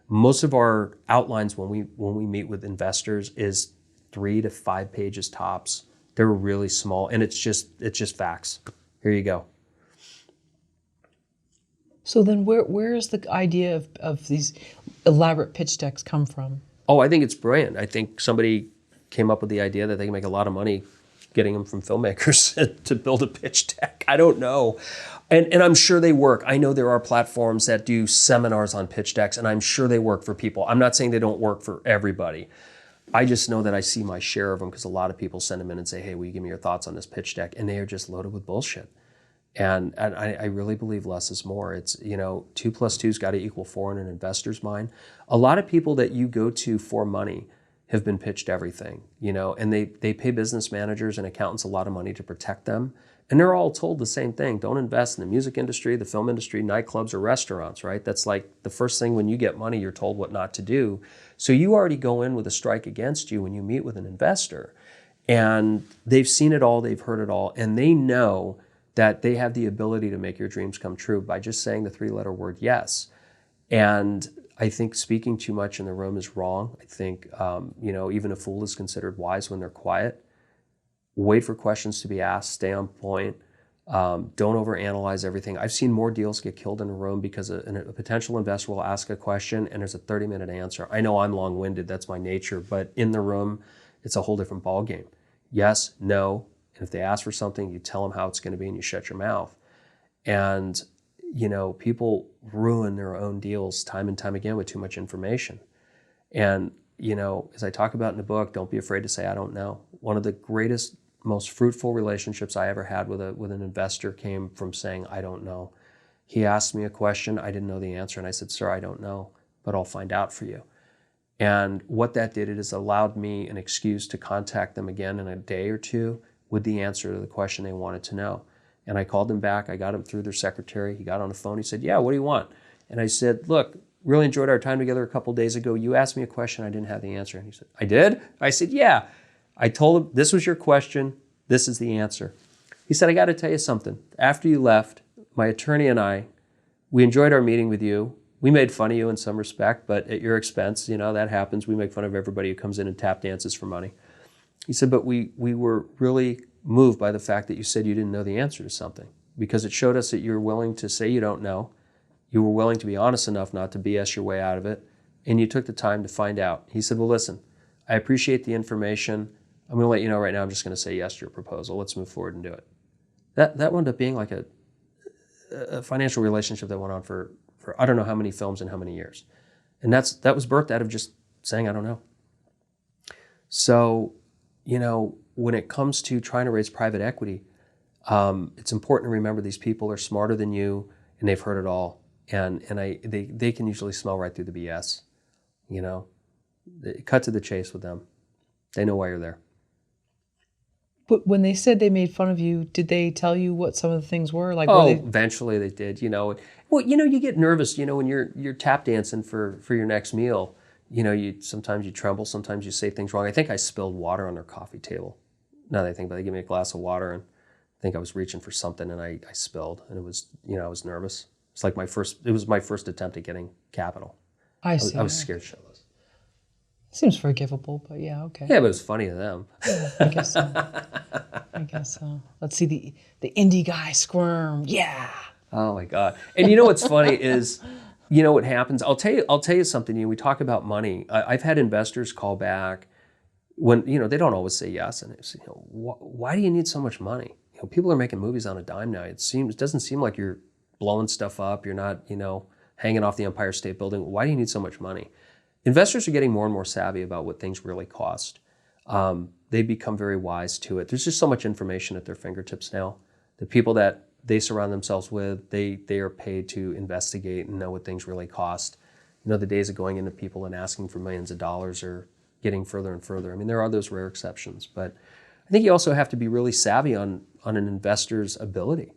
Most of our outlines when we meet with investors is 3 to 5 pages tops. They're really small, and it's just facts. Here you go. So then where is the idea of these elaborate pitch decks come from? Oh, I think it's brilliant. I think somebody came up with the idea that they can make a lot of money getting them from filmmakers to build a pitch deck. I don't know. And I'm sure they work. I know there are platforms that do seminars on pitch decks, and I'm sure they work for people. I'm not saying they don't work for everybody. I just know that I see my share of them because a lot of people send them in and say, "Hey, will you give me your thoughts on this pitch deck?" And they are just loaded with bullshit. And I really believe less is more. It's, 2 + 2's got to equal 4 in an investor's mind. A lot of people that you go to for money have been pitched everything, and they pay business managers and accountants a lot of money to protect them. And they're all told the same thing. Don't invest in the music industry, the film industry, nightclubs, or restaurants, right? That's like the first thing when you get money, you're told what not to do. So you already go in with a strike against you when you meet with an investor. And they've seen it all, they've heard it all, and they know that they have the ability to make your dreams come true by just saying the 3-letter word yes. And I think speaking too much in the room is wrong. I think, even a fool is considered wise when they're quiet. Wait for questions to be asked, stay on point. Don't overanalyze everything. I've seen more deals get killed in a room because a potential investor will ask a question and there's a 30-minute answer. I know I'm long-winded, that's my nature, but in the room, it's a whole different ballgame. Yes, no, and if they ask for something, you tell them how it's going to be and you shut your mouth. And, people ruin their own deals time and time again with too much information. And, as I talk about in the book, don't be afraid to say, "I don't know." One of the greatest, most fruitful relationships I ever had with an investor came from saying, "I don't know." He asked me a question, I didn't know the answer, and I said, "Sir, I don't know, but I'll find out for you." And what that did is allowed me an excuse to contact them again in a day or two with the answer to the question they wanted to know. And I called them back. I got him through their secretary. He got on the phone. He said, "Yeah, what do you want?" And I said, "Look, really enjoyed our time together a couple days ago. You asked me a question. I didn't have the answer." And he said, "I did?" I said, "Yeah." I told him, "This was your question. This is the answer." He said, "I got to tell you something. After you left, my attorney and I, we enjoyed our meeting with you. we made fun of you in some respect, but at your expense, that happens. We make fun of everybody who comes in and tap dances for money. He said, but we were really moved by the fact that you said you didn't know the answer to something, because it showed us that you're willing to say you don't know. You were willing to be honest enough not to BS your way out of it, and you took the time to find out. He said, well, listen, I appreciate the information. I'm going to let you know right now, I'm just going to say yes to your proposal. Let's move forward and do it. That wound up being like a financial relationship that went on for I don't know how many films and how many years. And that was birthed out of just saying, I don't know. So, when it comes to trying to raise private equity, it's important to remember these people are smarter than you, and they've heard it all. And they can usually smell right through the BS. Cut to the chase with them. They know why you're there. But when they said they made fun of you, did they tell you what some of the things were? Eventually they did. Well, you get nervous. When you're tap dancing for your next meal. Sometimes you tremble. Sometimes you say things wrong. I think I spilled water on their coffee table. Now that I think about it, they gave me a glass of water, and I think I was reaching for something, and I spilled, and it was, I was nervous. It's like it was my first attempt at getting capital. I see. I was scared shitless. Seems forgivable, but yeah, okay. Yeah, but it was funny to them. I guess so. Let's see the indie guy squirm. Yeah. Oh my God. And what's funny is, what happens? I'll tell you something. We talk about money. I've had investors call back when they don't always say yes, and they say, why do you need so much money? People are making movies on a dime now. It doesn't seem like you're blowing stuff up. You're not hanging off the Empire State Building. Why do you need so much money? Investors are getting more and more savvy about what things really cost. They become very wise to it. There's just so much information at their fingertips now. The people that they surround themselves with, they are paid to investigate and know what things really cost. The days of going into people and asking for millions of dollars are getting further and further. I mean, there are those rare exceptions, but I think you also have to be really savvy on an investor's ability.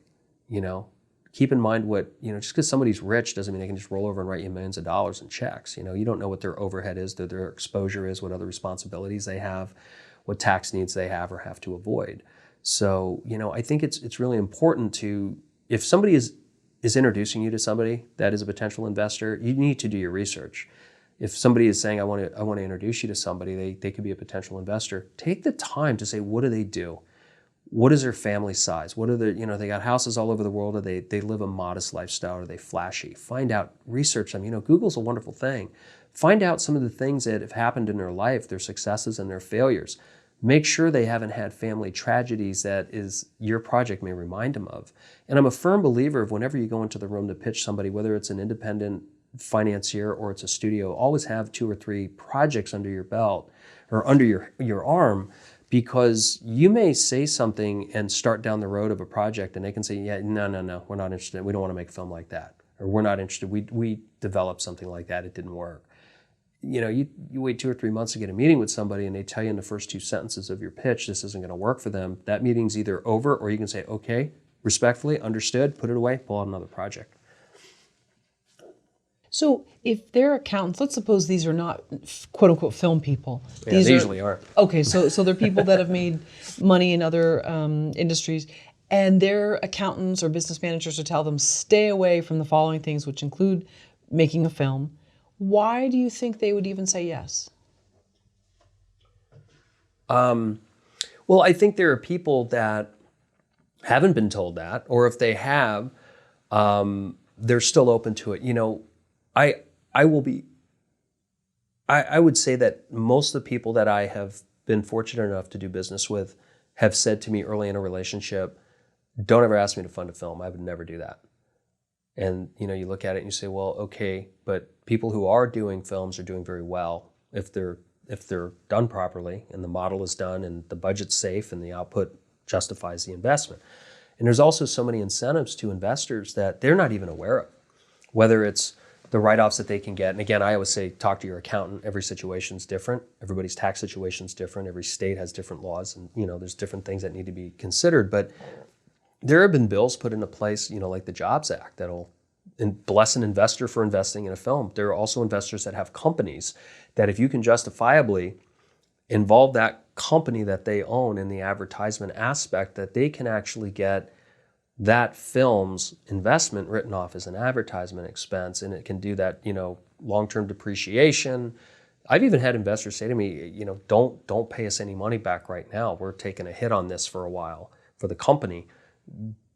Keep in mind what, just because somebody's rich doesn't mean they can just roll over and write you millions of dollars in checks. You don't know what their overhead is, their exposure is, what other responsibilities they have, what tax needs they have or have to avoid. So, I think it's really important to, if somebody is introducing you to somebody that is a potential investor, you need to do your research. If somebody is saying, I want to introduce you to somebody, they could be a potential investor, take the time to say, what do they do? What is their family size? What are they got houses all over the world, or they live a modest lifestyle, or are they flashy? Find out, research them. Google's a wonderful thing. Find out some of the things that have happened in their life, their successes and their failures. Make sure they haven't had family tragedies that your project may remind them of. And I'm a firm believer of whenever you go into the room to pitch somebody, whether it's an independent financier or it's a studio, always have 2 or 3 projects under your belt or under your arm, because you may say something and start down the road of a project and they can say, yeah, no, we're not interested. We don't want to make a film like that. Or we're not interested. We developed something like that. It didn't work. You wait 2 or 3 months to get a meeting with somebody and they tell you in the first 2 sentences of your pitch, this isn't going to work for them. That meeting's either over, or you can say, okay, respectfully, understood, put it away, pull out another project. So if they're accountants, let's suppose these are not quote unquote film people. Yeah, they usually are. Okay, so they're people that have made money in other industries, and their accountants or business managers will tell them, stay away from the following things, which include making a film. Why do you think they would even say yes? Well, I think there are people that haven't been told that, or if they have, they're still open to it. I would say that most of the people that I have been fortunate enough to do business with have said to me early in a relationship, don't ever ask me to fund a film. I would never do that. And you look at it and you say, well, okay, but people who are doing films are doing very well if they're done properly and the model is done and the budget's safe and the output justifies the investment. And there's also so many incentives to investors that they're not even aware of, whether it's the write-offs that they can get. And again, I always say, talk to your accountant. Every situation's different. Everybody's tax situation's different. Every state has different laws, and there's different things that need to be considered. But there have been bills put into place, like the Jobs Act, that'll bless an investor for investing in a film. There are also investors that have companies that, if you can justifiably involve that company that they own in the advertisement aspect, that they can actually get that film's investment written off as an advertisement expense, and it can do that, long-term depreciation. I've even had investors say to me, don't pay us any money back right now. We're taking a hit on this for a while for the company.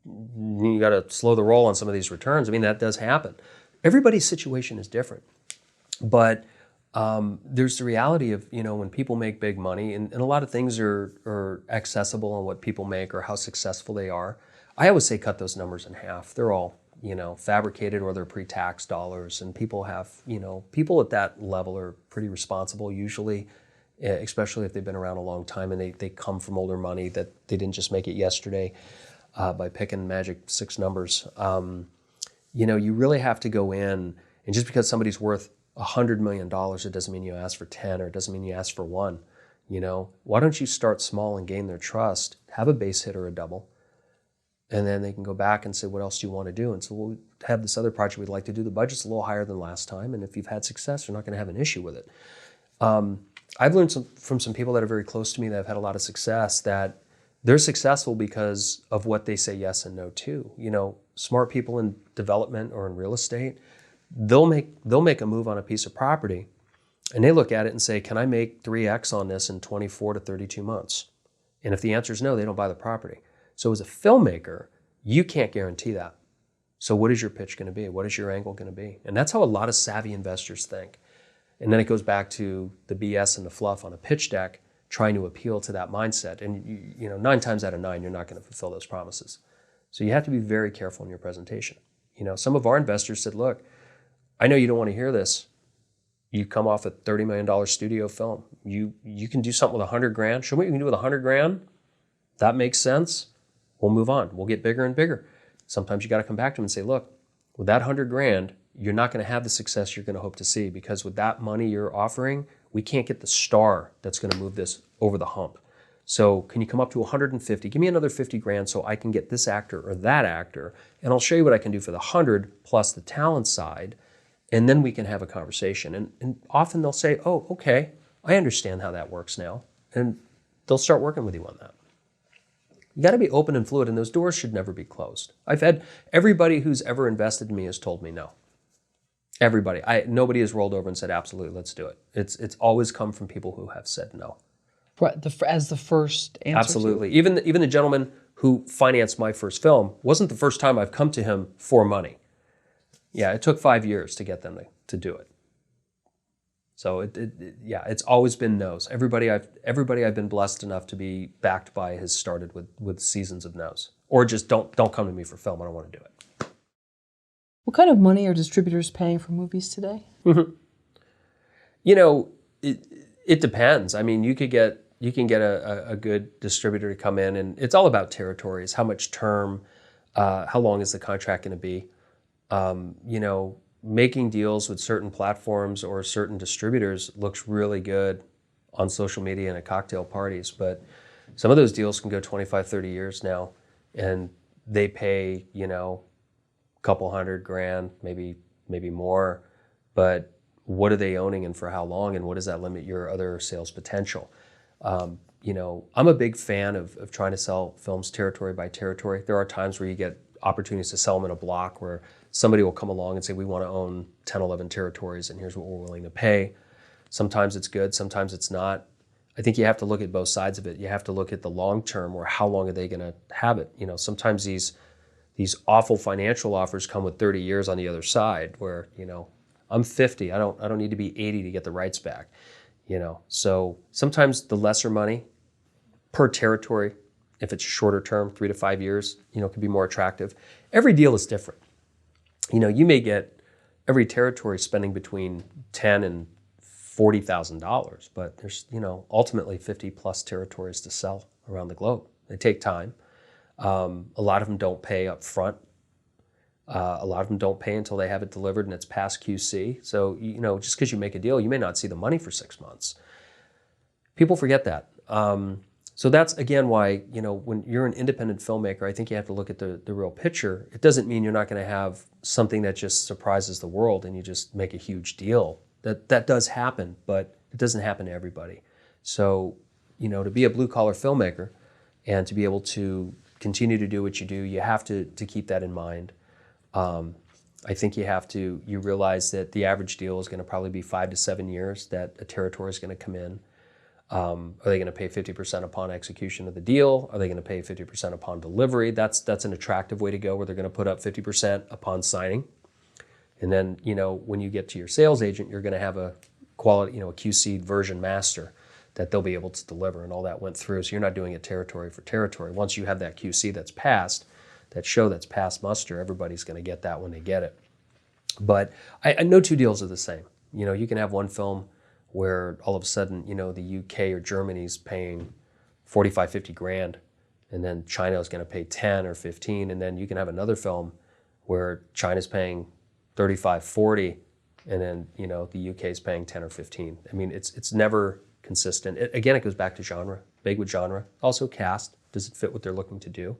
You got to slow the roll on some of these returns. I mean, that does happen. Everybody's situation is different, but there's the reality of, when people make big money, and a lot of things are accessible on what people make or how successful they are. I always say cut those numbers in half. They're all, fabricated, or they're pre-tax dollars, and people have, people at that level are pretty responsible usually, especially if they've been around a long time and they come from older money, that they didn't just make it yesterday by picking magic 6 numbers. You really have to go in, and just because somebody's worth $100 million, it doesn't mean you ask for 10, or it doesn't mean you ask for 1. Why don't you start small and gain their trust, have a base hit or a double, and then they can go back and say, what else do you want to do? And so we'll have this other project we'd like to do. The budget's a little higher than last time, and if you've had success, you're not going to have an issue with it. I've learned from some people that are very close to me that have had a lot of success, that they're successful because of what they say yes and no to. Smart people in development or in real estate, they'll make a move on a piece of property, and they look at it and say, can I make 3x on this in 24 to 32 months? And if the answer is no, they don't buy the property. So as a filmmaker, you can't guarantee that. So what is your pitch going to be? What is your angle going to be? And that's how a lot of savvy investors think. And then it goes back to the BS and the fluff on a pitch deck, trying to appeal to that mindset. And 9 times out of 9, you're not going to fulfill those promises. So you have to be very careful in your presentation. Some of our investors said, look, I know you don't want to hear this. You come off a $30 million studio film. You can do something with $100,000. Show me what you can do with $100,000. That makes sense. We'll move on. We'll get bigger and bigger. Sometimes you got to come back to them and say, look, with that $100,000, you're not going to have the success you're going to hope to see, because with that money you're offering, we can't get the star that's going to move this over the hump. So can you come up to 150? Give me another $50,000 so I can get this actor or that actor, and I'll show you what I can do for the 100 plus the talent side, and then we can have a conversation. And often they'll say, oh, okay, I understand how that works now, and they'll start working with you on that. You got to be open and fluid, and those doors should never be closed. I've had everybody who's ever invested in me has told me no. Everybody. Nobody has rolled over and said, absolutely, let's do it. It's always come from people who have said no. As the first answer? Absolutely. Even the gentleman who financed my first film wasn't the first time I've come to him for money. Yeah, it took 5 years to get them to do it. So it's always been no's. Everybody I've been blessed enough to be backed by has started with seasons of no's, or just don't come to me for film. I don't want to do it. What kind of money are distributors paying for movies today? It depends. I mean, you can get a good distributor to come in, and it's all about territories. How much term? How long is the contract going to be? Making deals with certain platforms or certain distributors looks really good on social media and at cocktail parties, but some of those deals can go 25, 30 years now, and they pay, a couple $100,000, maybe more, but what are they owning and for how long, and what does that limit your other sales potential? I'm a big fan of trying to sell films territory by territory. There are times where you get opportunities to sell them in a block where somebody will come along and say, we want to own 10, 11 territories, and here's what we're willing to pay. Sometimes it's good, sometimes it's not. I think you have to look at both sides of it. You have to look at the long term, or how long are they going to have it. Sometimes these awful financial offers come with 30 years on the other side, where, I'm 50, I don't need to be 80 to get the rights back. So sometimes the lesser money per territory, if it's shorter term, 3 to 5 years, can be more attractive. Every deal is different. You may get every territory spending between $10,000 and $40,000, but there's, ultimately 50 plus territories to sell around the globe. They take time. A lot of them don't pay up front. A lot of them don't pay until they have it delivered and it's past QC. So, just because you make a deal, you may not see the money for 6 months. People forget that. So that's, again, why, when you're an independent filmmaker, I think you have to look at the real picture. It doesn't mean you're not going to have something that just surprises the world and you just make a huge deal. That does happen, but it doesn't happen to everybody. So, to be a blue-collar filmmaker and to be able to continue to do what you do. You have to keep that in mind. I think you realize that the average deal is going to probably be 5 to 7 years that a territory is going to come in. Are they going to pay 50% upon execution of the deal? Are they going to pay 50% upon delivery? That's an attractive way to go, where they're going to put up 50% upon signing. And then, when you get to your sales agent, you're going to have a quality, a QC version master that they'll be able to deliver, and all that went through. So you're not doing it territory for territory. Once you have that QC that's passed, that show that's passed muster, everybody's going to get that when they get it. But I no two deals are the same. You can have one film where all of a sudden, the UK or Germany's paying 45, 50 grand, and then China is going to pay 10 or 15, and then you can have another film where China's paying 35, 40, and then, the UK is paying 10 or 15. I mean, it's never consistent. Again, it goes back to genre, big with genre. Also cast, does it fit what they're looking to do?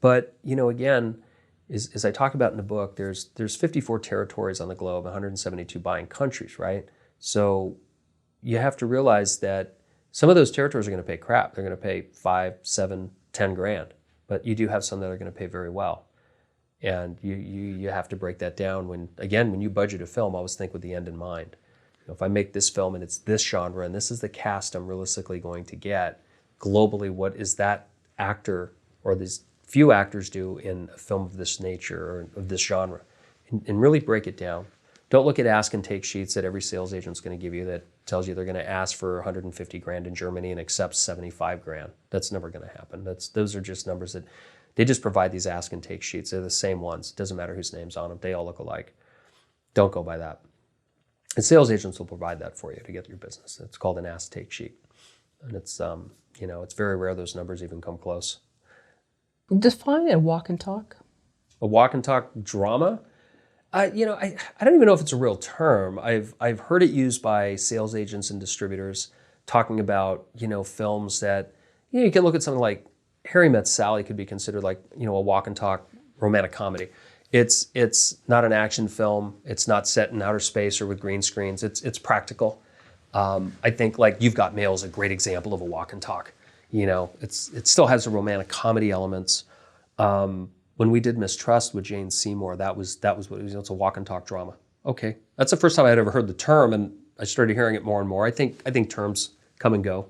But, again, as I talk about in the book, there's 54 territories on the globe, 172 buying countries, right? So you have to realize that some of those territories are going to pay crap. They're going to pay 5, 7, 10 grand. But you do have some that are going to pay very well. And you have to break that down. When you budget a film, always think with the end in mind. If I make this film and it's this genre and this is the cast I'm realistically going to get, globally, what is that actor or these few actors do in a film of this nature or of this genre? And really break it down. Don't look at ask and take sheets that every sales agent's going to give you that tells you they're going to ask for 150 grand in Germany and accept 75 grand. That's never going to happen. Those are just numbers that they just provide. These ask and take sheets. They're the same ones. Doesn't matter whose name's on them. They all look alike. Don't go by that. And sales agents will provide that for you to get your business. It's called an ask take sheet. And it's it's very rare those numbers even come close. Define a walk and talk. A walk and talk drama? I don't even know if it's a real term. I've heard it used by sales agents and distributors talking about, films that, you can look at something like Harry Met Sally could be considered like, a walk and talk romantic comedy. It's not an action film. It's not set in outer space or with green screens. It's practical. I think like You've Got Mail is a great example of a walk and talk. It still has the romantic comedy elements. When we did Mistrust with Jane Seymour, that was what it was. It's a walk and talk drama. Okay, that's the first time I had ever heard the term, and I started hearing it more and more. I think terms come and go,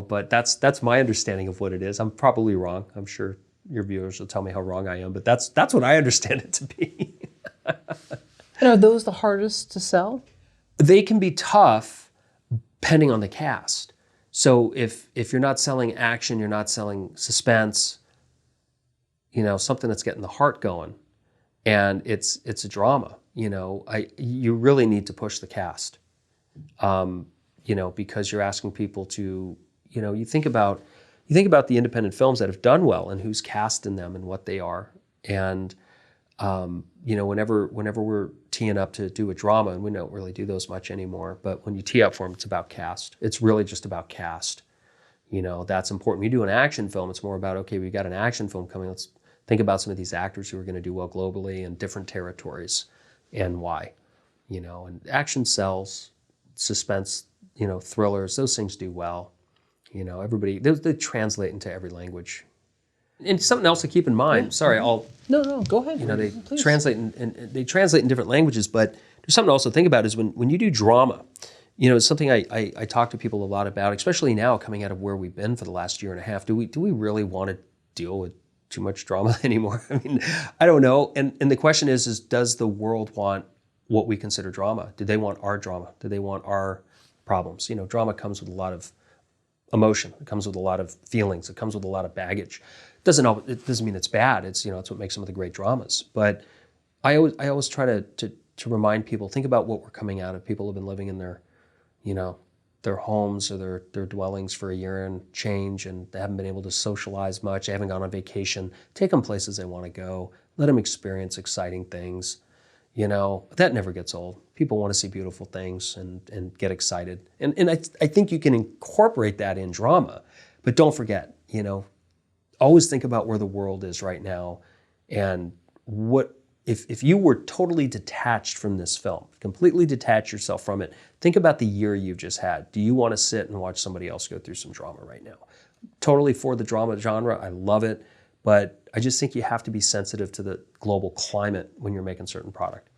but that's my understanding of what it is. I'm probably wrong. I'm sure your viewers will tell me how wrong I am, but that's what I understand it to be. And are those the hardest to sell? They can be tough depending on the cast. So if you're not selling action, you're not selling suspense, something that's getting the heart going, and it's a drama, you really need to push the cast, because you're asking people to, you think about the independent films that have done well and who's cast in them and what they are. And, whenever we're teeing up to do a drama, and we don't really do those much anymore, but when you tee up for them, it's about cast. It's really just about cast. That's important. When you do an action film, it's more about, okay, we've got an action film coming. Let's think about some of these actors who are going to do well globally in different territories and why. And action sells, suspense, thrillers, those things do well. Everybody, they translate into every language. And something else to keep in mind. Yeah. Sorry, No, go ahead. They Please. translate they translate in different languages, but there's something to also think about is when you do drama, it's something I talk to people a lot about, especially now coming out of where we've been for the last year and a half. Do we really want to deal with too much drama anymore? I mean, I don't know. And the question is does the world want what we consider drama? Do they want our drama? Do they want our problems? Drama comes with a lot of emotion. It comes with a lot of feelings. It comes with a lot of baggage. It doesn't mean it's bad. It's it's what makes some of the great dramas. But I always try to remind people, think about what we're coming out of. People have been living in their their homes or their dwellings for a year and change, and they haven't been able to socialize much. They haven't gone on vacation. Take them places they want to go. Let them experience exciting things. That never gets old. People want to see beautiful things and get excited. And I think you can incorporate that in drama, but don't forget, always think about where the world is right now and what if you were totally detached from this film, completely detach yourself from it, think about the year you've just had. Do you want to sit and watch somebody else go through some drama right now? Totally for the drama genre. I love it. But I just think you have to be sensitive to the global climate when you're making certain product.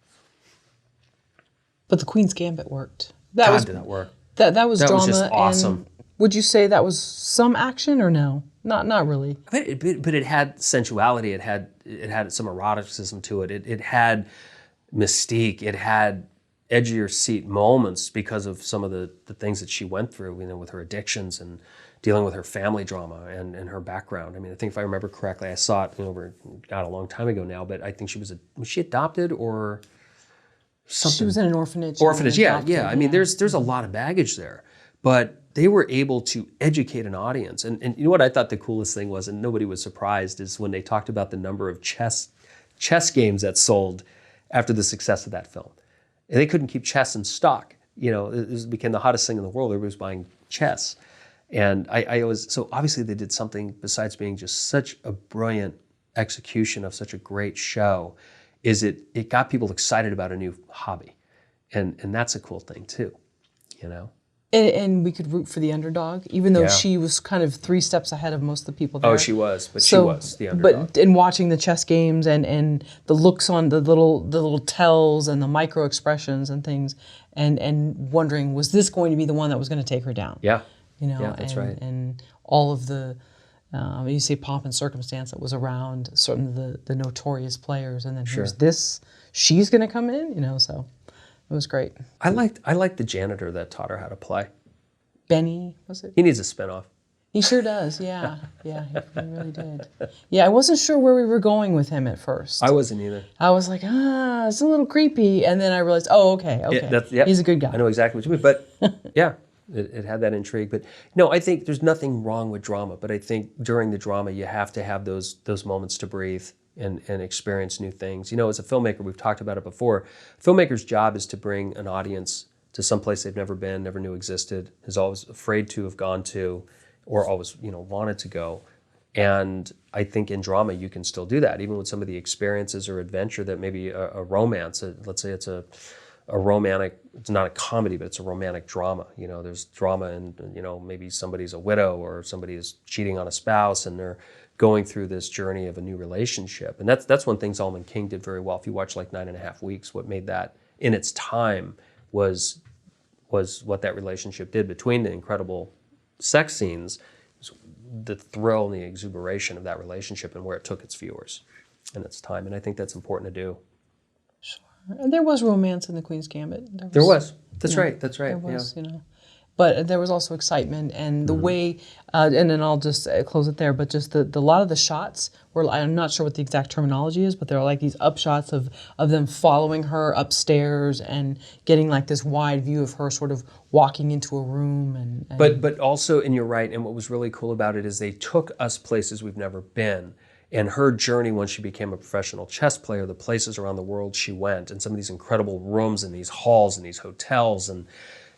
But the Queen's Gambit worked. God, did that work? That was That drama. was just awesome. And would you say that was some action or no? Not really. But it had sensuality. It had some eroticism to it. It had mystique. It had edge of your seat moments because of some of the things that she went through, with her addictions and dealing with her family drama and her background. I mean, I think if I remember correctly, I saw it a long time ago now, but I think was she adopted or something? She was in an orphanage. Orphanage, yeah. I mean, there's a lot of baggage there, but they were able to educate an audience. And you know what I thought the coolest thing was, and nobody was surprised, is when they talked about the number of chess games that sold after the success of that film. And they couldn't keep chess in stock. It became the hottest thing in the world. Everybody was buying chess. And so obviously they did something besides being just such a brilliant execution of such a great show, is it got people excited about a new hobby. And that's a cool thing too, And we could root for the underdog, even though she was kind of 3 steps ahead of most of the people there. Oh, she was, but she was the underdog. But in watching the chess games and the looks on the little tells and the micro expressions and things, and wondering, was this going to be the one that was going to take her down? Yeah. Yeah, that's right. And all of the, you say pomp and circumstance that was around certain of the notorious players, and then here's this, she's going to come in, so it was great. I liked the janitor that taught her how to play. Benny, was it? He needs a spinoff. He sure does, yeah. Yeah, he really did. Yeah, I wasn't sure where we were going with him at first. I wasn't either. I was like, it's a little creepy. And then I realized, okay. He's a good guy. I know exactly what you mean, but yeah. It had that intrigue. But no, I think there's nothing wrong with drama, but I think during the drama you have to have those moments to breathe and experience new things. As a filmmaker, we've talked about it before, a filmmaker's job is to bring an audience to some place they've never been, never knew existed, is always afraid to have gone to, or always wanted to go. And I think in drama you can still do that, even with some of the experiences or adventure that maybe a romance, let's say it's a romantic, it's not a comedy, but it's a romantic drama. There's drama and, maybe somebody's a widow or somebody is cheating on a spouse and they're going through this journey of a new relationship. And that's one thing Zalman King did very well. If you watch like 9.5 Weeks, what made that in its time was what that relationship did between the incredible sex scenes, the thrill and the exuberation of that relationship and where it took its viewers in its time. And I think that's important to do. And there was romance in the Queen's Gambit. There was. That's right. There was, But there was also excitement and the way, and then I'll just close it there, but just the lot of the shots were, I'm not sure what the exact terminology is, but they're like these upshots of them following her upstairs and getting like this wide view of her sort of walking into a room. And But also, and you're right, and what was really cool about it is they took us places we've never been. And her journey once she became a professional chess player, the places around the world she went, and some of these incredible rooms and these halls and these hotels. And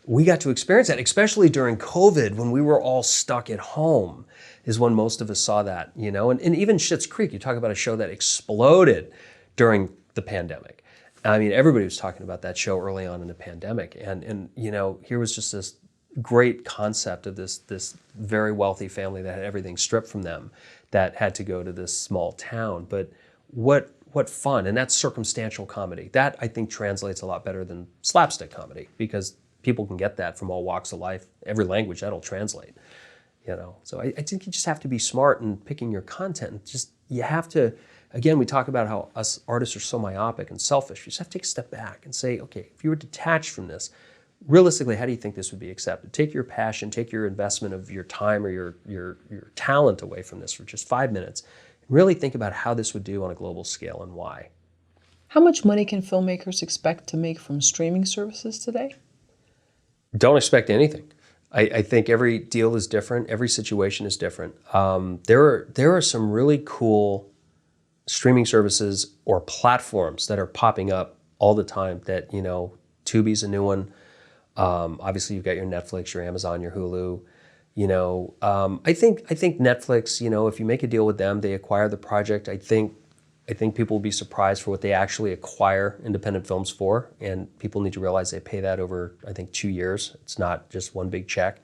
we got to experience that, especially during COVID when we were all stuck at home, is when most of us saw that, And even Schitt's Creek, you talk about a show that exploded during the pandemic. I mean, everybody was talking about that show early on in the pandemic. And here was just this great concept of this very wealthy family that had everything stripped from them, that had to go to this small town. But what fun, and that's circumstantial comedy. That I think translates a lot better than slapstick comedy, because people can get that from all walks of life, every language, that'll translate. So I think you just have to be smart in picking your content. And you have to, again, we talk about how us artists are so myopic and selfish. You just have to take a step back and say, okay, if you were detached from this, realistically, how do you think this would be accepted? Take your passion, take your investment of your time or your talent away from this for just 5 minutes, and really think about how this would do on a global scale and why. How much money can filmmakers expect to make from streaming services today? Don't expect anything. I think every deal is different. Every situation is different. There are some really cool streaming services or platforms that are popping up all the time that, Tubi's a new one. Obviously, you've got your Netflix, your Amazon, your Hulu. I think Netflix, if you make a deal with them, they acquire the project. I think I think people will be surprised for what they actually acquire independent films for, and people need to realize they pay that over, I think, 2 years. It's not just one big check,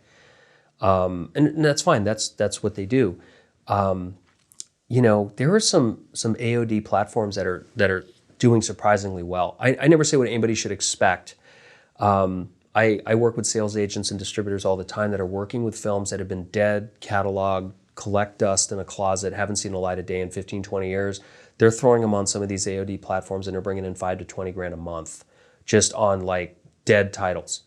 and that's fine. That's what they do. There are some AOD platforms that are doing surprisingly well. I never say what anybody should expect. I work with sales agents and distributors all the time that are working with films that have been dead, cataloged, collect dust in a closet, haven't seen the light of day in 15, 20 years. They're throwing them on some of these AOD platforms and they're bringing in 5 to 20 grand a month just on like dead titles.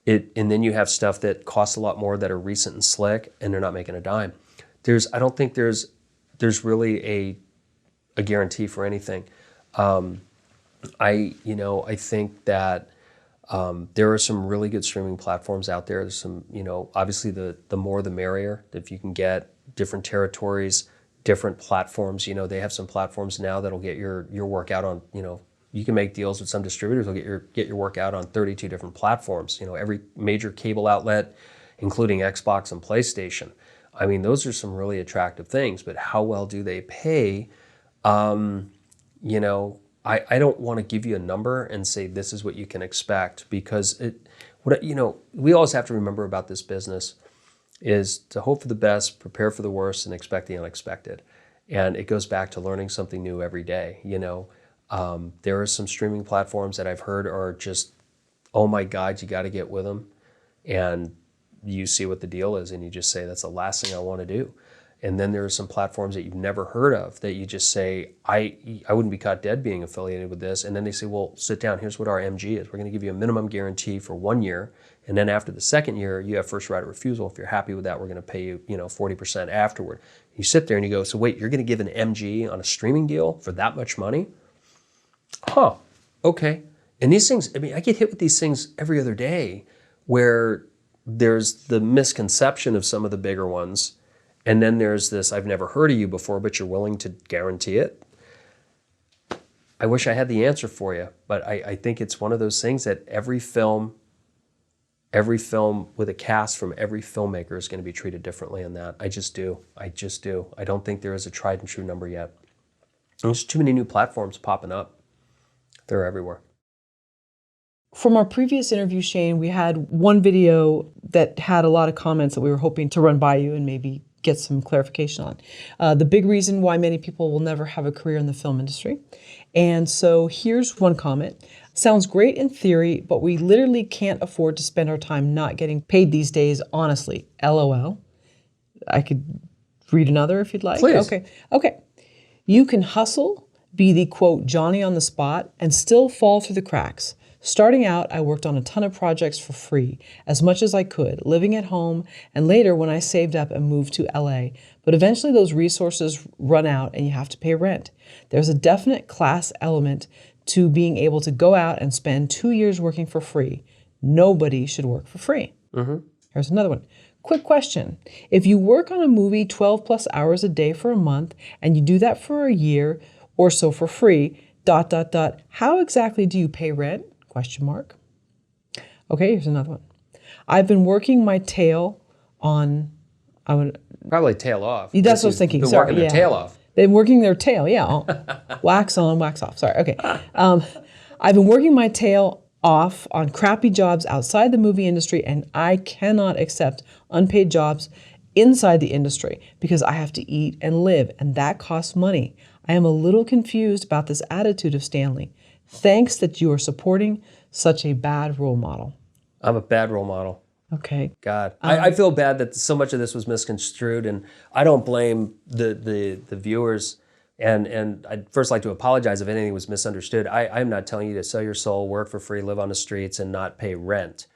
And then you have stuff that costs a lot more that are recent and slick and they're not making a dime. I don't think there's really a guarantee for anything. I think that there are some really good streaming platforms out there. There's some, obviously the more the merrier. If you can get different territories, different platforms, they have some platforms now that'll get your work out on, you can make deals with some distributors who'll get your work out on 32 different platforms. Every major cable outlet, including Xbox and PlayStation. I mean, those are some really attractive things, but how well do they pay? I don't want to give you a number and say this is what you can expect, because we always have to remember about this business is to hope for the best, prepare for the worst, and expect the unexpected. And it goes back to learning something new every day. There are some streaming platforms that I've heard are just, oh my God, you got to get with them. And you see what the deal is and you just say, that's the last thing I want to do. And then there are some platforms that you've never heard of that you just say, I wouldn't be caught dead being affiliated with this. And then they say, well, sit down. Here's what our MG is. We're going to give you a minimum guarantee for 1 year. And then after the second year, you have first right of refusal. If you're happy with that, we're going to pay you, 40% afterward. You sit there and you go, so wait, you're going to give an MG on a streaming deal for that much money? Huh, okay. And these things, I get hit with these things every other day where there's the misconception of some of the bigger ones. And then there's this, I've never heard of you before, but you're willing to guarantee it. I wish I had the answer for you, but I think it's one of those things that every film with a cast from every filmmaker is going to be treated differently in that. I just do. I don't think there is a tried and true number yet. There's too many new platforms popping up. They're everywhere. From our previous interview, Shane, we had one video that had a lot of comments that we were hoping to run by you and maybe get some clarification on. The big reason why many people will never have a career in the film industry. And so here's one comment. Sounds great in theory, but we literally can't afford to spend our time not getting paid these days, honestly. LOL. I could read another if you'd like. Please. Okay. You can hustle, be the, quote, Johnny on the spot, and still fall through the cracks. Starting out, I worked on a ton of projects for free, as much as I could, living at home, and later when I saved up and moved to LA. But eventually those resources run out and you have to pay rent. There's a definite class element to being able to go out and spend 2 years working for free. Nobody should work for free. Mm-hmm. Here's another one. Quick question. If you work on a movie 12 plus hours a day for a month and you do that for a year or so for free, ... how exactly do you pay rent? ? Okay, here's another one. I've been working my tail on... Probably tail off. That's what I was thinking. Been Sorry, working their tail off. They're working their tail, yeah. Wax on, wax off. Sorry, okay. I've been working my tail off on crappy jobs outside the movie industry, and I cannot accept unpaid jobs inside the industry because I have to eat and live, and that costs money. I am a little confused about this attitude of Stanley. Thanks that you are supporting such a bad role model. I'm a bad role model. Okay. God, I feel bad that so much of this was misconstrued, and I don't blame the viewers. And I'd first like to apologize if anything was misunderstood. I'm not telling you to sell your soul, work for free, live on the streets, and not pay rent.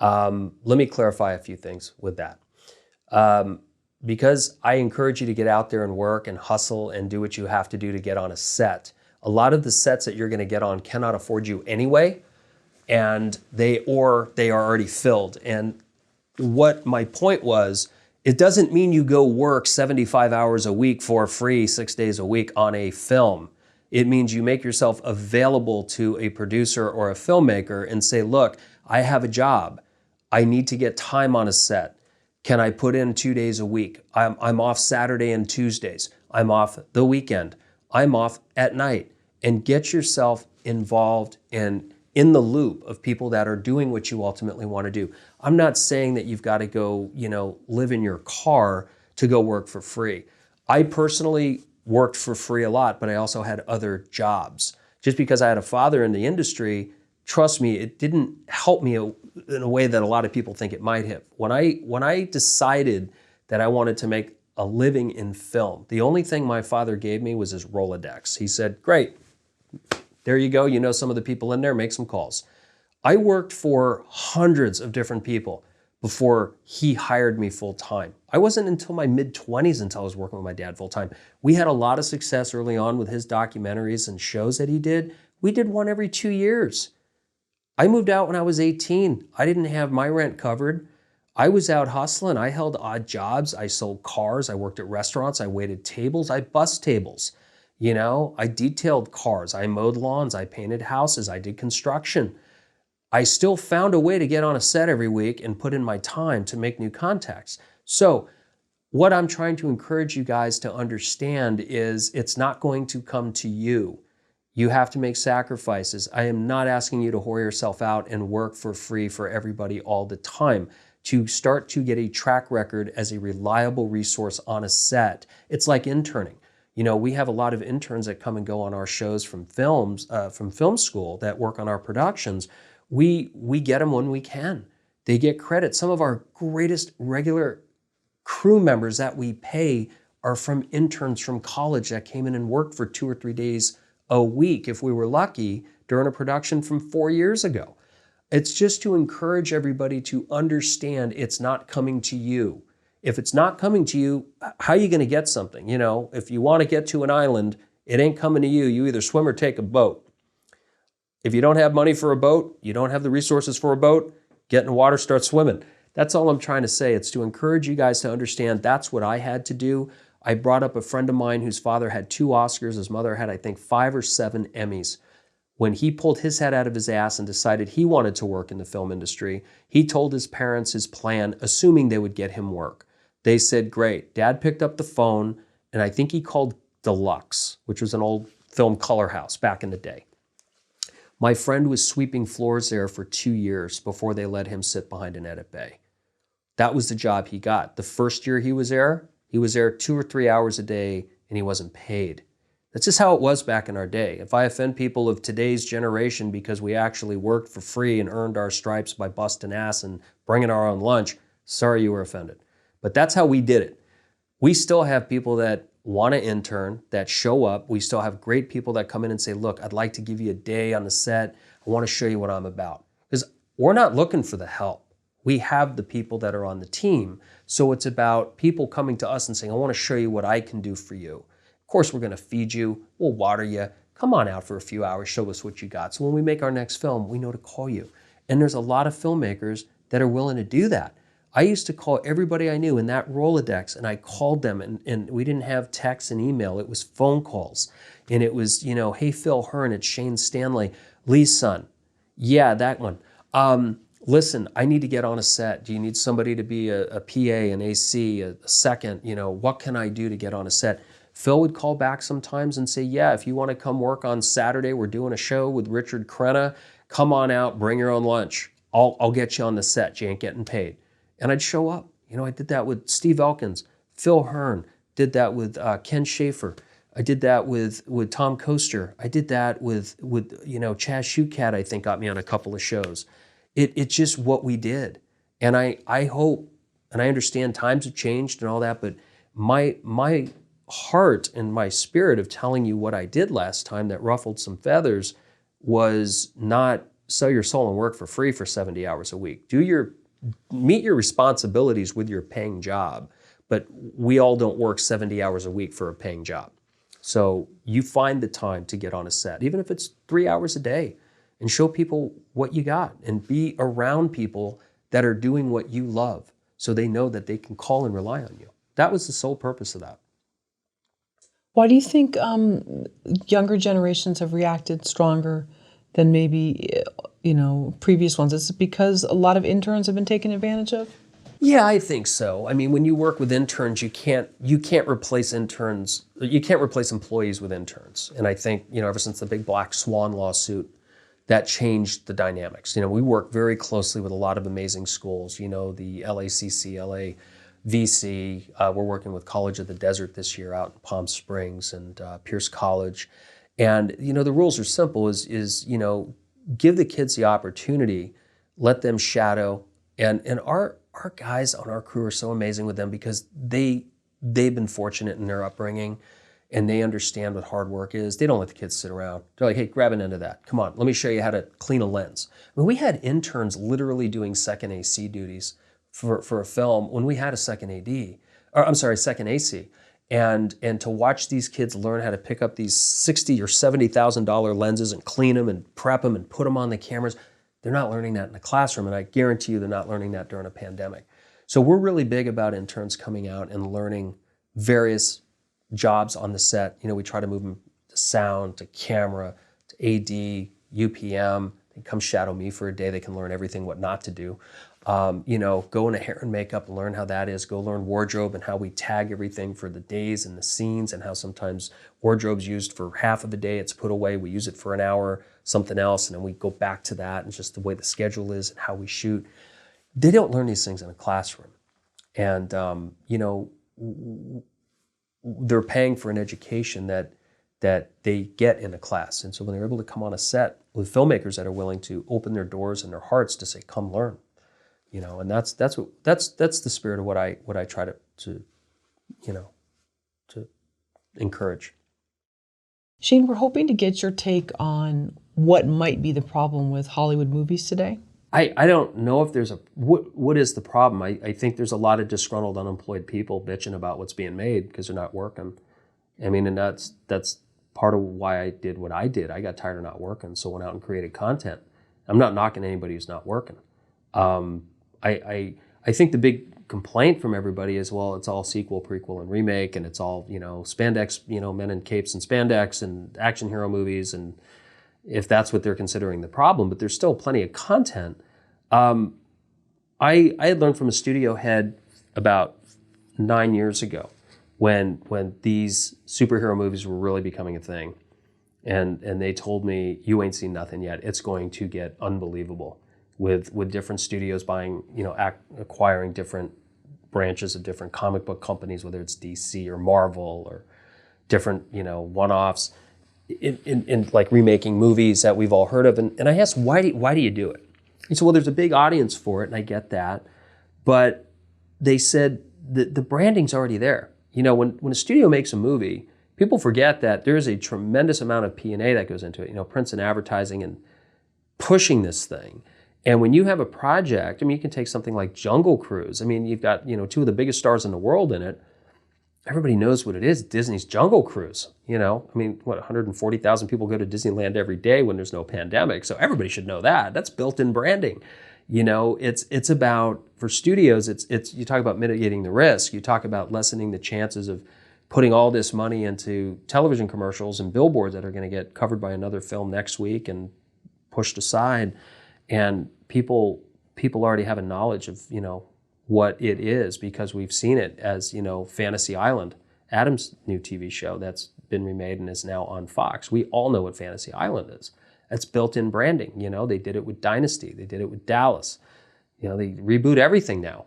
Let me clarify a few things with that. Because I encourage you to get out there and work and hustle and do what you have to do to get on a set. A lot of the sets that you're going to get on cannot afford you anyway, and they are already filled. And what my point was, it doesn't mean you go work 75 hours a week for free 6 days a week on a film. It means you make yourself available to a producer or a filmmaker and say, look, I have a job. I need to get time on a set. Can I put in 2 days a week? I'm off Saturday and Tuesdays. I'm off the weekend. I'm off at night. And get yourself involved and in the loop of people that are doing what you ultimately want to do. I'm not saying that you've got to go, live in your car to go work for free. I personally worked for free a lot, but I also had other jobs. Just because I had a father in the industry, trust me, it didn't help me in a way that a lot of people think it might have. When I decided that I wanted to make a living in film, the only thing my father gave me was his Rolodex. He said, great, there you go. You know some of the people in there, make some calls. I worked for hundreds of different people before he hired me full time. I wasn't until my mid-20s until I was working with my dad full time. We had a lot of success early on with his documentaries and shows that he did. We did one every 2 years. I moved out when I was 18. I didn't have my rent covered. I was out hustling. I held odd jobs. I sold cars. I worked at restaurants. I waited tables. I bussed tables. I detailed cars. I mowed lawns. I painted houses. I did construction. I still found a way to get on a set every week and put in my time to make new contacts. So what I'm trying to encourage you guys to understand is it's not going to come to you. You have to make sacrifices. I am not asking you to whore yourself out and work for free for everybody all the time. To start to get a track record as a reliable resource on a set, it's like interning. We have a lot of interns that come and go on our shows from film school that work on our productions. We get them when we can. They get credit. Some of our greatest regular crew members that we pay are from interns from college that came in and worked for 2 or 3 days a week, if we were lucky, during a production from 4 years ago. It's just to encourage everybody to understand it's not coming to you. If it's not coming to you, how are you going to get something? If you want to get to an island, it ain't coming to you. You either swim or take a boat. If you don't have money for a boat, you don't have the resources for a boat, get in the water, start swimming. That's all I'm trying to say. It's to encourage you guys to understand that's what I had to do. I brought up a friend of mine whose father had 2 Oscars. His mother had, I think, 5 or 7 Emmys. When he pulled his head out of his ass and decided he wanted to work in the film industry, he told his parents his plan, assuming they would get him work. They said, great. Dad picked up the phone, and I think he called Deluxe, which was an old film color house back in the day. My friend was sweeping floors there for 2 years before they let him sit behind an edit bay. That was the job he got. The first year he was there 2 or 3 hours a day, and he wasn't paid. That's just how it was back in our day. If I offend people of today's generation because we actually worked for free and earned our stripes by busting ass and bringing our own lunch, sorry you were offended. But that's how we did it. We still have people that want to intern, that show up. We still have great people that come in and say, look, I'd like to give you a day on the set. I want to show you what I'm about. Because we're not looking for the help. We have the people that are on the team. So it's about people coming to us and saying, I want to show you what I can do for you. Of course, we're going to feed you. We'll water you. Come on out for a few hours. Show us what you got. So when we make our next film, we know to call you. And there's a lot of filmmakers that are willing to do that. I used to call everybody I knew in that Rolodex, and I called them, and we didn't have text and email. It was phone calls. And it was, hey, Phil Hearn, it's Shane Stanley, Lee's son. Yeah, that one. Listen, I need to get on a set. Do you need somebody to be a PA, an AC, a second? What can I do to get on a set? Phil would call back sometimes and say, yeah, if you want to come work on Saturday, we're doing a show with Richard Crenna. Come on out, bring your own lunch. I'll get you on the set. You ain't getting paid. And I'd show up. I did that with Steve Elkins, Phil Hearn, did that with Ken Schaefer. I did that with Tom Coaster. I did that with Chaz Shukat, I think, got me on a couple of shows. It's just what we did. And I hope, and I understand times have changed and all that, but my heart and my spirit of telling you what I did last time that ruffled some feathers was not sell your soul and work for free for 70 hours a week. Meet your responsibilities with your paying job, but we all don't work 70 hours a week for a paying job. So you find the time to get on a set, even if it's 3 hours a day, and show people what you got and be around people that are doing what you love so they know that they can call and rely on you. That was the sole purpose of that. Why do you think younger generations have reacted stronger than maybe previous ones? Is it because a lot of interns have been taken advantage of? Yeah, I think so. I mean, when you work with interns, you can't replace interns. You can't replace employees with interns. And I think, ever since the big Black Swan lawsuit, that changed the dynamics. We work very closely with a lot of amazing schools. The LACC, LAVC. We're working with College of the Desert this year out in Palm Springs and Pierce College. And the rules are simple: is give the kids the opportunity, let them shadow, and our guys on our crew are so amazing with them because they've been fortunate in their upbringing and they understand what hard work is. They don't let the kids sit around. They're like, hey, grab an end of that. Come on, let me show you how to clean a lens. I mean, we had interns literally doing second AC duties for a film when we had a second second AC. And to watch these kids learn how to pick up these $60,000 or $70,000 lenses and clean them and prep them and put them on the cameras, they're not learning that in the classroom, and I guarantee you they're not learning that during a pandemic. So we're really big about interns coming out and learning various jobs on the set. We try to move them to sound, to camera, to AD, UPM. They come shadow me for a day. They can learn everything what not to do. Go into hair and makeup and learn how that is. Go learn wardrobe and how we tag everything for the days and the scenes, and how sometimes wardrobe's used for half of a day, it's put away, we use it for an hour, something else, and then we go back to that, and just the way the schedule is and how we shoot. They don't learn these things in a classroom. And, they're paying for an education that they get in a class. And so when they're able to come on a set with filmmakers that are willing to open their doors and their hearts to say, come learn, and that's the spirit of what I try to encourage. Shane, we're hoping to get your take on what might be the problem with Hollywood movies today. I don't know if there's what is the problem. I think there's a lot of disgruntled, unemployed people bitching about what's being made because they're not working. I mean, and that's part of why I did what I did. I got tired of not working, so went out and created content. I'm not knocking anybody who's not working. I think the big complaint from everybody is, well, it's all sequel, prequel, and remake, and it's all spandex, men in capes and spandex and action hero movies, and if that's what they're considering the problem, but there's still plenty of content. I had learned from a studio head about 9 years ago when these superhero movies were really becoming a thing. And they told me, you ain't seen nothing yet. It's going to get unbelievable with different studios buying, acquiring different branches of different comic book companies, whether it's DC or Marvel or different, one-offs. In like remaking movies that we've all heard of. And I asked, why do you do it? He said, well, there's a big audience for it, and I get that. But they said the branding's already there. When a studio makes a movie, people forget that there is a tremendous amount of P&A that goes into it, prints and advertising and pushing this thing. And when you have a project, you can take something like Jungle Cruise. You've got, two of the biggest stars in the world in it. Everybody knows what it is, Disney's Jungle Cruise. 140,000 people go to Disneyland every day when there's no pandemic. So everybody should know that. That's built-in branding. It's about, for studios, it's you talk about mitigating the risk. You talk about lessening the chances of putting all this money into television commercials and billboards that are going to get covered by another film next week and pushed aside. And people already have a knowledge of, what it is because we've seen it as, Fantasy Island, Adam's new TV show that's been remade and is now on Fox. We all know what Fantasy Island is. That's built-in branding. They did it with Dynasty. They did it with Dallas. They reboot everything now.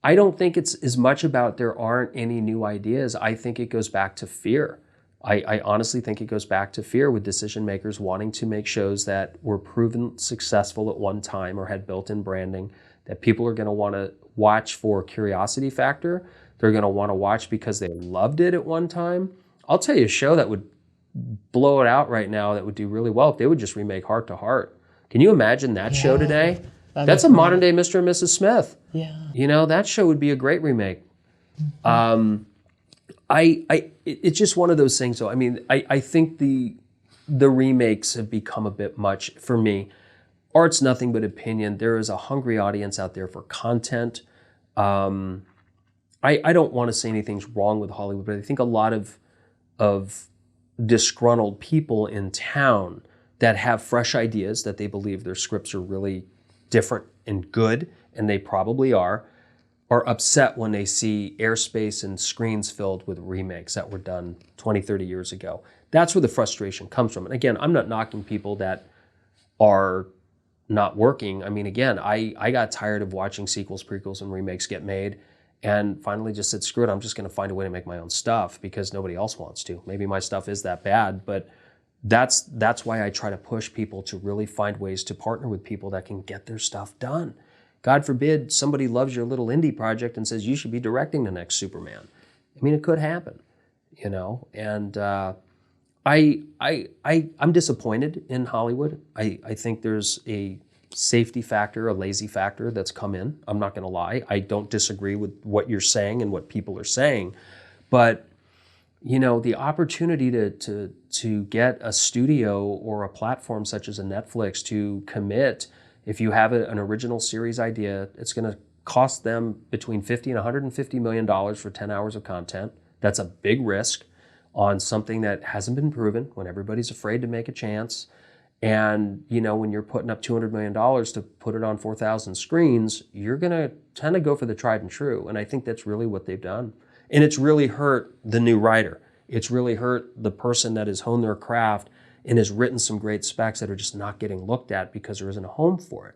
I don't think it's as much about there aren't any new ideas. I think it goes back to fear. I honestly think it goes back to fear with decision makers wanting to make shows that were proven successful at one time or had built-in branding that people are going to want to watch for curiosity factor. They're going to want to watch because they loved it at one time. I'll tell you a show that would blow it out right now that would do really well if they would just remake Heart to Heart. Can you imagine that show today? That's a modern day Mr. and Mrs. Smith. Yeah. That show would be a great remake. Mm-hmm. It's just one of those things. So I think the remakes have become a bit much for me. Art's nothing but opinion. There is a hungry audience out there for content. I don't want to say anything's wrong with Hollywood, but I think a lot of disgruntled people in town that have fresh ideas that they believe their scripts are really different and good, and they probably are upset when they see airspace and screens filled with remakes that were done 20, 30 years ago. That's where the frustration comes from. And again, I'm not knocking people that are not working. I mean, again, I got tired of watching sequels, prequels, and remakes get made, and finally just said, screw it, I'm just going to find a way to make my own stuff because nobody else wants to. Maybe my stuff is that bad, but that's why I try to push people to really find ways to partner with people that can get their stuff done. God forbid somebody loves your little indie project and says you should be directing the next Superman. I mean, it could happen, you know. And I'm disappointed in Hollywood. I think there's a safety factor, a lazy factor that's come in. I'm not going to lie. I don't disagree with what you're saying and what people are saying, but you know, the opportunity to get a studio or a platform such as a Netflix to commit, if you have an original series idea, it's going to cost them between $50 and $150 million for 10 hours of content. That's a big risk on something that hasn't been proven, when everybody's afraid to make a chance. And, you know, when you're putting up $200 million to put it on 4,000 screens, you're going to tend to go for the tried and true. And I think that's really what they've done. And it's really hurt the new writer. It's really hurt the person that has honed their craft and has written some great specs that are just not getting looked at because there isn't a home for it.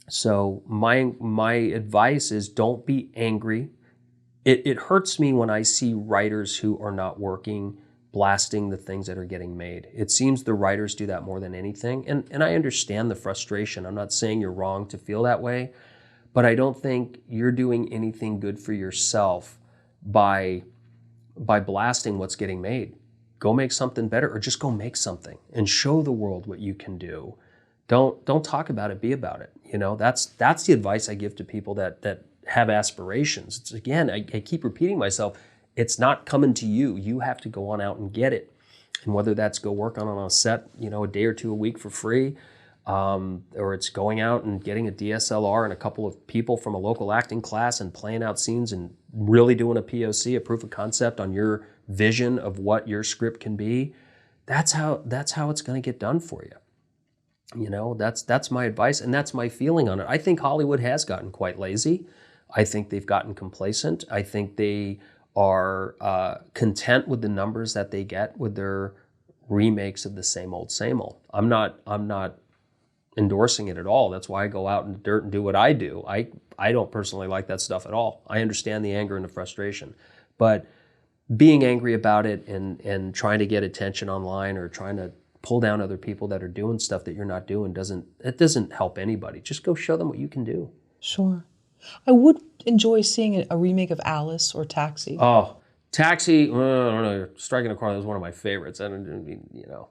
So my advice is, don't be angry. It hurts me when I see writers who are not working blasting the things that are getting made. It seems the writers do that more than anything. And I understand the frustration. I'm not saying you're wrong to feel that way, but I don't think you're doing anything good for yourself by blasting what's getting made. Go make something better, or just go make something and show the world what you can do. Don't talk about it, be about it. You know, that's the advice I give to people that have aspirations. It's, again, I keep repeating myself, it's not coming to you. You have to go on out and get it. And whether that's go work on a set, you know, a day or two a week for free, or it's going out and getting a DSLR and a couple of people from a local acting class and playing out scenes and really doing a POC, a proof of concept on your vision of what your script can be. That's how it's going to get done for you. You know, that's my advice, and that's my feeling on it. I think Hollywood has gotten quite lazy. I think they've gotten complacent. I think they are content with the numbers that they get with their remakes of the same old, same old. I'm not endorsing it at all. That's why I go out in the dirt and do what I do. I don't personally like that stuff at all. I understand the anger and the frustration, but being angry about it and trying to get attention online or trying to pull down other people that are doing stuff that you're not doing doesn't help anybody. Just go show them what you can do. Sure. I would enjoy seeing a remake of Alice or Taxi. Oh, Taxi, I don't know, Striking a Chord was one of my favorites. I mean, you know.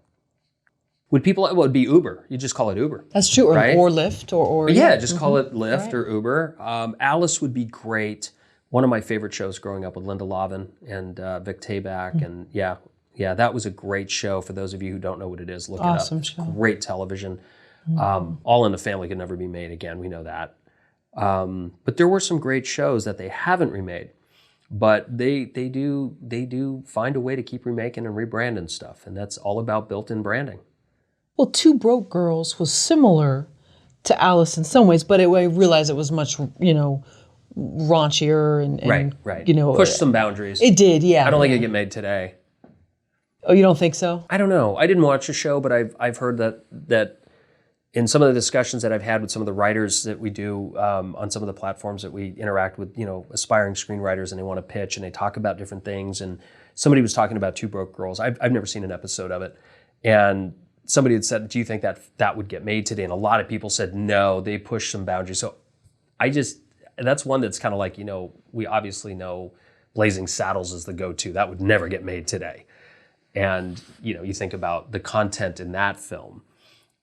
Would people, it would be Uber. You just call it Uber. That's true, right? or Lyft, or yeah, just call it Lyft right. or Uber. Alice would be great. One of my favorite shows growing up with Linda Lavin and Vic Tayback, and yeah, that was a great show. For those of you who don't know what it is, look awesome it up. Show. Great television. All in the Family could never be made again. We know that. But there were some great shows that they haven't remade. But they do find a way to keep remaking and rebranding stuff, and that's all about built-in branding. Well, Two Broke Girls was similar to Alice in some ways, but I realized it was much, raunchier and right. You know, pushed some boundaries. It did, yeah. I don't think it'd get made today. Oh, you don't think so? I don't know. I didn't watch the show, but I've heard that in some of the discussions that I've had with some of the writers that we do on some of the platforms that we interact with, aspiring screenwriters, and they want to pitch and they talk about different things. And somebody was talking about Two Broke Girls. I've never seen an episode of it, and somebody had said, "Do you think that would get made today?" And a lot of people said, "No, they pushed some boundaries." So that's one that's kind of like, we obviously know Blazing Saddles is the go-to. That would never get made today. And, you think about the content in that film.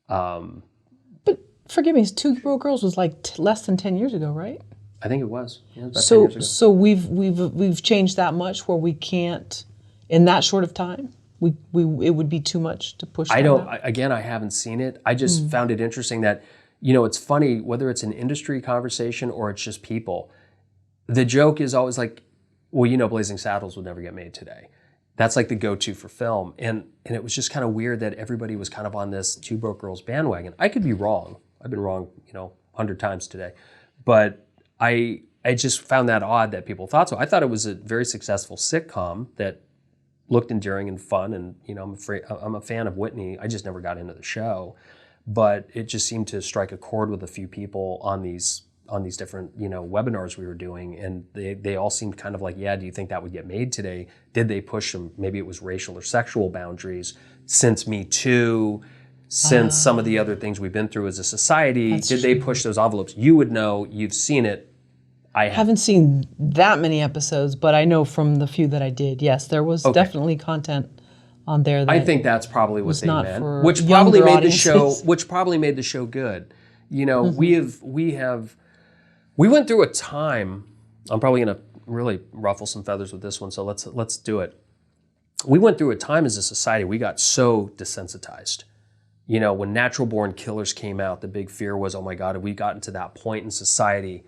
But forgive me, Two Broke Girls was like less than 10 years ago, right? I think it was. Yeah, about 10 years ago. So we've changed that much where we can't, in that short of time, it would be too much to push. I haven't seen it. I just found it interesting that, it's funny, whether it's an industry conversation or it's just people, the joke is always like, well, Blazing Saddles would never get made today. That's like the go-to for film. And it was just kind of weird that everybody was kind of on this Two Broke Girls bandwagon. I could be wrong. I've been wrong, 100 times today. But I just found that odd that people thought so. I thought it was a very successful sitcom that looked endearing and fun, and I'm a fan of Whitney. I just never got into the show, but it just seemed to strike a chord with a few people on these different webinars we were doing, and they all seemed kind of like, yeah, do you think that would get made today? Did they push them? Maybe it was racial or sexual boundaries since Me Too, since some of the other things we've been through as a society. Did they push those envelopes? You would know. You've seen it. I haven't seen that many episodes, but I know from the few that I did, yes, there was definitely content on there that I think that's probably what they not meant, for which probably younger made the show, audiences. which probably made the show good. We went through a time. I'm probably going to really ruffle some feathers with this one, so let's do it. We went through a time as a society, we got so desensitized. When Natural Born Killers came out, the big fear was, oh my God, have we gotten to that point in society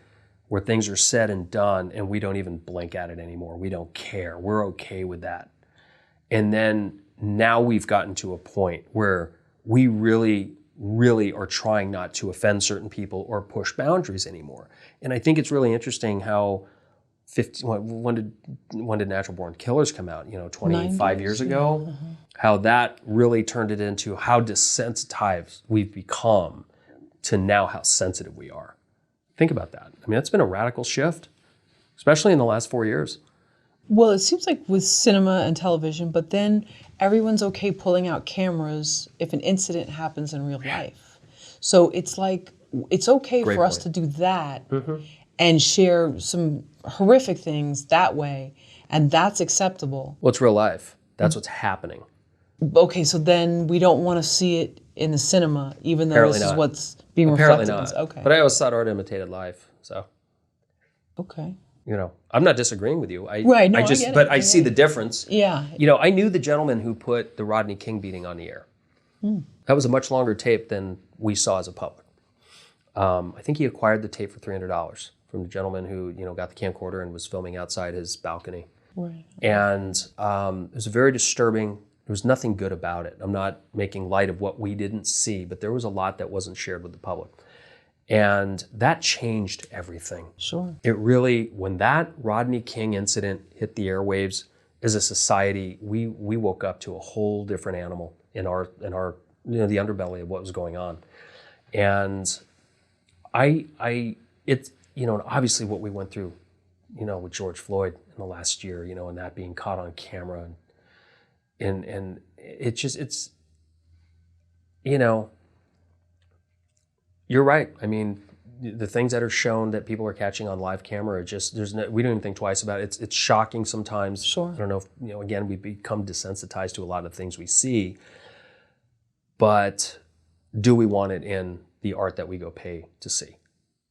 where things are said and done and we don't even blink at it anymore? We don't care. We're okay with that. And then now we've gotten to a point where we really are trying not to offend certain people or push boundaries anymore. And I think it's really interesting how when did Natural Born Killers come out? 25 years ago? Yeah. How that really turned it into how desensitized we've become to now how sensitive we are. Think about that. I mean, that's been a radical shift, especially in the last 4 years. Well, it seems like with cinema and television, but then everyone's okay pulling out cameras if an incident happens in real life. So it's like, it's okay Great for us point. to do that and share some horrific things that way, and that's acceptable. Well, it's real life. That's what's happening. Okay, so then we don't want to see it in the cinema, even though Apparently this is not. what's being Apparently reflected. not. Okay. But I always thought art imitated life. So, Okay. I'm not disagreeing with you. Right, no, I get it. I see the difference. Yeah. I knew the gentleman who put the Rodney King beating on the air. That was a much longer tape than we saw as a public. I think he acquired the tape for $300 from the gentleman who, got the camcorder and was filming outside his balcony. Right. And it was very disturbing. There was nothing good about it. I'm not making light of what we didn't see, but there was a lot that wasn't shared with the public. And that changed everything. Sure. It really, when that Rodney King incident hit the airwaves, as a society, we woke up to a whole different animal in our the underbelly of what was going on. And obviously what we went through, with George Floyd in the last year, and that being caught on camera, and it's you're right. I mean, the things that are shown that people are catching on live camera are just, we don't even think twice about it. It's shocking sometimes. Sure. I don't know if, again, we become desensitized to a lot of things we see, but do we want it in the art that we go pay to see?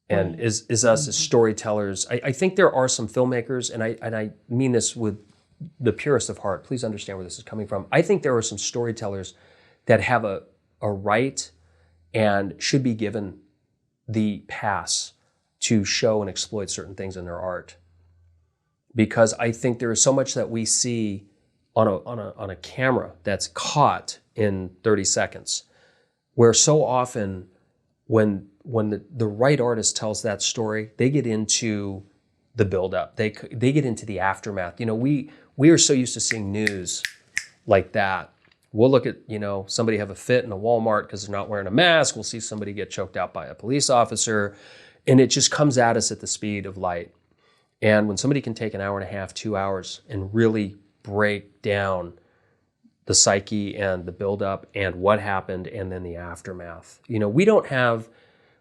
And is us as storytellers, I think there are some filmmakers, and I mean this with the purest of heart, please understand where this is coming from. I think there are some storytellers that have a right and should be given the pass to show and exploit certain things in their art. Because I think there is so much that we see on a camera that's caught in 30 seconds, where so often when the right artist tells that story, they get into the buildup. They get into the aftermath. We are so used to seeing news like that. We'll look at, somebody have a fit in a Walmart because they're not wearing a mask. We'll see somebody get choked out by a police officer, and it just comes at us at the speed of light. And when somebody can take an hour and a half, 2 hours, and really break down the psyche and the buildup and what happened and then the aftermath. We don't have,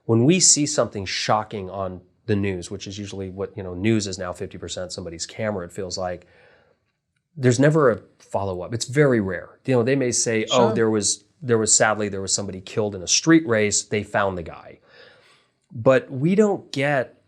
when we see something shocking on the news, which is usually what, news is now 50% somebody's camera, it feels like, there's never a follow-up. It's very rare. They may say, Sure. oh, there was sadly somebody killed in a street race. They found the guy. But we don't get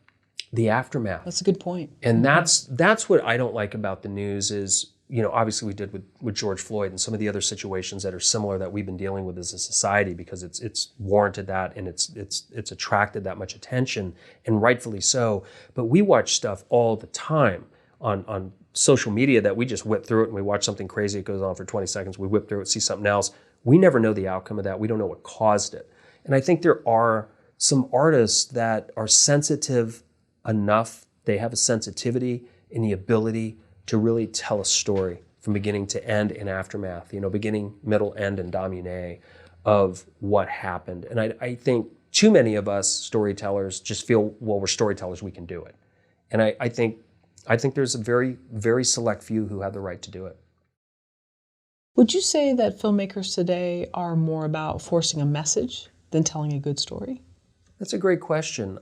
the aftermath. That's a good point. And that's what I don't like about the news is, obviously we did with George Floyd and some of the other situations that are similar that we've been dealing with as a society, because it's warranted that and it's attracted that much attention, and rightfully so. But we watch stuff all the time on social media that we just whip through it, and we watch something crazy, it goes on for 20 seconds, we whip through it, see something else. We never know the outcome of that. We don't know what caused it. And I think there are some artists that are sensitive enough, they have a sensitivity and the ability to really tell a story from beginning to end in aftermath, beginning, middle, end, and damine of what happened. And I think too many of us storytellers just feel, well, we're storytellers, we can do it. And I think there's a very, very select few who have the right to do it. Would you say that filmmakers today are more about forcing a message than telling a good story? That's a great question.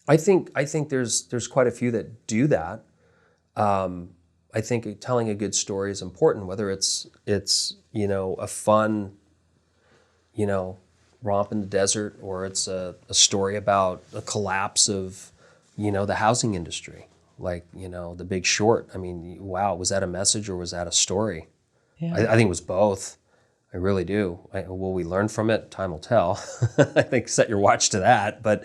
I think there's quite a few that do that. I think telling a good story is important, whether it's a fun, romp in the desert, or it's a story about a collapse of, the housing industry, like, The Big Short. I mean, wow, was that a message or was that a story? Yeah. I think it was both. I really do. Will we learn from it? Time will tell. I think set your watch to that. But,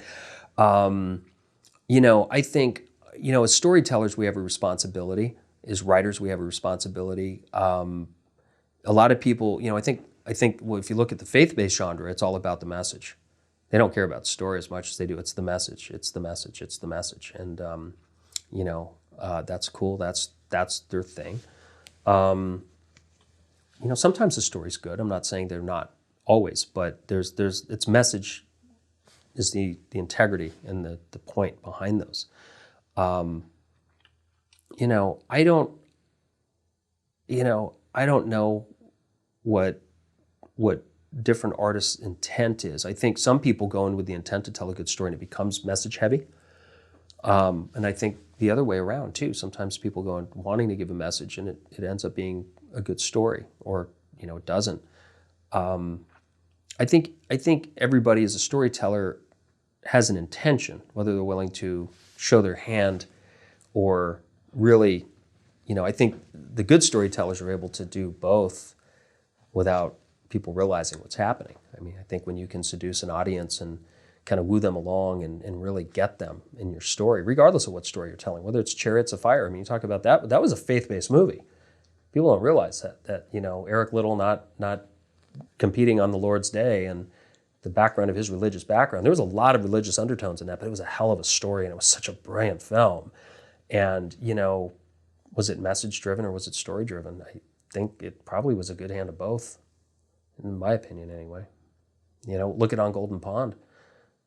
I think, as storytellers, we have a responsibility. As writers, we have a responsibility. A lot of people, I think well, if you look at the faith-based genre, it's all about the message. They don't care about the story as much as they do. It's the message. It's the message. It's the message. And, that's cool. That's their thing. Sometimes the story's good. I'm not saying they're not always, but its message is the integrity and the point behind those. I don't know what different artists' intent is. I think some people go in with the intent to tell a good story and it becomes message heavy. And I think the other way around too. Sometimes people go in wanting to give a message and it ends up being a good story, or it doesn't. I think everybody as a storyteller has an intention, whether they're willing to show their hand or really, I think the good storytellers are able to do both without people realizing what's happening. I mean, I think when you can seduce an audience and kind of woo them along and really get them in your story, regardless of what story you're telling, whether it's Chariots of Fire. I mean, you talk about that, but that was a faith-based movie. People don't realize that Eric Liddell not competing on the Lord's Day and the background of his religious background. There was a lot of religious undertones in that, but it was a hell of a story and it was such a brilliant film. And, was it message-driven or was it story-driven? I think it probably was a good hand of both, in my opinion anyway. Look at On Golden Pond,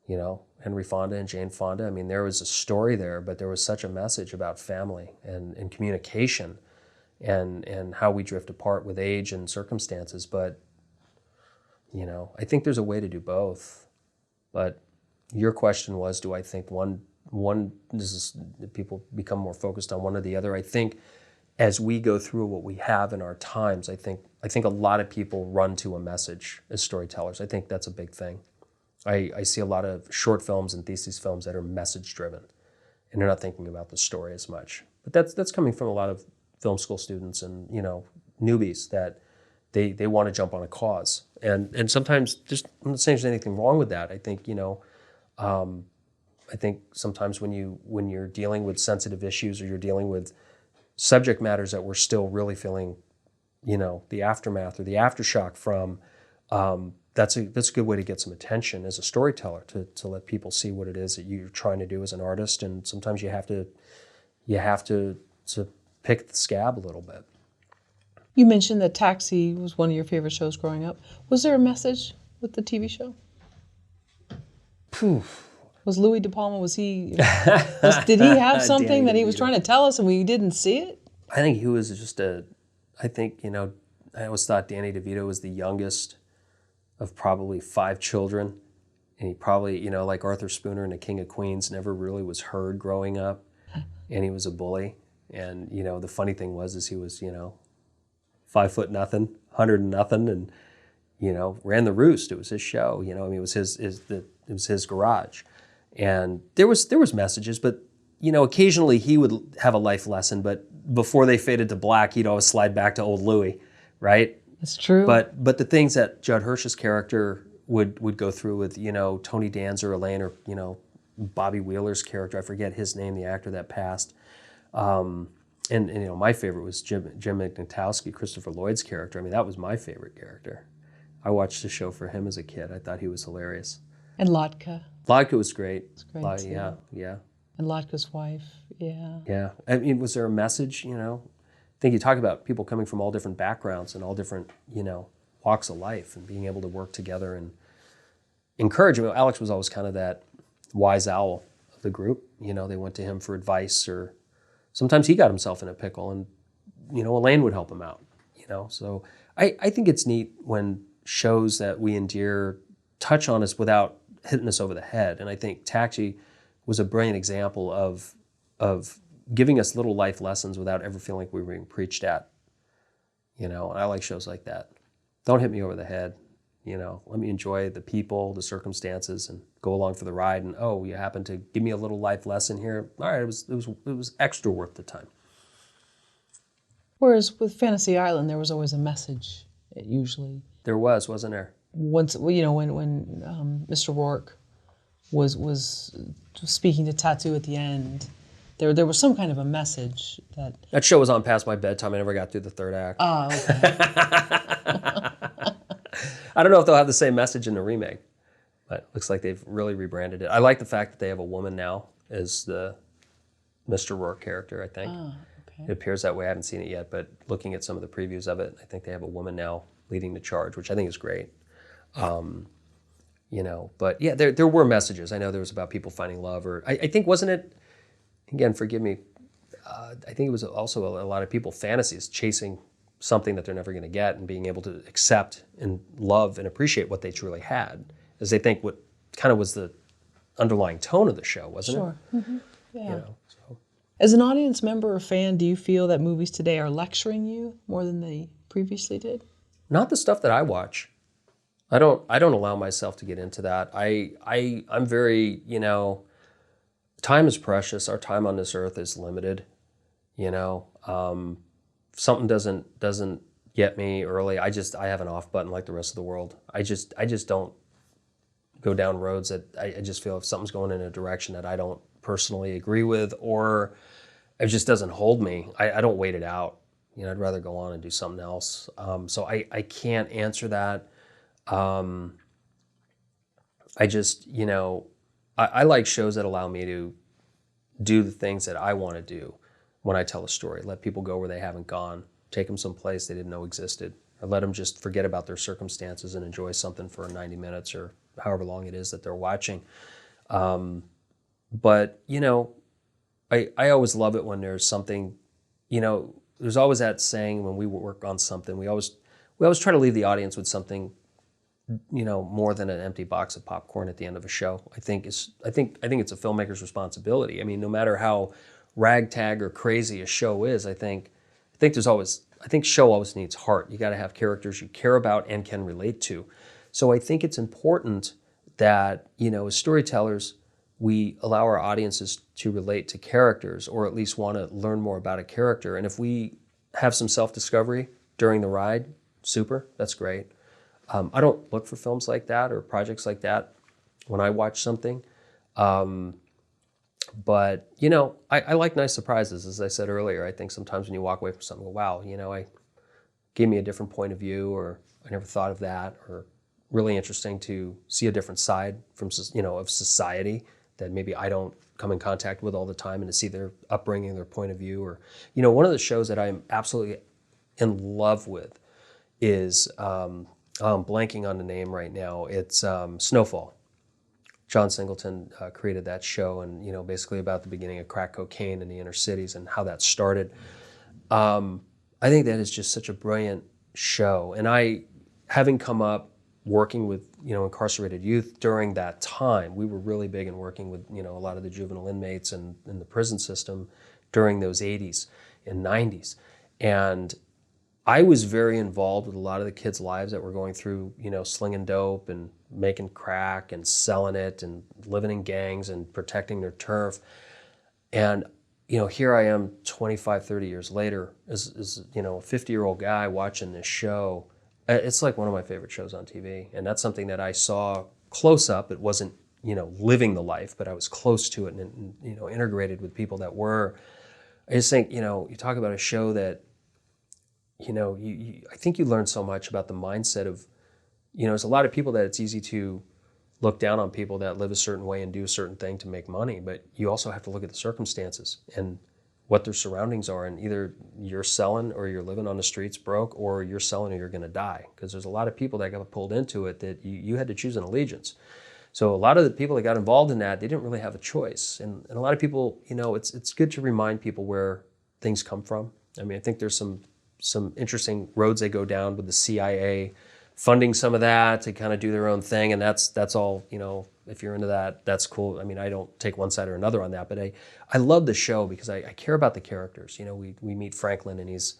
Henry Fonda and Jane Fonda. I mean, there was a story there, but there was such a message about family and communication and how we drift apart with age and circumstances. But, I think there's a way to do both. But your question was, do I think people become more focused on one or the other? I think as we go through what we have in our times, I think a lot of people run to a message as storytellers. I think that's a big thing. I see a lot of short films and thesis films that are message driven, and they're not thinking about the story as much. But that's coming from a lot of film school students and newbies that they want to jump on a cause, and sometimes I'm not saying there's anything wrong with that. I think I think sometimes when you're dealing with sensitive issues or you're dealing with subject matters that we're still really feeling, the aftermath or the aftershock from, that's a good way to get some attention as a storyteller, to let people see what it is that you're trying to do as an artist. And sometimes you have to pick the scab a little bit. You mentioned that Taxi was one of your favorite shows growing up. Was there a message with the TV show? Poof. Was Louis De Palma, did he have something that he was trying to tell us and we didn't see it? I think he was just I always thought Danny DeVito was the youngest of probably 5 children. And he probably, like Arthur Spooner in The King of Queens, never really was heard growing up. And he was a bully. And, the funny thing was he was, 5 foot nothing, 100 and nothing, and, ran the roost. It was his show, it was it was his garage. And there was messages, but, occasionally he would have a life lesson, but before they faded to black, he'd always slide back to old Louis, right? That's true. But the things that Judd Hirsch's character would go through with, Tony Danza or Elaine, or, Bobby Wheeler's character, I forget his name, the actor that passed. And my favorite was Jim Ignatowski, Christopher Lloyd's character. I mean, that was my favorite character. I watched the show for him as a kid. I thought he was hilarious. And Latka. Latka was great. It's great too. Yeah. And Latka's wife, yeah. Yeah. I mean, was there a message, I think you talk about people coming from all different backgrounds and all different, walks of life and being able to work together and encourage. Alex was always kind of that wise owl of the group. They went to him for advice, or sometimes he got himself in a pickle and, Elaine would help him out, So I think it's neat when shows that we endear touch on us without hitting us over the head. And I think Taxi was a brilliant example of giving us little life lessons without ever feeling like we were being preached at. And I like shows like that. Don't hit me over the head. Let me enjoy the people, the circumstances, and go along for the ride. And you happen to give me a little life lesson here. All right, it was extra worth the time. Whereas with Fantasy Island, there was always a message. Usually, there wasn't there? Once when Mr. Rourke was speaking to Tattoo at the end, there was some kind of a message that show was on past my bedtime. I never got through the third act. Oh, okay. I don't know if they'll have the same message in the remake, but it looks like they've really rebranded it. I like the fact that they have a woman now as the Mr. Rourke character, I think. Oh, okay. It appears that way. I haven't seen it yet, but looking at some of the previews of it, I think they have a woman now leading the charge, which I think is great. But yeah, there were messages. I know there was about people finding love, or I think, wasn't it, again, forgive me, I think it was also a lot of people fantasies, chasing something that they're never going to get and being able to accept and love and appreciate what they truly had, as they think what kind of was the underlying tone of the show, wasn't Sure. it? Mm-hmm. Yeah. So. As an audience member or fan, do you feel that movies today are lecturing you more than they previously did? Not the stuff that I watch. I don't allow myself to get into that. I'm very, time is precious. Our time on this earth is limited. If something doesn't get me early, I have an off button like the rest of the world. I just don't go down roads that I just feel if something's going in a direction that I don't personally agree with, or it just doesn't hold me, I don't wait it out. I'd rather go on and do something else. So I can't answer that. I just, I like shows that allow me to do the things that I want to do when I tell a story. Let people go where they haven't gone. Take them someplace they didn't know existed. Or let them just forget about their circumstances and enjoy something for 90 minutes or however long it is that they're watching. But, I always love it when there's something, there's always that saying when we work on something, we always try to leave the audience with something, more than an empty box of popcorn at the end of a show. I think it's a filmmaker's responsibility. I mean, no matter how ragtag or crazy a show is, I think show always needs heart. You got to have characters you care about and can relate to. So I think it's important that, as storytellers, we allow our audiences to relate to characters, or at least want to learn more about a character. And if we have some self-discovery during the ride, super, that's great. I don't look for films like that or projects like that when I watch something. But, I like nice surprises. As I said earlier, I think sometimes when you walk away from something, wow, I gave me a different point of view, or I never thought of that, or really interesting to see a different side from, of society that maybe I don't come in contact with all the time, and to see their upbringing, their point of view. Or, one of the shows that I'm absolutely in love with is, I'm blanking on the name right now. It's Snowfall. John Singleton created that show, and basically about the beginning of crack cocaine in the inner cities and how that started. I think that is just such a brilliant show. And I, having come up working with incarcerated youth during that time, we were really big in working with a lot of the juvenile inmates and in the prison system during those 80s and 90s. And I was very involved with a lot of the kids' lives that were going through, slinging dope and making crack and selling it and living in gangs and protecting their turf. And, here I am 25, 30 years later as a 50-year-old guy watching this show. It's like one of my favorite shows on TV. And that's something that I saw close up. It wasn't, living the life, but I was close to it and integrated with people that were. I just think, you talk about a show that, I think you learn so much about the mindset of, there's a lot of people that it's easy to look down on people that live a certain way and do a certain thing to make money, but you also have to look at the circumstances and what their surroundings are, and either you're selling or you're living on the streets broke, or you're selling or you're going to die, because there's a lot of people that got pulled into it that you had to choose an allegiance. So a lot of the people that got involved in that, they didn't really have a choice. And a lot of people, it's good to remind people where things come from. I mean, I think there's some interesting roads they go down with the CIA funding some of that to kind of do their own thing. And that's all, if you're into that, that's cool. I mean, I don't take one side or another on that, but I love the show because I care about the characters. We meet Franklin, and he's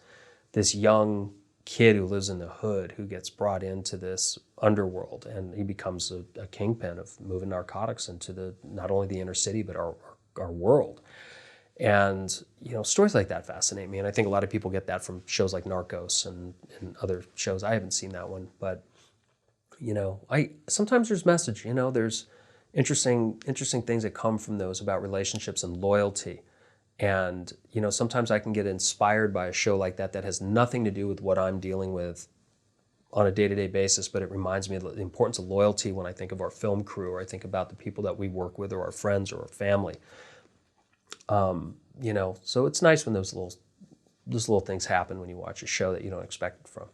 this young kid who lives in the hood who gets brought into this underworld, and he becomes a kingpin of moving narcotics into not only the inner city, but our world. And, stories like that fascinate me. And I think a lot of people get that from shows like Narcos and other shows. I haven't seen that one, but, sometimes there's message, there's interesting things that come from those about relationships and loyalty. And, sometimes I can get inspired by a show like that has nothing to do with what I'm dealing with on a day-to-day basis, but it reminds me of the importance of loyalty when I think of our film crew, or I think about the people that we work with, or our friends, or our family. So it's nice when those little things happen when you watch a show that you don't expect it from.